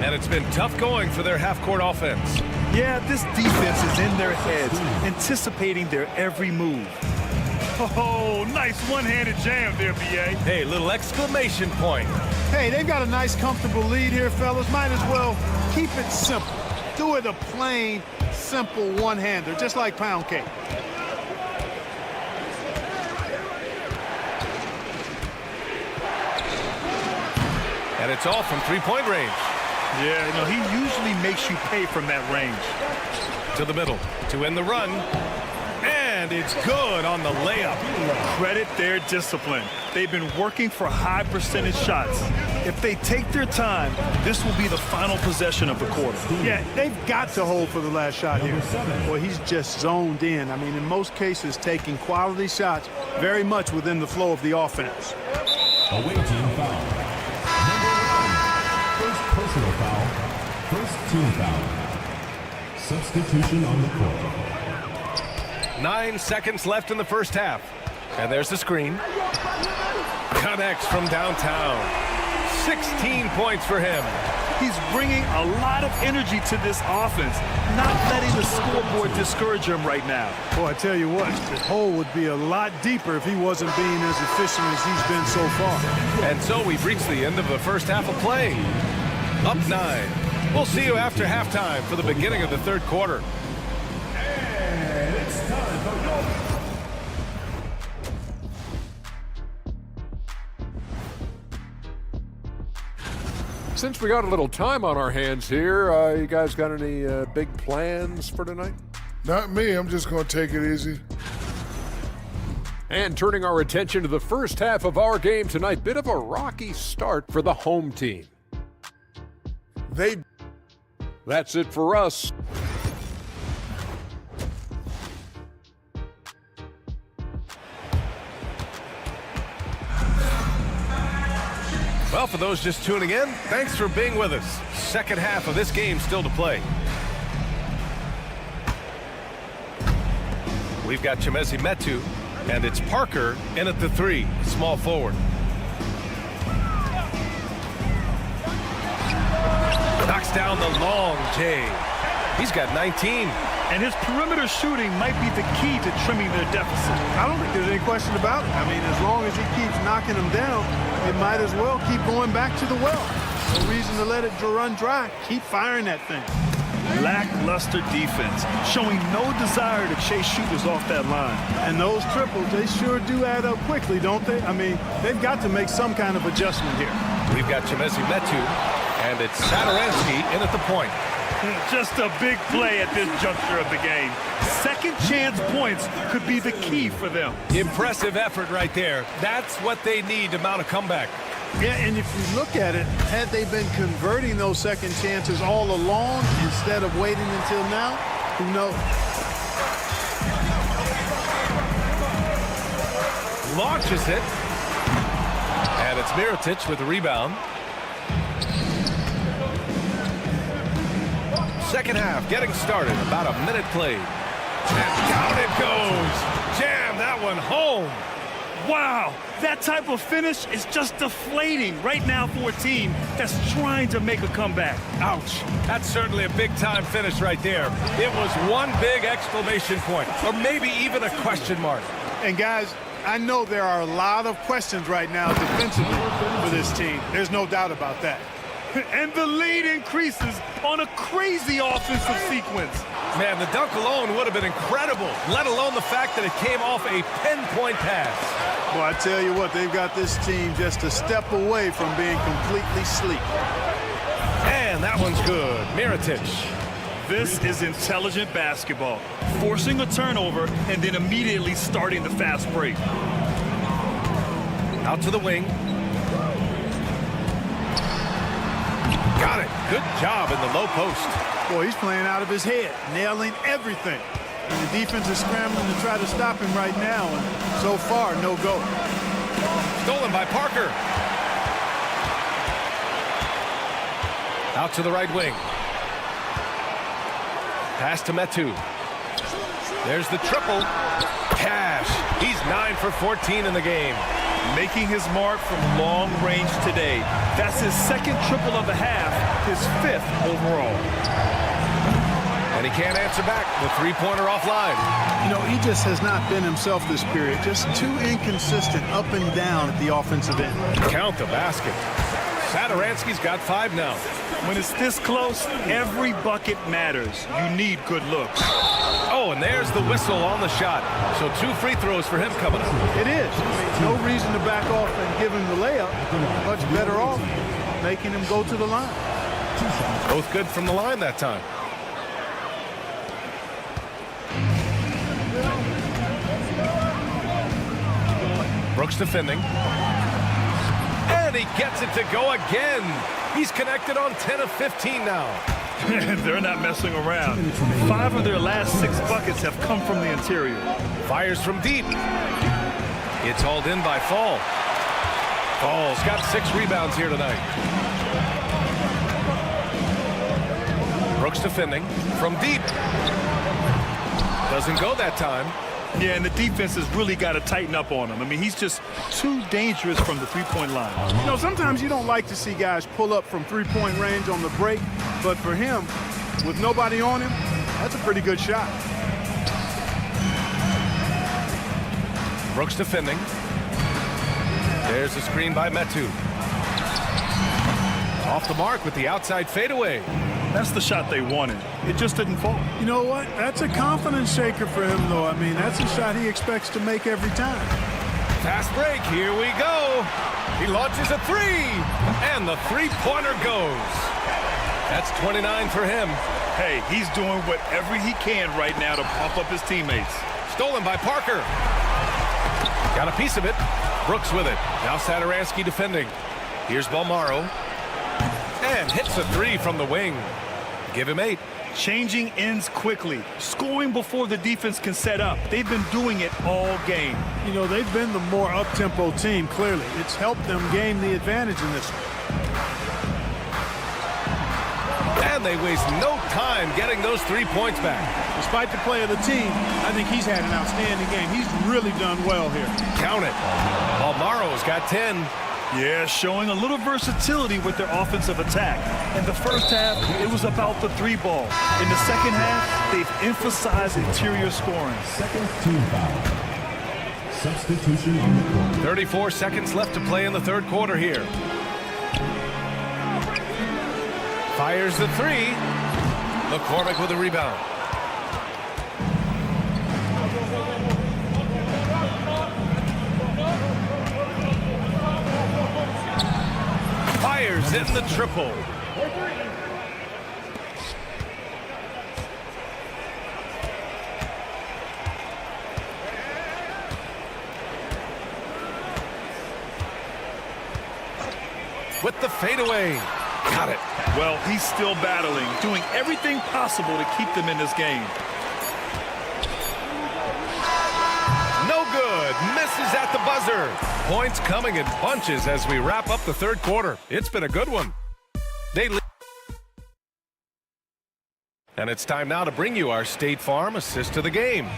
And it's been tough going for their half-court offense. Yeah, this defense is in their heads, anticipating their every move. Oh, nice one-handed jam there, B.A. Hey, little exclamation point. Hey, they've got a nice, comfortable lead here, fellas. Might as well keep it simple. Do it a plain, simple one-hander, just like pound cake. And it's all from three-point range. Yeah, no, he usually makes you pay from that range. To the middle to end the run. And it's good on the layup. Credit their discipline. They've been working for high percentage shots. If they take their time, this will be the final possession of the quarter. Yeah, they've got to hold for the last shot here. Well, he's just zoned in. I mean, in most cases, taking quality shots very much within the flow of the offense. Away team foul. Number 1. First personal foul. First team foul. Substitution on the court. 9 seconds left in the first half. And there's the screen. Connects from downtown. 16 points for him. He's bringing a lot of energy to this offense, not letting the scoreboard discourage him right now. Boy, I tell you what, the hole would be a lot deeper if he wasn't being as efficient as he's been so far. And so we've reached the end of the first half of play. Up 9. We'll see you after halftime for the beginning of the third quarter. And it's time for Since we got a little time on our hands here, you guys got any big plans for tonight? Not me. I'm just going to take it easy. And turning our attention to the first half of our game tonight, bit of a rocky start for the home team. That's it for us. Well, for those just tuning in, thanks for being with us. Second half of this game still to play. We've got Chimezie Metu, and it's Parker in at the 3, small forward. Knocks down the long J. He's got 19. And his perimeter shooting might be the key to trimming their deficit. I don't think there's any question about it. I mean, as long as he keeps knocking them down, it might as well keep going back to the well. No reason to let it run dry. Keep firing that thing. Lackluster defense, showing no desire to chase shooters off that line. And those triples, they sure do add up quickly, don't they? I mean, they've got to make some kind of adjustment here. We've got Chimezie Metu, and it's Satoransky in at the point. Just a big play at this juncture of the game. Second chance points could be the key for them. Impressive effort right there. That's what they need to mount a comeback. Yeah, and if you look at it, had they been converting those second chances all along instead of waiting until now, who knows? Launches it. And it's Mirotic with the rebound. Second half getting started. About a minute played. And down it goes. Jam that one home. Wow, that type of finish is just deflating right now for a team that's trying to make a comeback. Ouch. That's certainly a big-time finish right there. It was one big exclamation point, or maybe even a question mark. And guys, I know there are a lot of questions right now defensively for this team. There's no doubt about that. And the lead increases on a crazy offensive sequence. Man, the dunk alone would have been incredible, let alone the fact that it came off a pinpoint pass. Well, I tell you what, they've got this team just a step away from being completely sleek. And that one's good. Mirotic. This is intelligent basketball, forcing a turnover and then immediately starting the fast break. Out to the wing. Got it. Good job in the low post. Boy, he's playing out of his head, nailing everything. And the defense is scrambling to try to stop him right now, and so far, no go. Stolen by Parker. Out to the right wing. Pass to Metu. There's the triple. Cash. He's 9 for 14 in the game. Making his mark from long range today. That's his second triple of the half, his 5th overall. And he can't answer back. The three-pointer offline. You know, he just has not been himself this period. Just too inconsistent up and down at the offensive end. Count the basket. Satoransky's got 5 now. When it's this close, every bucket matters. You need good looks. Oh, and there's the whistle on the shot. So 2 free throws for him coming up. It is. I mean, no reason to back off and give him the layup. Much better off making him go to the line. Both good from the line that time. Brooks defending. And he gets it to go again. He's connected on 10 of 15 now. They're not messing around. 5 of their last 6 buckets have come from the interior. Fires from deep. It's hauled in by Fall. Fall's got 6 rebounds here tonight. Brooks defending from deep. Doesn't go that time. Yeah, and the defense has really got to tighten up on him. I mean, he's just too dangerous from the three-point line. You know, sometimes you don't like to see guys pull up from three-point range on the break, but for him, with nobody on him, that's a pretty good shot. Brooks defending. There's a screen by Metu. Off the mark with the outside fadeaway. That's the shot they wanted. It just didn't fall. You know what? That's a confidence shaker for him, though. I mean, that's a shot he expects to make every time. Fast break. Here we go. He launches a 3. And the three-pointer goes. That's 29 for him. Hey, he's doing whatever he can right now to pump up his teammates. Stolen by Parker. Got a piece of it. Brooks with it. Now Satoransky defending. Here's Balmaro. And hits a 3 from the wing. Give him 8. Changing ends quickly. Scoring before the defense can set up. They've been doing it all game. You know, they've been the more up-tempo team, clearly. It's helped them gain the advantage in this one. And they waste no time getting those 3 points back. Despite the play of the team, I think he's had an outstanding game. He's really done well here. Count it. Balmaro's got 10. Yeah, showing a little versatility with their offensive attack. In the first half, it was about the 3-ball. In the second half, they've emphasized interior scoring. Second team foul. Substitution on the court. 34 seconds left to play in the third quarter here. Fires the 3. McCormick with a rebound. Fires in the triple. With the fadeaway. Got it. Well, he's still battling, doing everything possible to keep them in this game. No good. Misses at the buzzer. Points coming in bunches as we wrap up the third quarter. It's been a good one. And it's time now to bring you our State Farm assist of the game.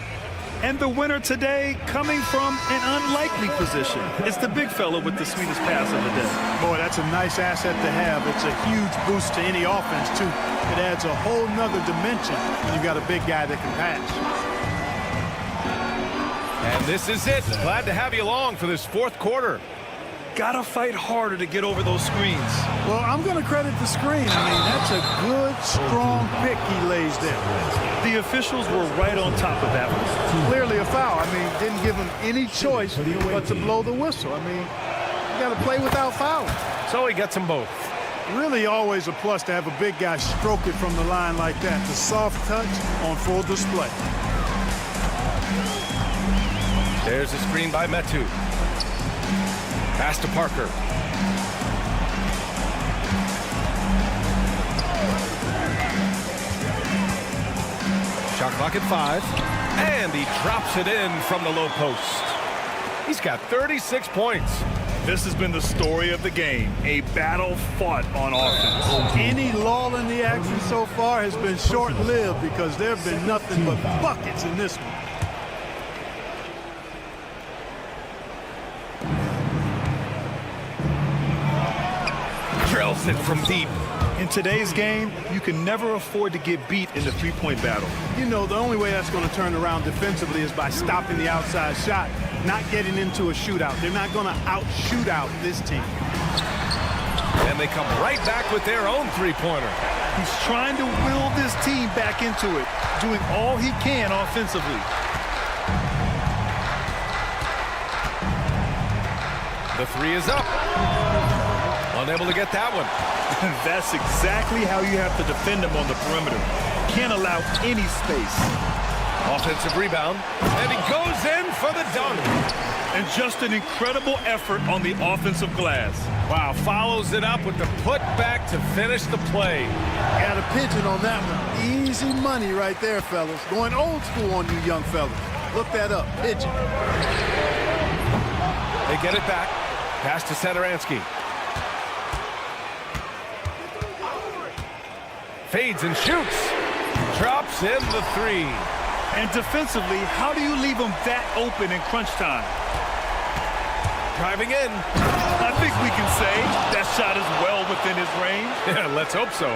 And the winner today coming from an unlikely position. It's the big fella with the sweetest pass of the day. Boy, that's a nice asset to have. It's a huge boost to any offense, too. It adds a whole nother dimension when you've got a big guy that can pass. And this is it. Glad to have you along for this fourth quarter. Gotta fight harder to get over those screens. Well, I'm going to credit the screen. I mean, that's a good, strong pick he lays there. The officials were right on top of that one. Clearly a foul. I mean, didn't give him any choice but to blow the whistle. I mean, you got to play without fouling. So he gets them both. Really always a plus to have a big guy stroke it from the line like that. The soft touch on full display. There's a screen by Metu. Pass to Parker. Shot clock at 5. And he drops it in from the low post. He's got 36 points. This has been the story of the game. A battle fought on offense. Any lull in the action so far has been short-lived because there have been nothing but buckets in this one. Drills it from deep. In today's game, you can never afford to get beat in the three-point battle. You know, the only way that's going to turn around defensively is by stopping the outside shot, not getting into a shootout. They're not going to out-shoot out this team. And they come right back with their own three-pointer. He's trying to will this team back into it, doing all he can offensively. The three is up. Unable to get that one. That's exactly how you have to defend him on the perimeter. Can't allow any space. Offensive rebound. And he goes in for the dunk. And just an incredible effort on the offensive glass. Wow, follows it up with the putback to finish the play. Got a pigeon on that one. Easy money right there, fellas. Going old school on you young fellas. Look that up. Pigeon. They get it back. Pass to Satoransky. Fades and shoots. Drops in the three. And defensively, how do you leave him that open in crunch time? Driving in. I think we can say that shot is well within his range. Yeah, let's hope so.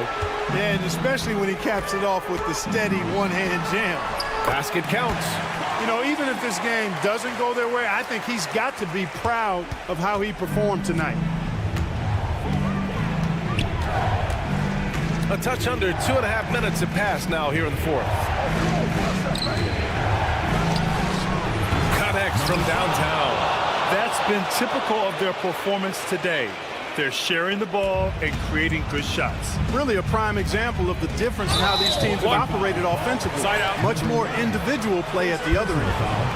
Yeah, and especially when he caps it off with the steady one-hand jam. Basket counts. You know, even if this game doesn't go their way, I think he's got to be proud of how he performed tonight. A touch under 2.5 minutes have passed now here in the fourth. Connects from downtown. That's been typical of their performance today. They're sharing the ball and creating good shots. Really a prime example of the difference in how these teams have operated offensively. Side out. Much more individual play at the other end.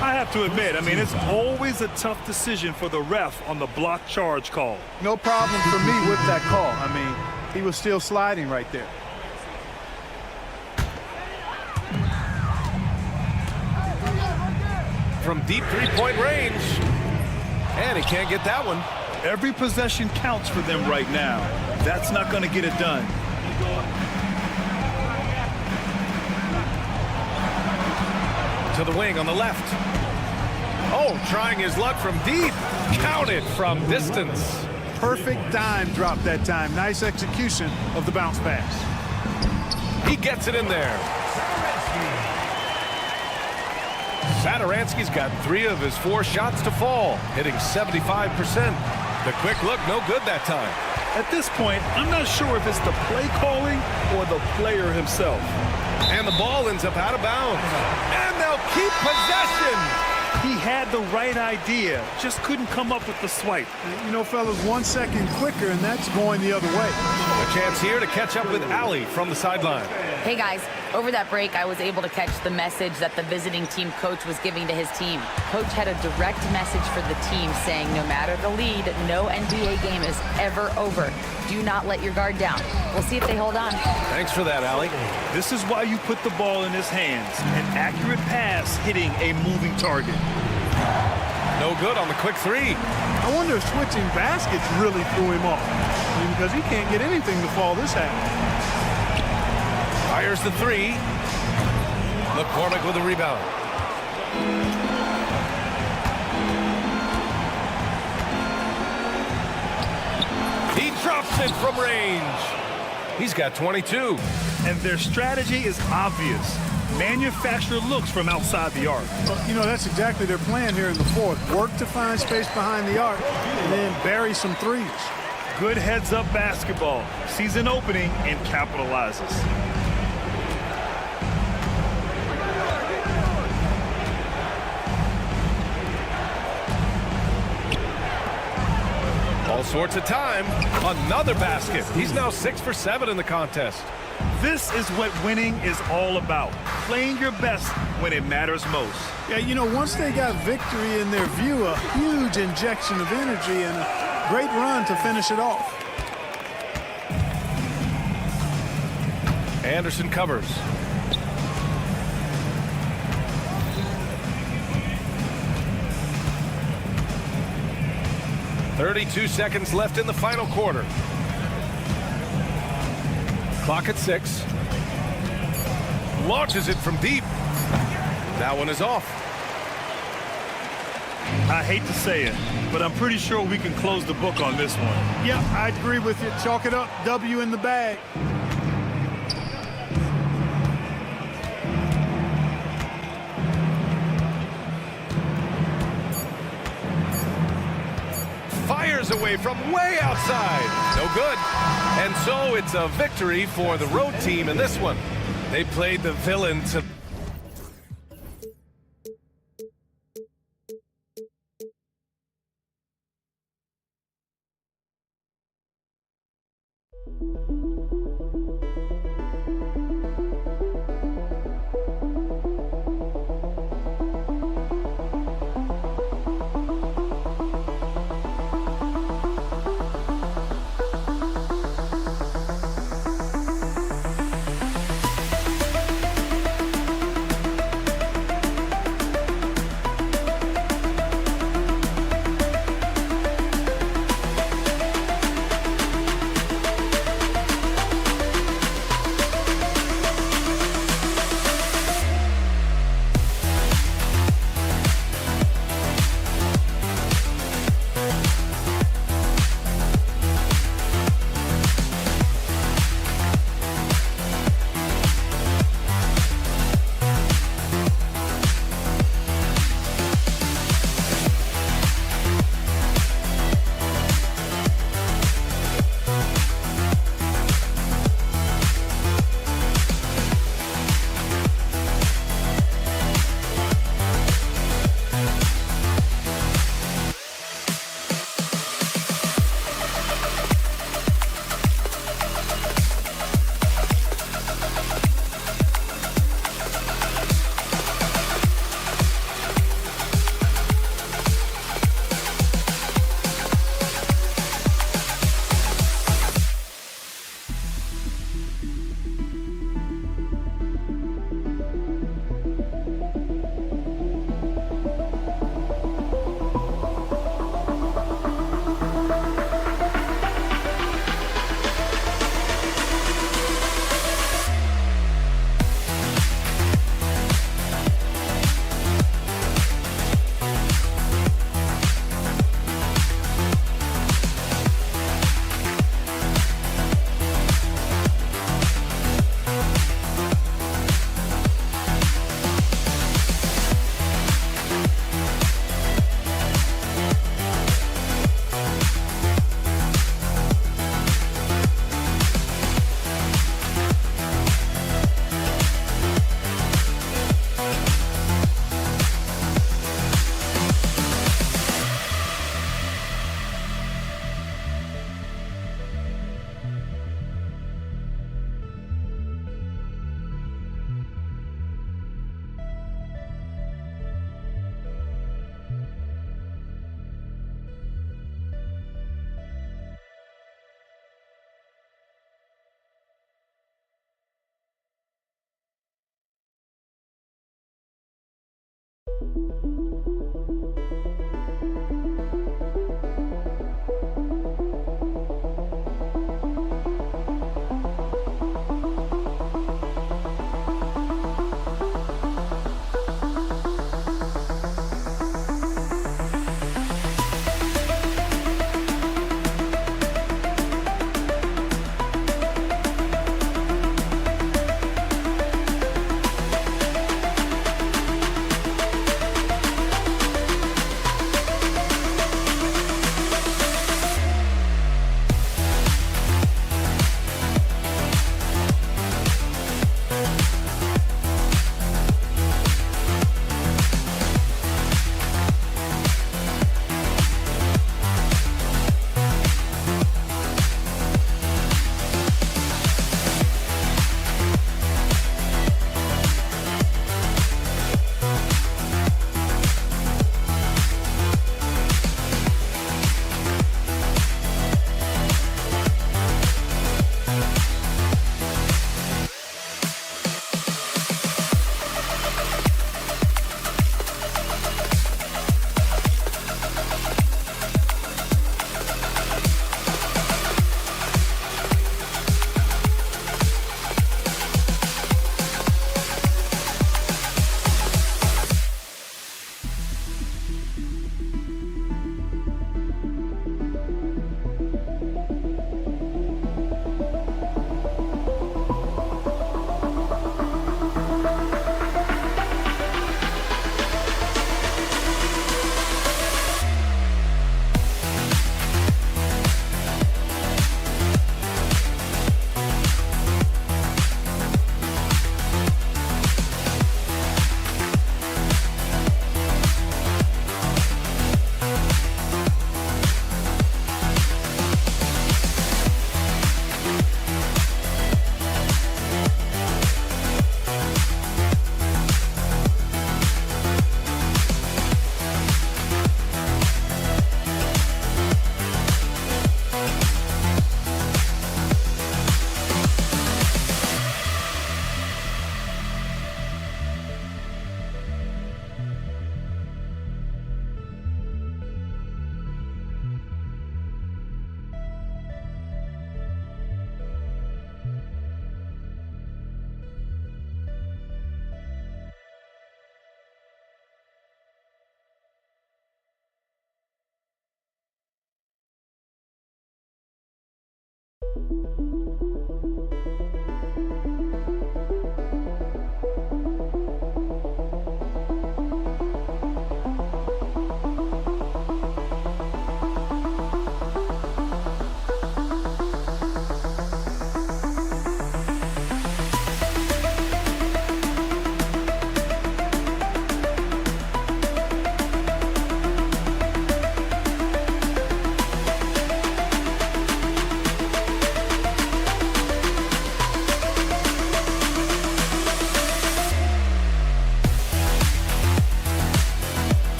I have to admit, I mean, it's always a tough decision for the ref on the block charge call. No problem for me with that call. I mean, he was still sliding right there. From deep three-point range. And he can't get that one. Every possession counts for them right now. That's not going to get it done. To the wing on the left. Oh, trying his luck from deep. Counted from distance. Perfect dime drop that time. Nice execution of the bounce pass. He gets it in there. Satoransky's got 3 of his 4 shots to fall, hitting 75%. The quick look, no good that time. At this point, I'm not sure if it's the play calling or the player himself. And the ball ends up out of bounds. And they'll keep possession. He had the right idea, just couldn't come up with the swipe. You know, fellas, 1 second quicker, and that's going the other way. A chance here to catch up with Allie from the sideline. Hey, guys. Over that break, I was able to catch the message that the visiting team coach was giving to his team. Coach had a direct message for the team saying no matter the lead, no NBA game is ever over. Do not let your guard down. We'll see if they hold on. Thanks for that, Allie. This is why you put the ball in his hands. An accurate pass hitting a moving target. No good on the quick 3. I wonder if switching baskets really threw him off. I mean, because he can't get anything to fall this half. Fires the 3. McCormick with a rebound. He drops it from range. He's got 22. And their strategy is obvious. Manufacture looks from outside the arc. Well, you know, that's exactly their plan here in the fourth. Work to find space behind the arc and then bury some threes. Good heads-up basketball. Sees an opening and capitalizes. All sorts of time. Another basket. He's now 6 for 7 in the contest. This is what winning is all about. Playing your best when it matters most. Yeah, you know, once they got victory in their view, a huge injection of energy and a great run to finish it off. Anderson covers. .32 seconds left in the final quarter. Clock at 6. Launches it from deep. That one is off. I hate to say it, but I'm pretty sure we can close the book on this one. Yeah, I agree with you. Chalk it up. W in the bag. Fires away from way outside. No good. And so it's a victory for the road team in this one. They played the villain to...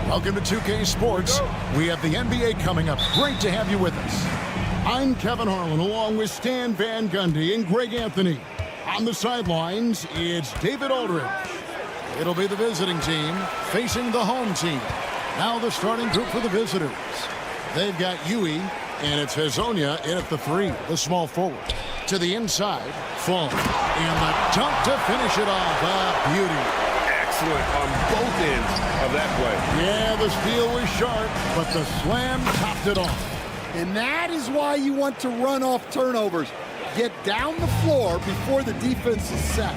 Welcome to 2K Sports. We have the NBA coming up. Great to have you with us. I'm Kevin Harlan, along with Stan Van Gundy and Greg Anthony. On the sidelines, it's David Aldridge. It'll be the visiting team facing the home team. Now the starting group for the visitors. They've got Yui, and it's Hezonja in at the 3, the small forward. To the inside, Fong. And the dunk to finish it off. A beauty. Excellent on both ends of that play. Yeah, the steal was sharp, but the slam topped it off. And that is why you want to run off turnovers. Get down the floor before the defense is set.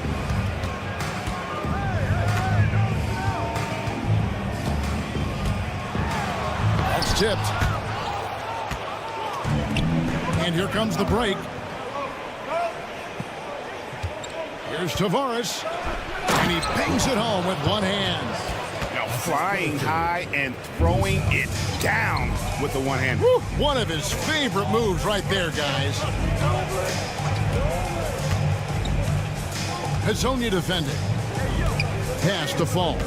That's tipped. And here comes the break. Here's Tavares. And he bangs it home with one hand. Now flying high and throwing it down with the one hand. Woo, one of his favorite moves right there, guys. Hezonja defending. Pass to Fong.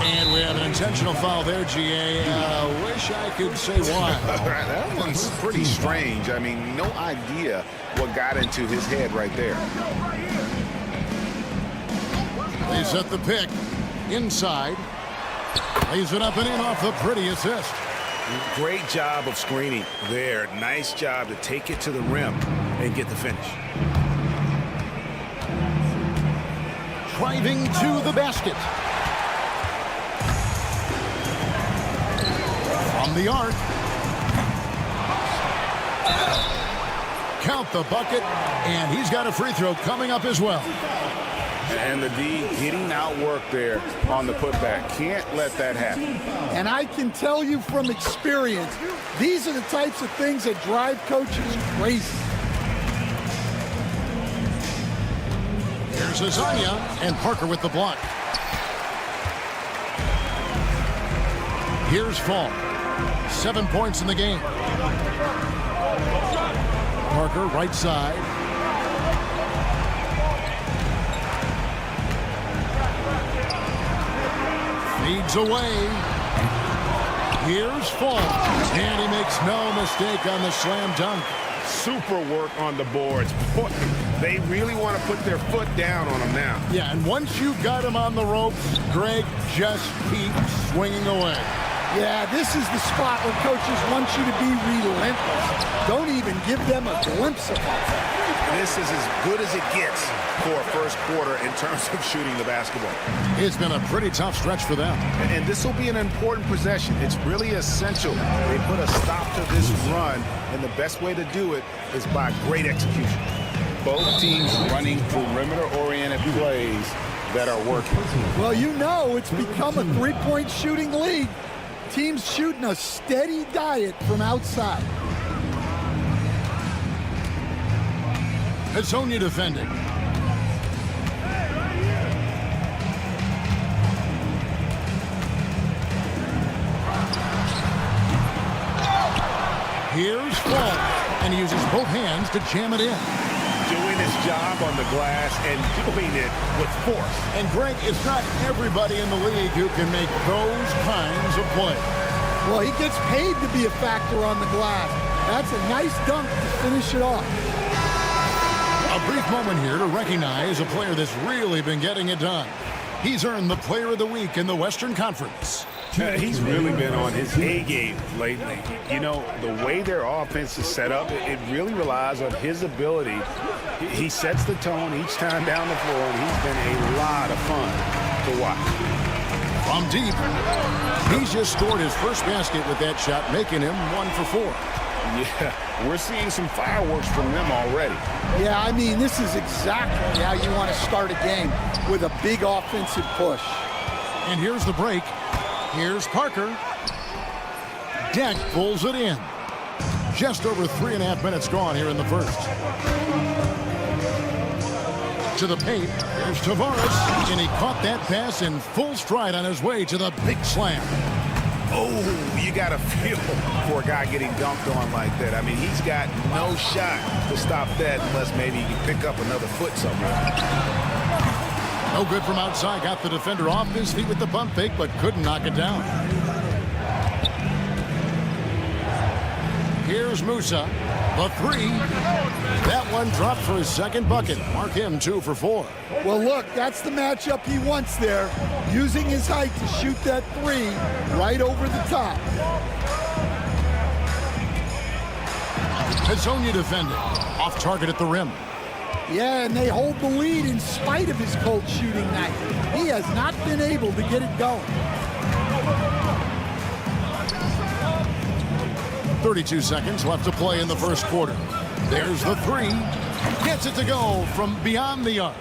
And we have an intentional foul there, GA. Wish I could say why. That one's pretty strange. I mean, no idea what got into his head right there. They set the pick. Inside. Lays it up and in off the pretty assist. Great job of screening there. Nice job to take it to the rim and get the finish. Driving to the basket. From the arc. Count the bucket, and he's got a free throw coming up as well. And the D getting outworked there on the putback. Can't let that happen. And I can tell you from experience, these are the types of things that drive coaches crazy. Here's Azania and Parker with the block. Here's Fall. 7 points in the game. Parker, right side. Feeds away. Here's Fall. And he makes no mistake on the slam dunk. Super work on the boards. Boy, they really want to put their foot down on him now. Yeah, and once you've got him on the ropes, Greg, just keep swinging away. Yeah, this is the spot where coaches want you to be relentless. Don't even give them a glimpse of it. This is as good as it gets for a first quarter in terms of shooting the basketball. It's been a pretty tough stretch for them. And this will be an important possession. It's really essential. They put a stop to this run, and the best way to do it is by great execution. Both teams running perimeter-oriented plays that are working. Well, you know it's become a three-point shooting league. Teams shooting a steady diet from outside. Hezonja defending. Here's Fall, and he uses both hands to jam it in. Doing his job on the glass and doing it with force. And Greg, it's not everybody in the league who can make those kinds of plays. Well, he gets paid to be a factor on the glass. That's a nice dunk to finish it off. A brief moment here to recognize a player that's really been getting it done. He's earned the Player of the Week in the Western Conference. He's really been on his A game lately. You know, the way their offense is set up, it really relies on his ability. He sets the tone each time down the floor, and he's been a lot of fun to watch. From deep, he's just scored his first basket with that shot, making him 1 for 4. Yeah, we're seeing some fireworks from them already. Yeah, I mean, this is exactly how you want to start a game, with a big offensive push. And here's the break. Here's Parker. Deck pulls it in. Just over 3.5 minutes gone here in the first. To the paint. Here's Tavares. And he caught that pass in full stride on his way to the big slam. Oh, you got to feel for a guy getting dunked on like that. I mean, he's got no shot to stop that unless maybe he can pick up another foot somewhere. No good from outside. Got the defender off his feet with the pump fake, but couldn't knock it down. Here's Musa. The three. That one dropped for his second bucket. Mark him 2 for 4. Well, look, that's the matchup he wants there. Using his height to shoot that three right over the top. Hezonja defending. Off target at the rim. Yeah, and they hold the lead in spite of his cold shooting night. He has not been able to get it going. 32 seconds left to play in the first quarter. There's the three. Gets it to go from beyond the arc.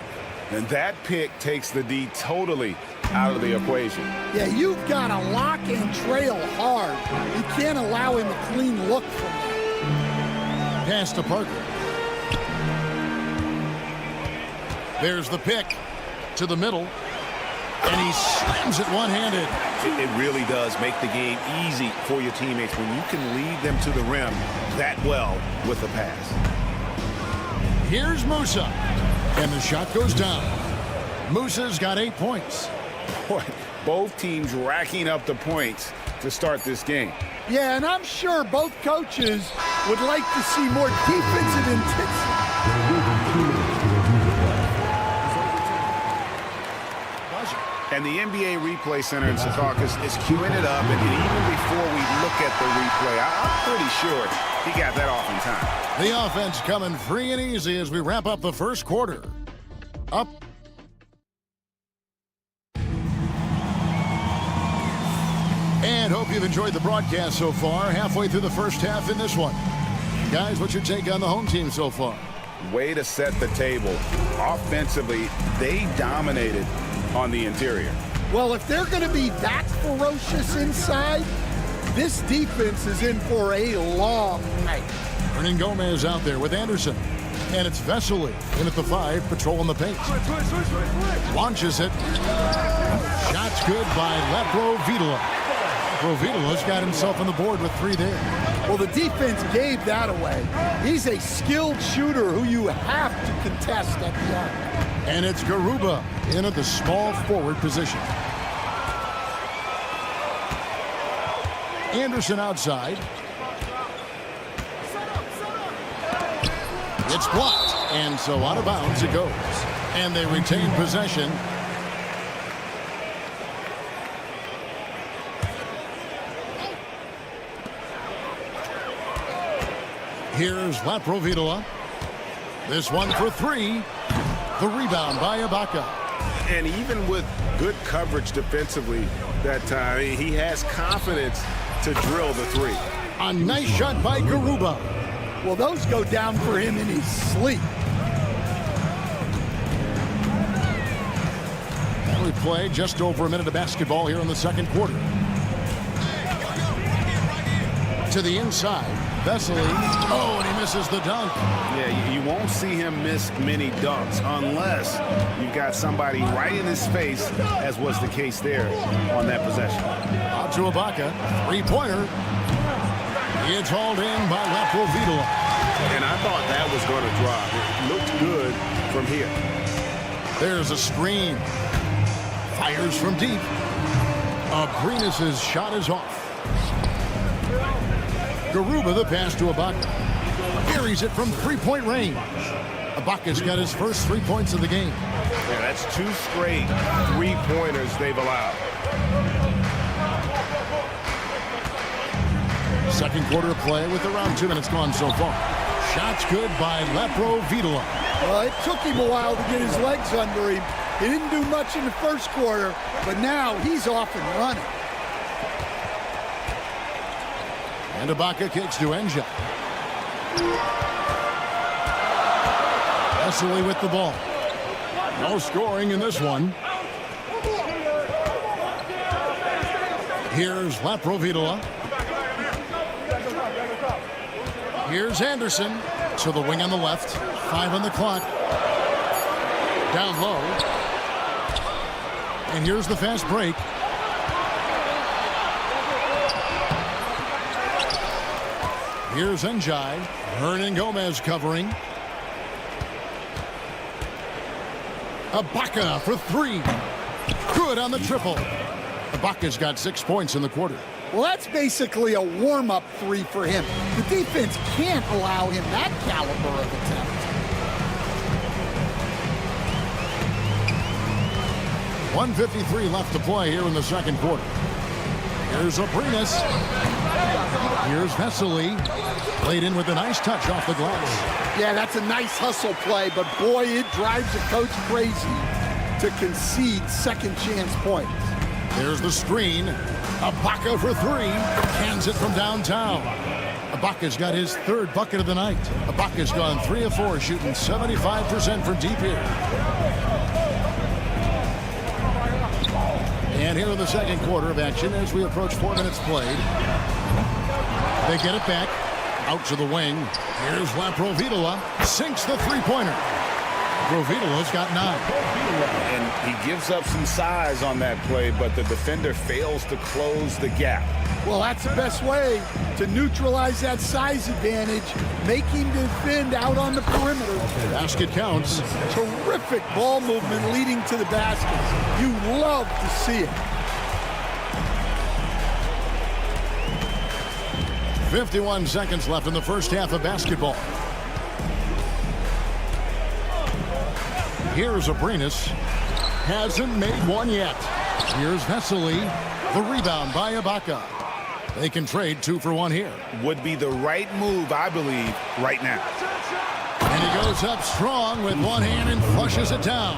And that pick takes the D totally out of the equation. Yeah, you've got to lock and trail hard. You can't allow him a clean look from that. Pass to Parker. There's the pick to the middle. And he slams it one-handed. It really does make the game easy for your teammates when you can lead them to the rim that well with the pass. Here's Musa. And the shot goes down. Musa's got 8 points. Boy, both teams racking up the points to start this game. Yeah, and I'm sure both coaches would like to see more defensive intensity. And the NBA Replay Center in Secaucus is queuing it up, and even before we look at the replay, I'm pretty sure he got that off in time. The offense coming free and easy as we wrap up the first quarter. Up. And hope you've enjoyed the broadcast so far. Halfway through the first half in this one. Guys, what's your take on the home team so far? Way to set the table. Offensively, they dominated on the interior. Well, if they're going to be that ferocious inside, this defense is in for a long night. Hernan Gomez out there with Anderson. And it's Vesely in at the 5, patrolling the paint. Launches it. Shot's good by Lepro-Vitola. Lepro-Vitola's got himself on the board with 3 there. Well, the defense gave that away. He's a skilled shooter who you have to contest at the arc. And it's Garuba in at the small forward position. Anderson outside. It's blocked, and so out of bounds it goes. And they retain possession. Here's Lepro-Vitola. This one for 3. The rebound by Ibaka. And even with good coverage defensively that time, he has confidence to drill the 3. A nice shot by Garuba. Well, those go down for him in his sleep. And we play just over a minute of basketball here in the second quarter. To the inside. Vesely. Oh, and he misses the dunk. Yeah, you won't see him miss many dunks unless you've got somebody right in his face, as was the case there on that possession. Out to Ibaka. 3-pointer. It's hauled in by Lepro-Vitola. And I thought that was going to drop. It looked good from here. There's a screen. Fires from deep. Abrinas' shot is off. Garuba the pass to Ibaka. Carries it from 3-point range. Ibaka's got his first 3 points of the game. Yeah, that's 2 straight 3-pointers they've allowed. Second quarter of play with around 2 minutes gone so far. Shots good by Lepro-Vitola. Well, it took him a while to get his legs under him. He didn't do much in the first quarter, but now he's off and running. And Ibaka kicks to Enja. Vesely with the ball. No scoring in this one. Here's Lepro-Vitola. Here's Anderson to the wing on the left. 5 on the clock. Down low. And here's the fast break. Here's Njai. Hernan Gomez covering. Ibaka for 3. Good on the triple. Ibaka's got 6 points in the quarter. Well, that's basically a warm-up 3 for him. The defense can't allow him that caliber of attempt. 1:53 left to play here in the second quarter. Here's Abrinas. Here's Vesely. Played in with a nice touch off the glass. Yeah, that's a nice hustle play, but boy, it drives a coach crazy to concede second chance points. There's the screen. Ibaka for 3. Hands it from downtown. Ibaka's got his 3rd bucket of the night. Ibaka's gone 3 of 4, shooting 75% from deep here. And here in the second quarter of action as we approach 4 minutes played. They get it back. Out to the wing. Here's Lepro-Vitola. Sinks the 3-pointer. Lepro-Vitola's got 9. And he gives up some size on that play, but the defender fails to close the gap. Well, that's the best way to neutralize that size advantage. Make him defend out on the perimeter. Basket counts. Terrific ball movement leading to the basket. You love to see it. 51 seconds left in the first half of basketball. Here's Abrinas. hasn't made one yet. Here's Vesely. The rebound by Ibaka. They can trade 2 for 1 here. Would be the right move, I believe, right now. And he goes up strong with one hand and flushes it down.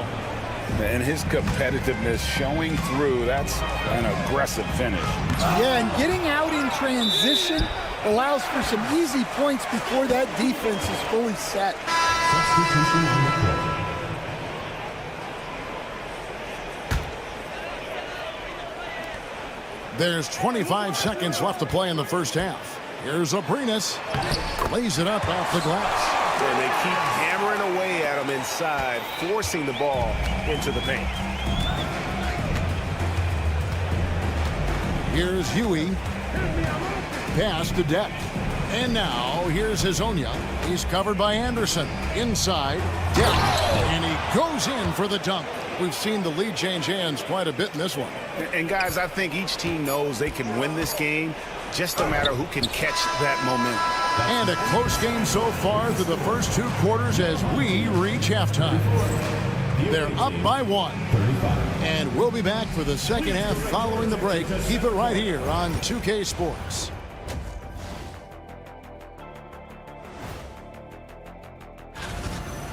And his competitiveness showing through. That's an aggressive finish. Yeah, and getting out in transition allows for some easy points before that defense is fully set. Substitution on the court. There's 25 seconds left to play in the first half. Here's Abrinas. Lays it up off the glass. And they keep hammering away at him inside, forcing the ball into the paint. Here's Huey. Pass to Deck. And now here's Hezonja. He's covered by Anderson. Inside, Deck. And he goes in for the dunk. We've seen the lead change hands quite a bit in this one. And guys, I think each team knows they can win this game, just a matter who can catch that momentum. And a close game so far through the first 2 quarters as we reach halftime. They're up by 1. And we'll be back for the second half following the break. Keep it right here on 2K Sports.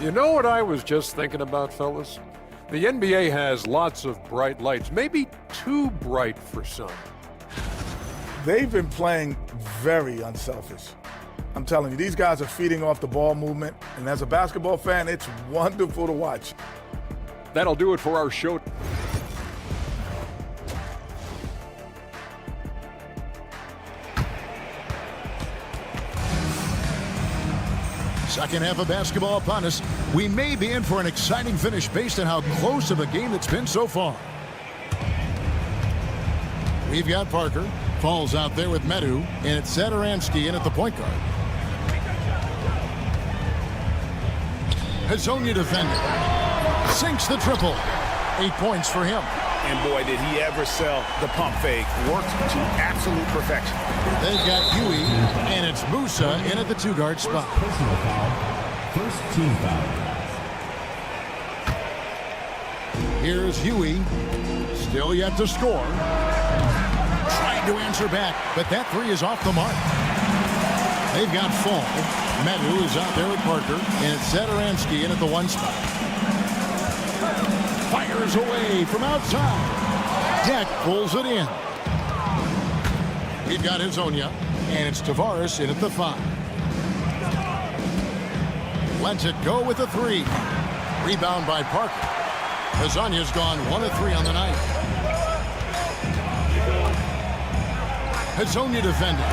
You know what I was just thinking about, fellas? The NBA has lots of bright lights, maybe too bright for some. They've been playing very unselfish. I'm telling you, these guys are feeding off the ball movement, and as a basketball fan, it's wonderful to watch. That'll do it for our show. Second half of basketball upon us. We may be in for an exciting finish based on how close of a game it's been so far. We've got Parker. Falls out there with Medu. And it's Satoransky in at the point guard. Hezonja defending. Sinks the triple. 8 points for him. And boy, did he ever sell the pump fake. Worked to absolute perfection. They've got Huey, and it's Musa in at the 2-guard spot. Personal foul. First team foul. Here's Huey. Still yet to score. Trying to answer back, but that 3 is off the mark. They've got Fall. Medu is out there with Parker, and it's Satoransky in at the 1 spot. Fires away from outside. Deck pulls it in. We've got Hezonja, and it's Tavares in at the 5. Lets it go with a 3. Rebound by Parker. Hezonja's gone 1 of 3 on the night. Hezonja defending.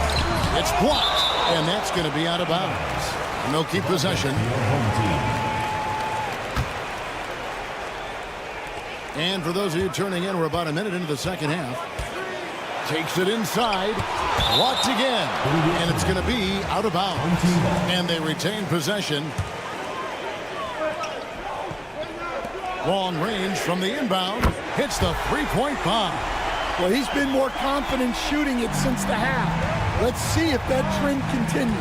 It's blocked, and that's going to be out of bounds. And they'll keep possession. And for those of you turning in, we're about a minute into the second half. Takes it inside. Blocked again. And it's going to be out of bounds. And they retain possession. Long range from the inbound. Hits the 3-point bomb. Well, he's been more confident shooting it since the half. Let's see if that trend continues.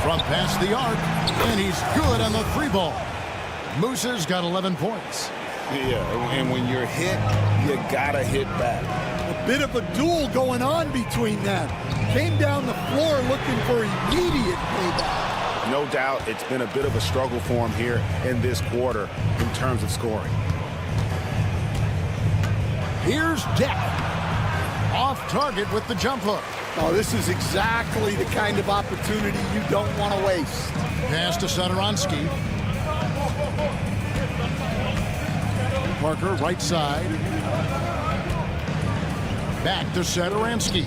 From past the arc. And he's good on the 3-ball. Musa's got 11 points. Yeah, and when you're hit, you gotta hit back. A bit of a duel going on between them. Came down the floor looking for immediate payback. No doubt it's been a bit of a struggle for him here in this quarter in terms of scoring. Here's Deck. Off target with the jump hook. Oh, this is exactly the kind of opportunity you don't want to waste. Pass to Satoransky. Parker, right side. Back to Satoransky.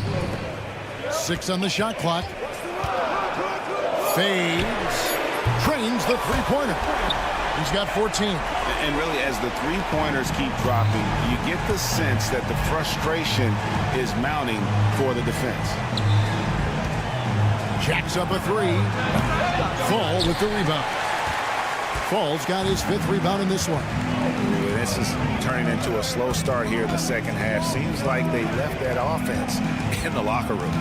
6 on the shot clock. Fades. Trains the 3-pointer. He's got 14. And really, as the 3-pointers keep dropping, you get the sense that the frustration is mounting for the defense. Jacks up a 3. Fall with the rebound. Fall's got his 5th rebound in this one. This is turning into a slow start here in the second half. Seems like they left that offense in the locker room.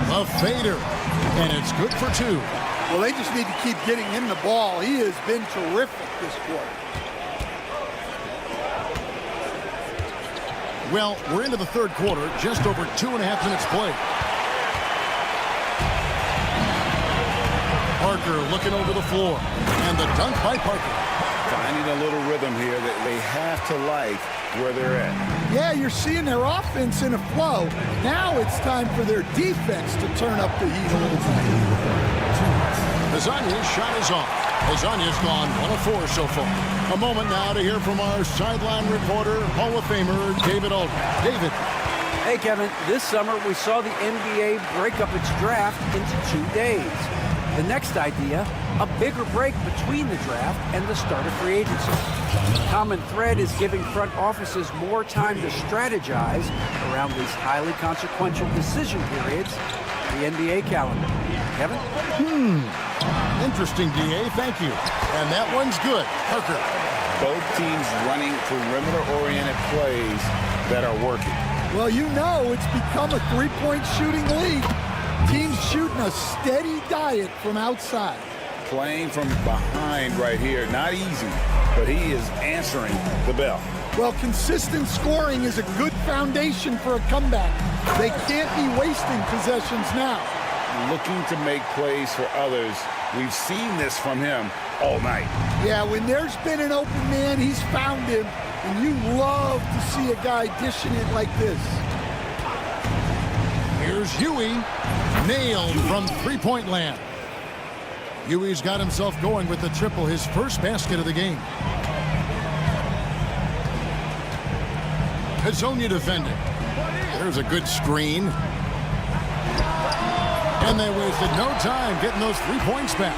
A fader, and it's good for 2. Well, they just need to keep getting him the ball. He has been terrific this quarter. Well, we're into the third quarter, just over 2.5 minutes played. Parker looking over the floor, and the dunk by Parker. Finding a little rhythm here that they have to like where they're at. Yeah, you're seeing their offense in a flow. Now it's time for their defense to turn up the heat a little bit. Hazanya's shot is off. Hazanya's gone 1 of 4 so far. A moment now to hear from our sideline reporter, Hall of Famer David Aldridge. David. Hey, Kevin. This summer we saw the NBA break up its draft into 2 days. The next idea, a bigger break between the draft and the start of free agency. The common thread is giving front offices more time to strategize around these highly consequential decision periods in the NBA calendar. Kevin? Interesting, DA. Thank you. And that one's good. Parker. Both teams running perimeter-oriented plays that are working. Well, you know it's become a three-point shooting league. Teams shooting a steady diet from outside. Playing from behind right here, not easy, but he is answering the bell. Well, consistent scoring is a good foundation for a comeback. They can't be wasting possessions now. Looking to make plays for others. We've seen this from him all night. Yeah, when there's been an open man, he's found him, and you love to see a guy dishing it like this. Here's Huey, nailed from three-point land. Huey's got himself going with the triple, his first basket of the game. Hazonia defending. There's a good screen. And they wasted no time getting those 3 points back.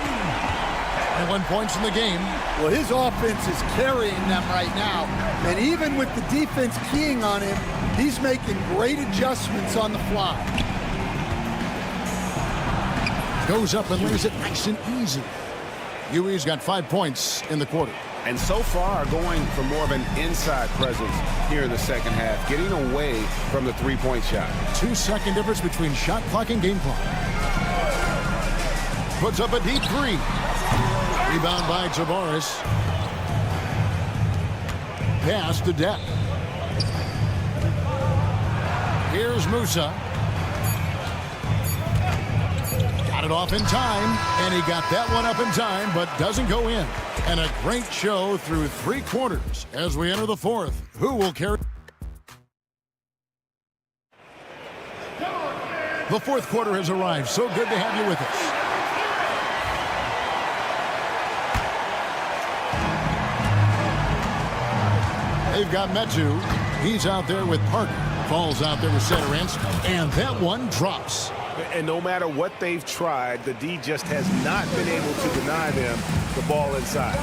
21 points in the game. Well, his offense is carrying them right now. And even with the defense keying on him, he's making great adjustments on the fly. Goes up and lays it nice and easy. Huey's got 5 points in the quarter. And so far going for more of an inside presence here in the second half, getting away from the three-point shot. 2-second difference between shot clock and game clock. Puts up a deep three. Rebound by Tavares. Pass to Depp. Here's Musa. Got it off in time, and he got that one up in time, but doesn't go in. And a great show through 3 quarters as we enter the fourth. Who will carry? The fourth quarter has arrived. So good to have you with us. They've got Metu. He's out there with Parker. Falls out there with Satoransky. And that one drops. And no matter what they've tried, the D just has not been able to deny them the ball inside.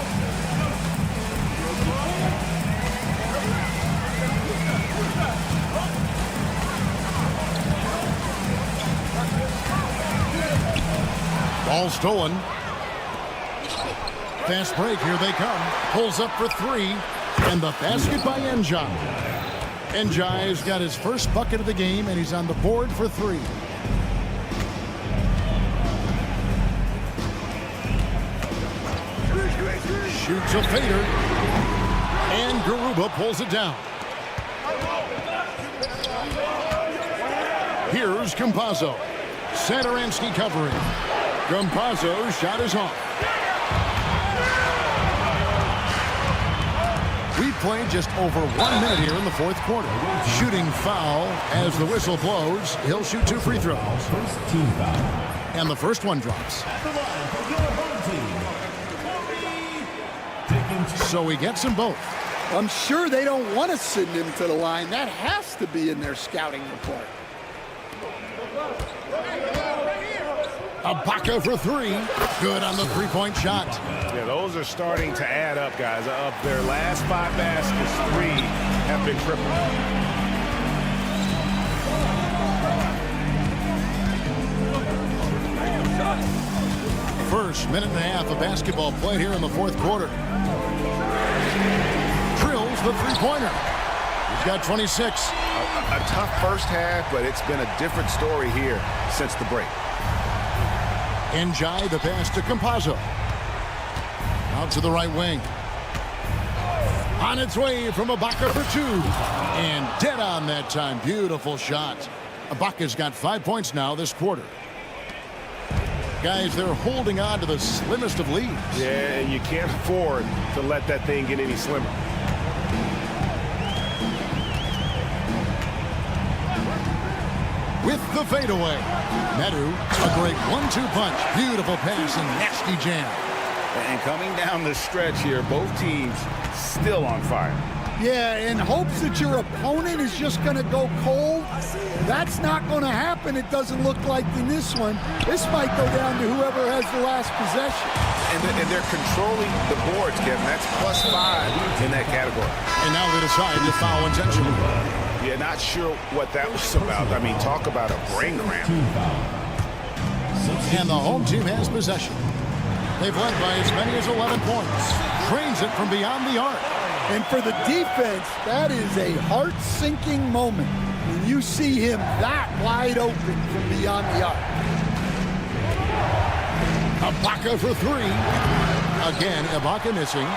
Ball stolen. Fast break, here they come. Pulls up for 3. And the basket by Njai. Njai's got his first bucket of the game, and he's on the board for 3. Shoots a fader. And Garuba pulls it down. Here's Campazzo. Satoransky covering. Campazzo's shot is off. We've played just over 1 minute here in the fourth quarter. Shooting foul as the whistle blows. He'll shoot 2 free throws. First team foul. And the first one drops. So he gets them both. I'm sure they don't want to send him to the line. That has to be in their scouting report. Ibaka for 3. Good on the three-point shot. Yeah, those are starting to add up, guys. Of their last 5 baskets, 3 have been triple. First minute and a half of basketball played here in the fourth quarter. Drills the three-pointer. He's got 26. A tough first half, but it's been a different story here since the break. Njai, the pass to Campazzo. Out to the right wing. On its way from Ibaka for two. And dead on that time. Beautiful shot. Ibaka's got 5 points now this quarter. Guys, they're holding on to the slimmest of leads. Yeah, and you can't afford to let that thing get any slimmer. With the fadeaway. Medu, a great 1-2 punch. Beautiful pass and nasty jam. And coming down the stretch here, both teams still on fire. Yeah, in hopes that your opponent is just going to go cold. That's not going to happen. It doesn't look like in this one. This might go down to whoever has the last possession. And they're controlling the boards, Kevin. That's +5 in that category. And now they decide to foul intentionally. Yeah, not sure what that was about. I mean, talk about a brain cramp. And the home team has possession. They've led by as many as 11 points. Trains it from beyond the arc. And for the defense, that is a heart-sinking moment when you see him that wide open from beyond the arc. Ibaka for three. Again, Ibaka missing.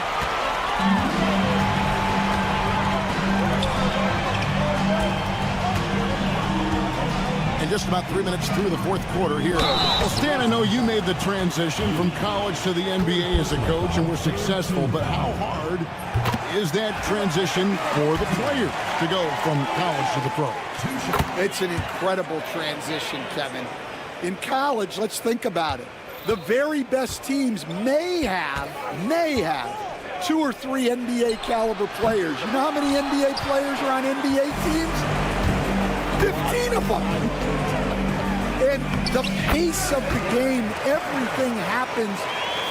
And just about 3 minutes through the fourth quarter here. Well, Stan, I know you made the transition from college to the NBA as a coach and were successful, but how hard is that transition for the players to go from college to the pro? It's an incredible transition, Kevin. In college, let's think about it. The very best teams may have 2 or 3 NBA caliber players. You know how many NBA players are on NBA teams? 15 of them. And the pace of the game, everything happens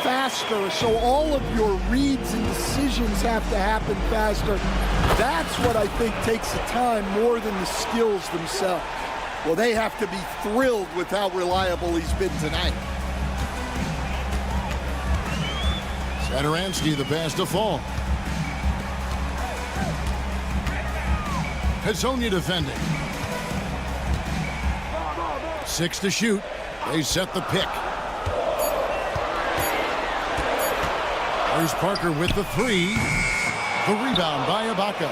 faster, so all of your reads and decisions have to happen faster. That's what I think takes the time more than the skills themselves. Well, they have to be thrilled with how reliable he's been tonight. Satoransky, the pass to Fall. Hezonja defending. 6 to shoot. They set the pick. There's Parker with the three. The rebound by Ibaka.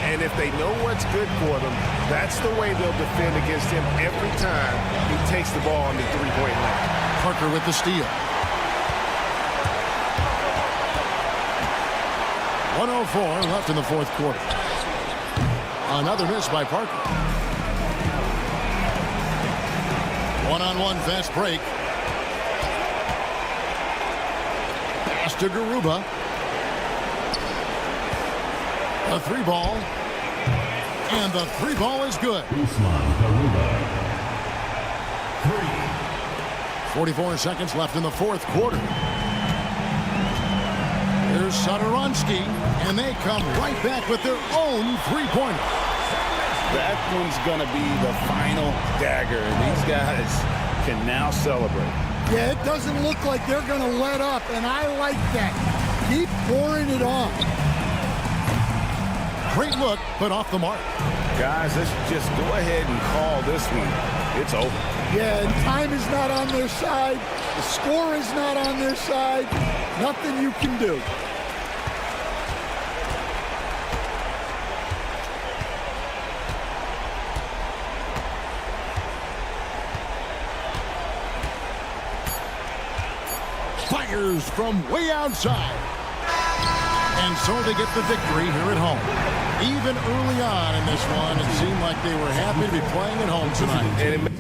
And if they know what's good for them, that's the way they'll defend against him every time he takes the ball on the three-point line. Parker with the steal. 1:04 left in the fourth quarter. Another miss by Parker. One-on-one fast break. Pass to Garuba. The three ball. And the three ball is good. 44 seconds left in the fourth quarter. Here's Satoransky, and they come right back with their own three-pointer. That one's going to be the final dagger, and these guys can now celebrate. Yeah, it doesn't look like they're going to let up, and I like that. Keep pouring it on. Great look, but off the mark. Guys, let's just go ahead and call this one. It's over. Yeah, and time is not on their side. The score is not on their side. Nothing you can do. Fires from way outside. And so they get the victory here at home. Even early on in this one, it seemed like they were happy to be playing at home tonight.